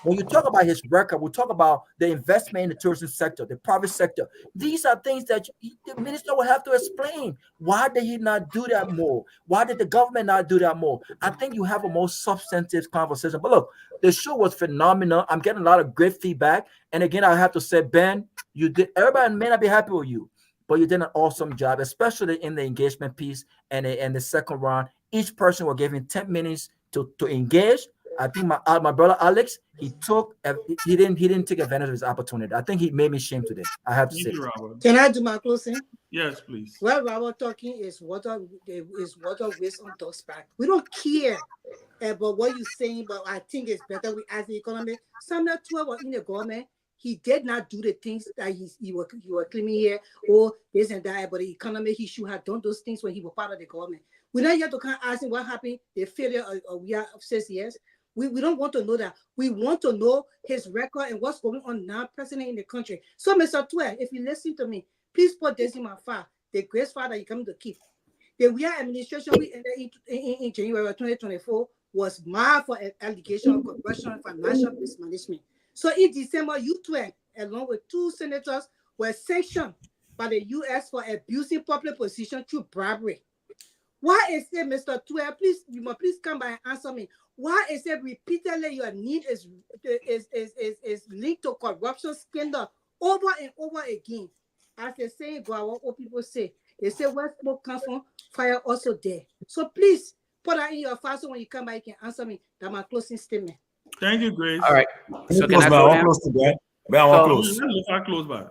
when you talk about his record, we talk about the investment in the tourism sector, the private sector. These are things that the minister will have to explain. Why did he not do that more? Why did the government not do that more? I think you have a more substantive conversation. But look, the show was phenomenal. I'm getting a lot of great feedback. And again, I have to say, Ben, you did. Everybody may not be happy with you, but you did an awesome job, especially in the engagement piece and the second round. Each person was given 10 minutes to engage. I think my brother Alex, he didn't take advantage of his opportunity. I think he made me shame today. I have to say. Can I do my closing? Yes, please. Well, Robert talking is water waste on dog's back. We don't care about what you're saying, but I think it's better we ask the economy. Samuel Tweh was in the government. He did not do the things that you were claiming here, or this and that, but the economy, he should have done those things when he was part of the government. We're not here to kind of ask him what happened, the failure of we are 6 years. We don't want to know that. We want to know his record and what's going on now, presently in the country. So, Mr. Tweh, if you listen to me, please put this in my file. The grace file that you come to keep. The we are administration we ended in January 2024 was marked for allegation of corruption and financial mismanagement. So in December, you Tweh, along with 2 senators, were sanctioned by the U.S. for abusing public position through bribery. Why is it, Mr. Tweh, please, you must please come by and answer me. Why is it repeatedly your need is linked to corruption scandal over and over again? As they say in Guar, what people say, they say where smoke comes from, fire also there. So please put that in your file so when you come by, you can answer me. That's my closing statement. Thank you, Grace. All right. So can I go now? Close to that. Ben, I want close. I close by.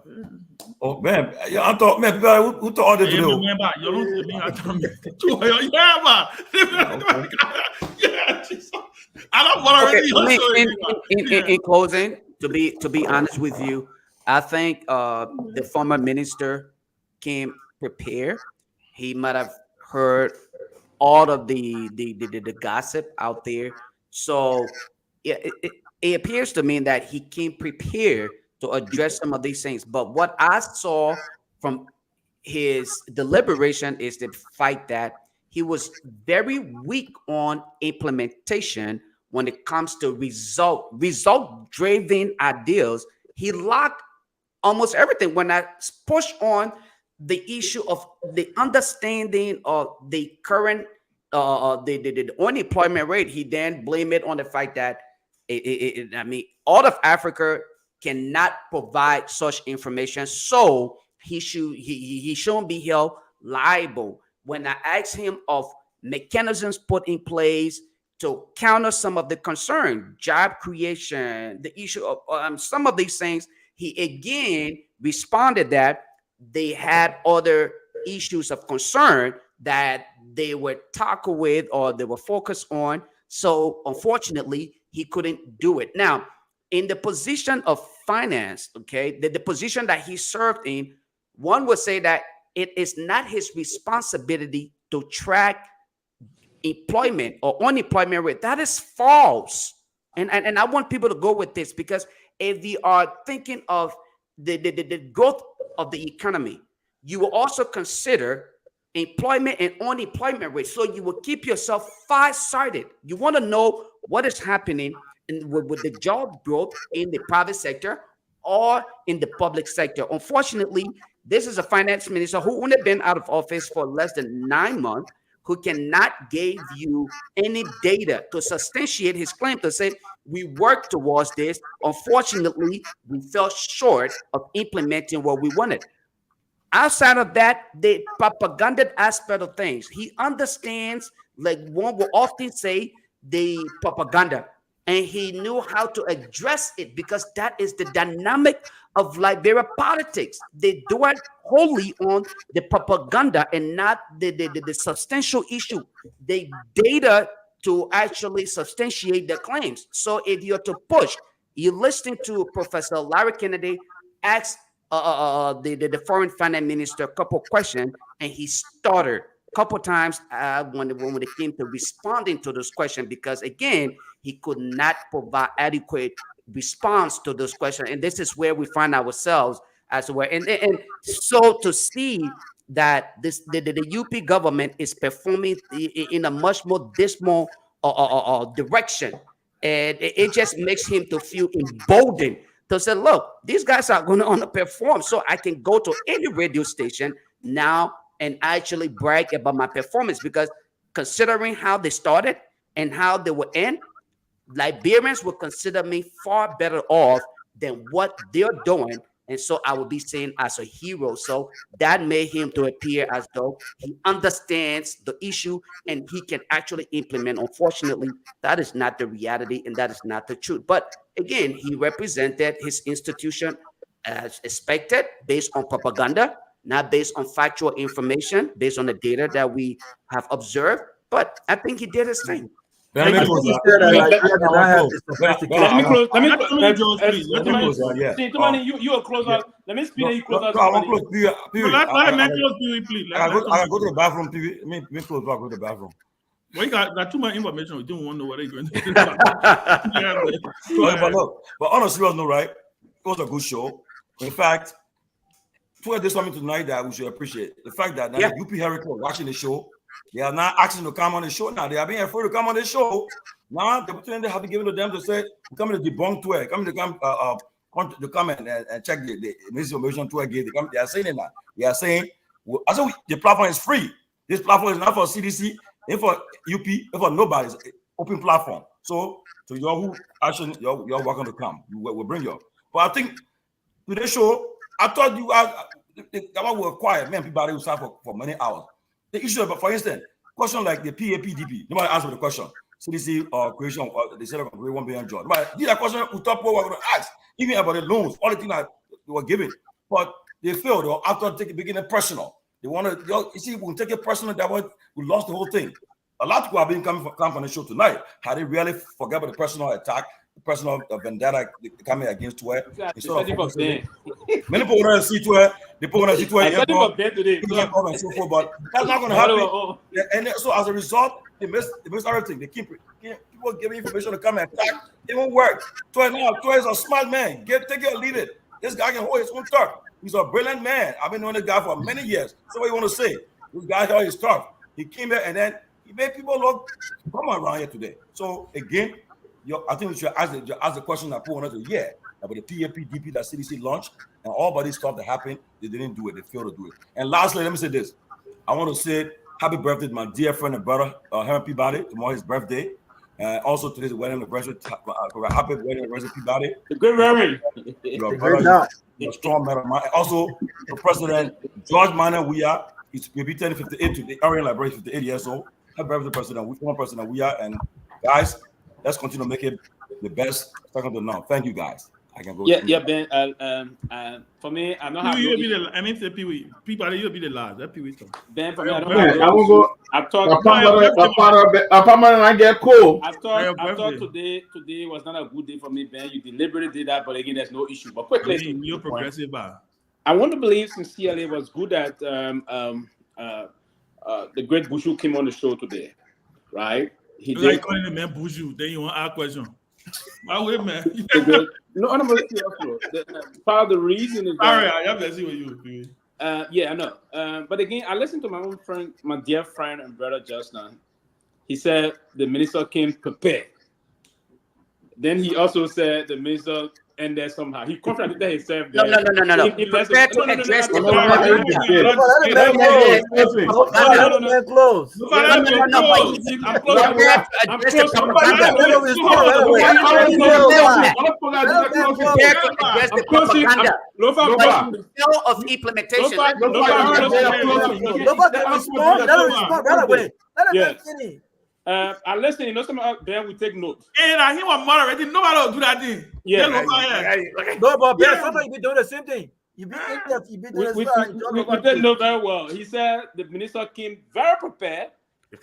Oh, Ben, I thought, man, who thought on the video? You don't mean I told me. I don't want to. In closing, to be honest with you, I think the former minister came prepared. He might have heard all of the gossip out there. So it appears to me that he came prepared to address some of these things. But what I saw from his deliberation is the fact that he was very weak on implementation when it comes to result-driven ideals. He lacked almost everything. When I push on the issue of the understanding of the current the unemployment rate, he then blamed it on the fact that all of Africa cannot provide such information, so he shouldn't be held liable. When I asked him of mechanisms put in place to counter some of the concern, job creation, the issue of some of these things, he again responded that they had other issues of concern that they were tackled with or they were focused on. So unfortunately, he couldn't do it. Now, in the position of finance, okay, the position that he served in, one would say that it is not his responsibility to track employment or unemployment rate. That is false. And I want people to go with this, because if we are thinking of the growth of the economy, you will also consider employment and unemployment rate. So you will keep yourself far-sighted. You want to know what is happening with the job growth in the private sector or in the public sector. Unfortunately, this is a finance minister who only been out of office for less than 9 months, who cannot give you any data to substantiate his claim to say, we worked towards this. Unfortunately, we fell short of implementing what we wanted. Outside of that, the propaganda aspect of things, he understands, like one will often say, the propaganda, and he knew how to address it, because that is the dynamic of Liberia politics. They do it wholly on the propaganda and not the substantial issue. They data to actually substantiate their claims. So if you're to push, you listen to Professor Larry Kennedy ask the foreign finance minister a couple questions, and he stuttered a couple times when it came to responding to those questions, because again, he could not provide adequate response to those questions. And this is where we find ourselves as well. And so to see that the UP government is performing in a much more dismal direction, and it just makes him to feel emboldened to say, look, these guys are going to underperform, so I can go to any radio station now and actually brag about my performance, because considering how they started and how they will end, Liberians will consider me far better off than what they're doing. And so I will be seen as a hero. So that made him to appear as though he understands the issue and he can actually implement. Unfortunately, that is not the reality and that is not the truth. But again, he represented his institution as expected, based on propaganda, not based on factual information, based on the data that we have observed. But I think he did his thing. Let me close. You a closer. Let me speak. You close out. I want close. Let me close. Please. I go to the bathroom. Let me close. Go to the bathroom. Well, you got too much information. We don't want to know what they're going to do. But on a serious note, right? It was a good show. In fact, Tweh did something tonight that we should appreciate. The fact that now the UP Hurricane watching the show, they are not asking to come on the show now. They are being afraid to come on the show. Now the opportunity have been given to them to say, we're coming to debunk Tweh, coming to to come and check the misinformation Tweh gave. They are saying it now. They are saying, I said the platform is free. This platform is not for CDC, it's for UP, it's for nobody. It's an open platform. So your who action, you're welcome to come. We'll bring you up. But I think today's show, I thought you guys were quiet. Man, people who sat for many hours. The issue about, for instance, question like the PAPDP, nobody answered the question. CDC creation, they said create 1 billion jobs. But these are questions who thought people were going to ask, even about the loans, all the things that they were given. But they failed. They were after beginning it personal. They wanted, you see, we take it personal, that way we lost the whole thing. A lot of people have been coming from the show tonight. Had they really forget about the personal attack, the personal vendetta coming against Tweh? Many people want to see Tweh. They want to see Tweh. And so forth, but that's not going to happen. And so as a result, they miss everything. They keep people giving information to come and attack. It won't work. Tweh is a smart man. Take it or leave it. This guy can hold his own turf. He's a brilliant man. I've been knowing this guy for many years. So what you want to say? This guy held his turf. He came here and then he made people look come around here today. So again, I think we should ask the question that people wanted to about the PAPDP that CDC launched and all of this stuff that happened. They didn't do it. They failed to do it. And lastly, let me say this. I want to say happy birthday to my dear friend and brother, Peabody. Tomorrow his birthday. Also today's wedding anniversary. Happy wedding anniversary, Peabody. Good memory. You're a strong man of mine. Also, the President George Myean Weah. He'll be turning 58 to the Area Library, 58 years old. Happy birthday, President. Former President Weah. And guys, let's continue to make it the best second to none. Thank you, guys. I can go. Yeah, Ben. For me, I'm not having. Pewee. People, you'll be the last. That Pewee stuff. Ben, for me, I don't I have. will go. I've talked. I get cool. I thought today was not a good day for me, Ben. You deliberately did that, but again, there's no issue. But quickly, you're progressive. I want to believe sincerely it was good that the great Bushu came on the show today, right? He did. Like calling the man Bushu, then you want our question. My way, man. No, I'm not part of the reason is sorry, I have to see what you. Yeah, I know. But again, I listened to my own friend, my dear friend and brother just now. He said the minister came prepared. Then he also said the minister ended somehow. He contradicted himself. No. He prepared to address the propaganda. Of implementation. I listen, you know, some out there we take notes. And I hear what moderating, nobody will do that thing. Yeah. No, but Ben, sometimes you be doing the same thing. You be doing we did know very well. He said the minister came very prepared.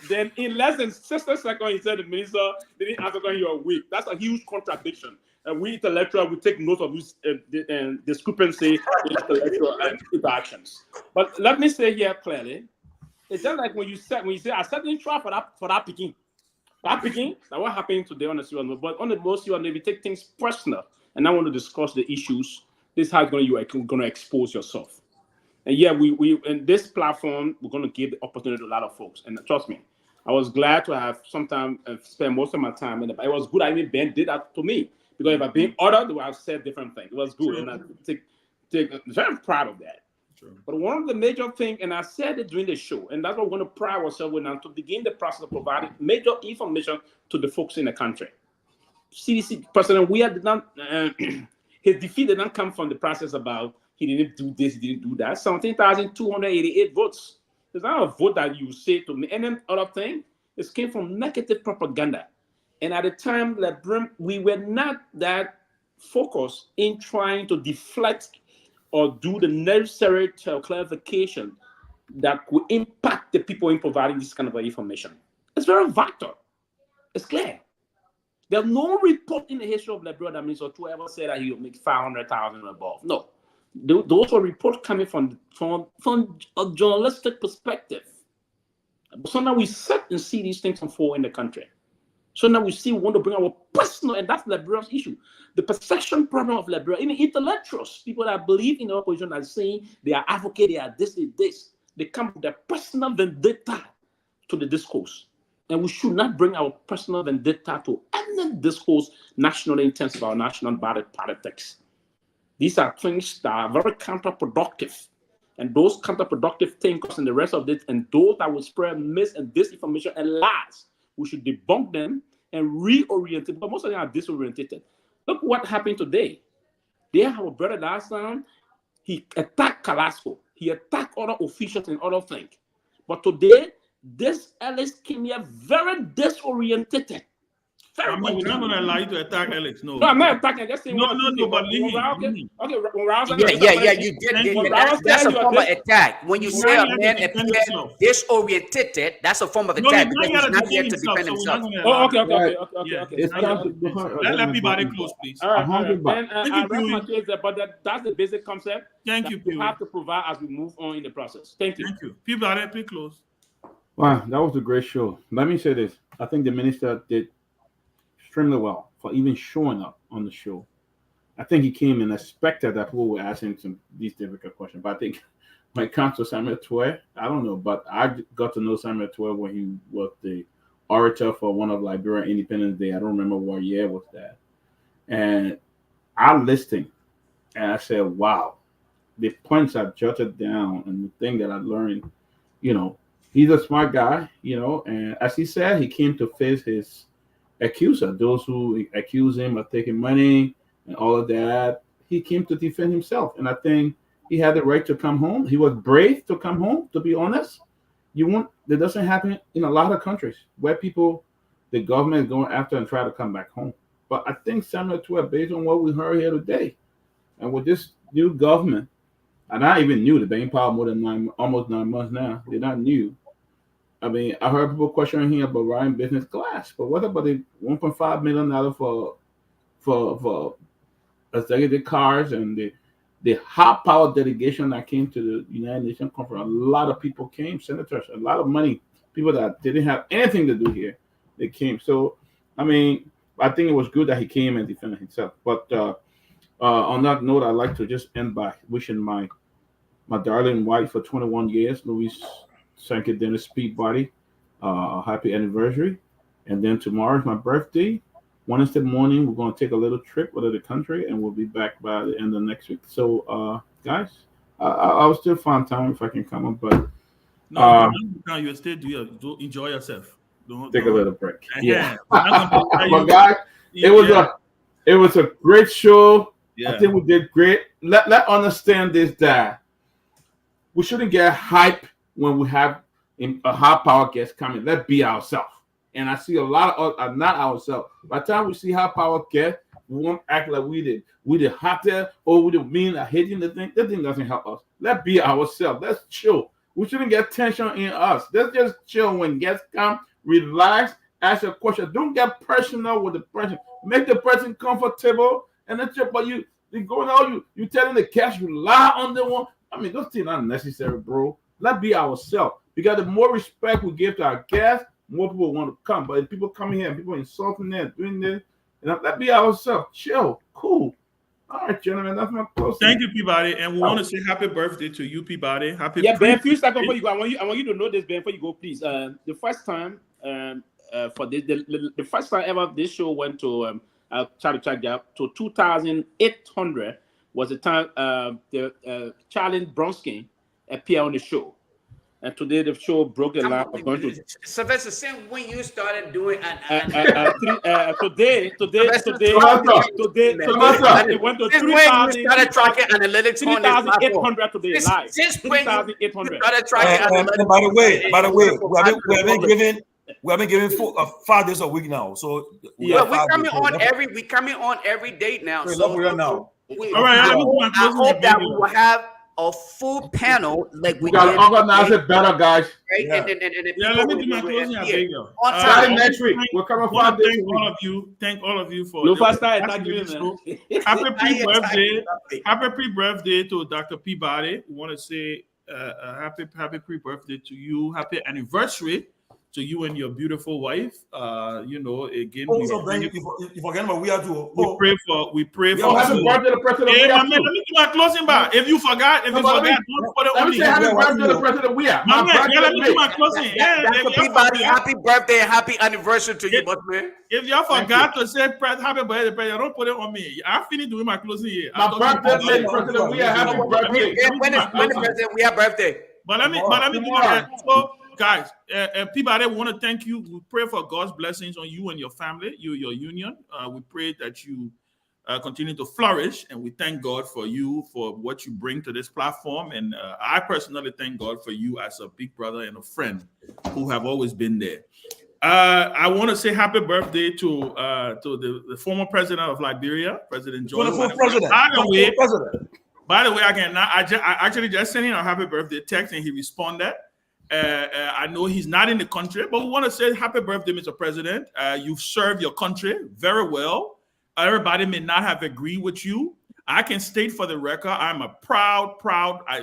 Then in less than 60 seconds, he said the minister didn't answer when you are weak. That's a huge contradiction. And we intellectual, we take note of this discrepancy in intellectual interactions. But let me say here clearly, it's just like when you say I set in trial for that picking. That picking, now what happened today on the serious note, but on the most serious note, we take things personal. And I want to discuss the issues. This is how you are going to expose yourself. And yeah, we in this platform, we're going to give the opportunity to a lot of folks. And trust me, I was glad to have some spend most of my time in it. But it was good. I mean, Ben did that to me. Because if I've been ordered, I would have said different things. It was good. And I take very proud of that. But one of the major things, and I said it during the show, and that's what we're going to pride ourselves with now, to begin the process of providing major information to the folks in the country. CDC President Weah did not, his defeat did not come from the process about he didn't do this, he didn't do that. 17,288 votes. It's not a vote that you say to me. And then other thing, it came from negative propaganda. And at the time, we were not that focused in trying to deflect or do the necessary clarification that could impact the people in providing this kind of information. It's very vital. It's clear. There's no report in the history of Liberia that Mr. Tweh ever said that he would make 500,000 and above. No. Those are reports coming from a journalistic perspective. So now we sit and see these things unfold in the country. So now we want to bring our personal, and that's Liberia's issue. The perception problem of Liberia, even intellectuals, people that believe in the opposition, that are saying they are advocate, they are this, they come with their personal vendetta to the discourse. And we should not bring our personal vendetta to any discourse nationally in terms of our national politics. These are things that are very counterproductive. And those counterproductive thinkers and the rest of it, and those that will spread mis and disinformation and lies, we should debunk them and reorient it. But most of them are disoriented. Look what happened today. They have a brother last time. He attacked Carrasco. He attacked other officials and other things. But today, this Ellis came here very disoriented. I'm not going to allow you to attack Alex. No, I'm not attacking. Just saying no, but leave me. Okay, you did. That's a form of attack. When you say a man appeared disoriented, that's a form of attack because he's not here to defend himself. Oh, okay. Let Peabody close, please. All right. But that's the basic concept. Thank you. We have to provide as we move on in the process. Thank you. Peabody, please close. Wow, that was a great show. Let me say this. I think the minister did extremely well for even showing up on the show. I think he came and expected that people were asking some these difficult questions. But I think when it comes to Samuel Tweh, I don't know, but I got to know Samuel Tweh when he was the orator for one of Liberia Independence Day. I don't remember what year was that. And I listened and I said, wow, the points I jotted down and the thing that I learned, he's a smart guy, and as he said, he came to face his accuser, those who accuse him of taking money and all of that. He came to defend himself, and I think he had the right to come home. He was brave to come home, to be honest. That doesn't happen in a lot of countries where the government is going after and try to come back home. But I think Samuel Tweh, based on what we heard here today, and with this new government, and I even knew that they're in power more than almost 9 months now. They're not new. I mean, I heard people questioning him about riding business class, but what about the $1.5 million for executive cars and the high power delegation that came to the United Nations conference? A lot of people came, senators, a lot of money, people that didn't have anything to do here, they came. So, I mean, I think it was good that he came and defended himself. But on that note, I'd like to just end by wishing my darling wife for 21 years, Louise Sankey Dennis Peabody, happy anniversary. And then tomorrow is my birthday. Wednesday morning, we're going to take a little trip out of the country, and we'll be back by the end of next week. So, guys, I'll still find time if I can come up, but you still do enjoy yourself. Take a little break. Yeah. But guys, it was a great show. Yeah. I think we did great. Let understand this, that we shouldn't get hype when we have a high power guest coming. Let's be ourselves. And I see a lot of not ourselves. By the time we see high power guest, we won't act like we the hotter or we the mean or hating the thing. That thing doesn't help us. Let's be ourselves. Let's chill. We shouldn't get tension in us. Let's just chill when guests come. Relax. Ask a question. Don't get personal with the person. Make the person comfortable. And that's just, but you going out, you telling the guests you lie on the one. I mean, those things are necessary, bro. Let's be ourselves. Because the more respect we give to our guests, more people want to come. But if people coming here and people insulting them, doing this, let's be ourselves. Chill. Cool. All right, gentlemen, that's my close. Thank you, Peabody. And we want to say happy birthday to you, Peabody. Happy Ben, few seconds before you go. I want you to know this, Ben, before you go, please. The first time for the first time ever this show went to I'll try to check that to 2,800 was the time the Charlie Bronsky appeared on the show. And today the show broke the line. So that's the same when you started doing today it went to 3,000. Started tracking analytics 3,800 today live. Since when 3,800. started tracking analytics. And by the way, we have been given 5 days a week now. So we're coming on every day now. So all right, I hope that we will have a full panel like we gotta organize it better, guys. Right? Yeah. Let me do my closing. Next week. We're coming 5 days. Thank all of you for happy pre-birthday to Dr. Peabody. We want to say happy pre-birthday to you. Happy anniversary to you and your beautiful wife. You know, again, Oh, so Ben, you forget about we are too. We pray for. Happy birthday to President Hey, Weah my man, let me do my closing back. If you forgot, don't put it let on me say happy birthday to President Weah. My man, let me do my closing. That's the Peabody. Happy birthday, happy anniversary to you, man. If y'all forgot to say happy birthday, President, don't put it on me. I finished doing my closing here. My birthday, President Weah. Happy birthday. When is President Weah birthday? But let me do my so guys, Peabody, want to thank you. We pray for God's blessings on you and your family, your union. We pray that you continue to flourish, and we thank God for you for what you bring to this platform. And I personally thank God for you as a big brother and a friend who have always been there. I want to say happy birthday to the former president of Liberia, President George. By the way, I actually just sent him a happy birthday text, and he responded. I know he's not in the country, but we want to say happy birthday, Mr. President. You've served your country very well. Everybody may not have agreed with you. I can state for the record, I'm a proud.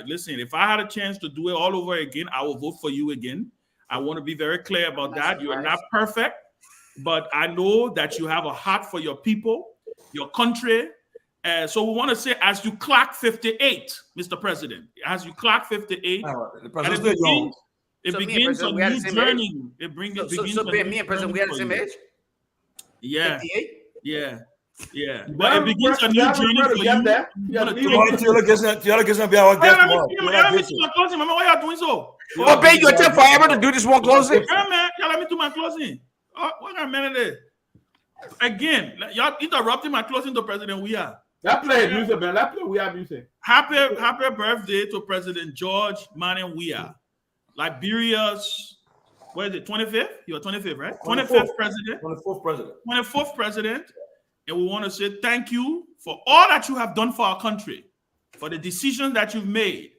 Listen, if I had a chance to do it all over again, I will vote for you again. I want to be very clear about that. You are not perfect, but I know that you have a heart for your people, your country. So we want to say, as you clock 58, Mr. President, as you clock 58, it begins a new journey. It begins. So me and President, we had the same age. Yeah. 58? Yeah. Yeah. But it begins a new journey for you. Why y'all doing so? Oh, Ben, you take forever to do this one closing. Yeah, man. Y'all let me do my closing. What kind of minute there? Again, y'all interrupting my closing to President Weah. That play music, man. That play Weah music. Happy birthday to President George Myean Weah, Liberia's, what is it, 25th? You're 25th, right? 25th president. 24th president. 24th president. And we want to say thank you for all that you have done for our country, for the decisions that you've made.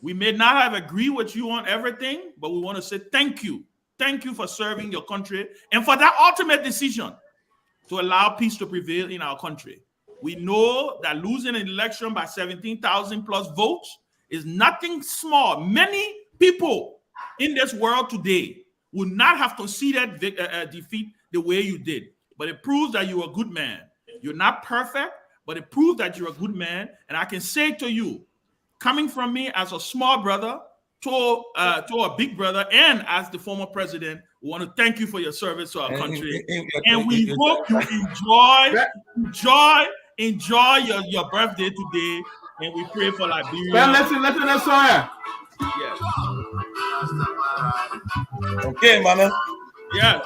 We may not have agreed with you on everything, but we want to say thank you. Thank you for serving your country and for that ultimate decision to allow peace to prevail in our country. We know that losing an election by 17,000 plus votes is nothing small. Many people in this world today would not have conceded defeat the way you did. But it proves that you're a good man. You're not perfect, but it proves that you're a good man. And I can say to you, coming from me as a small brother to a big brother and as the former president, we want to thank you for your service to our country. And we hope you enjoy your birthday today. And we pray for Liberia. Ben, listen to song. Yes. Okay, man. Yes.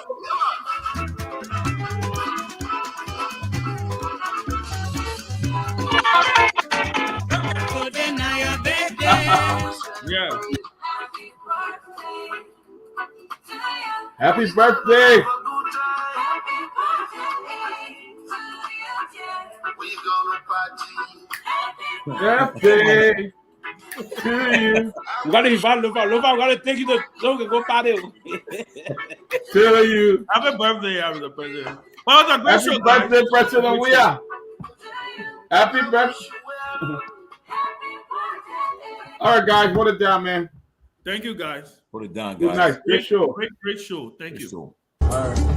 Yeah. Happy birthday. Birthday to you. We gotta invite Lofa. Lofa, we gotta take you to go party. To you. Happy birthday, Mr. President. Well, it's a great show, Happy birthday, President Weah. Happy birthday. All right, guys, put it down, man. Thank you, guys. Put it down, guys. Good night. Great show. Great show. Thank you. All right.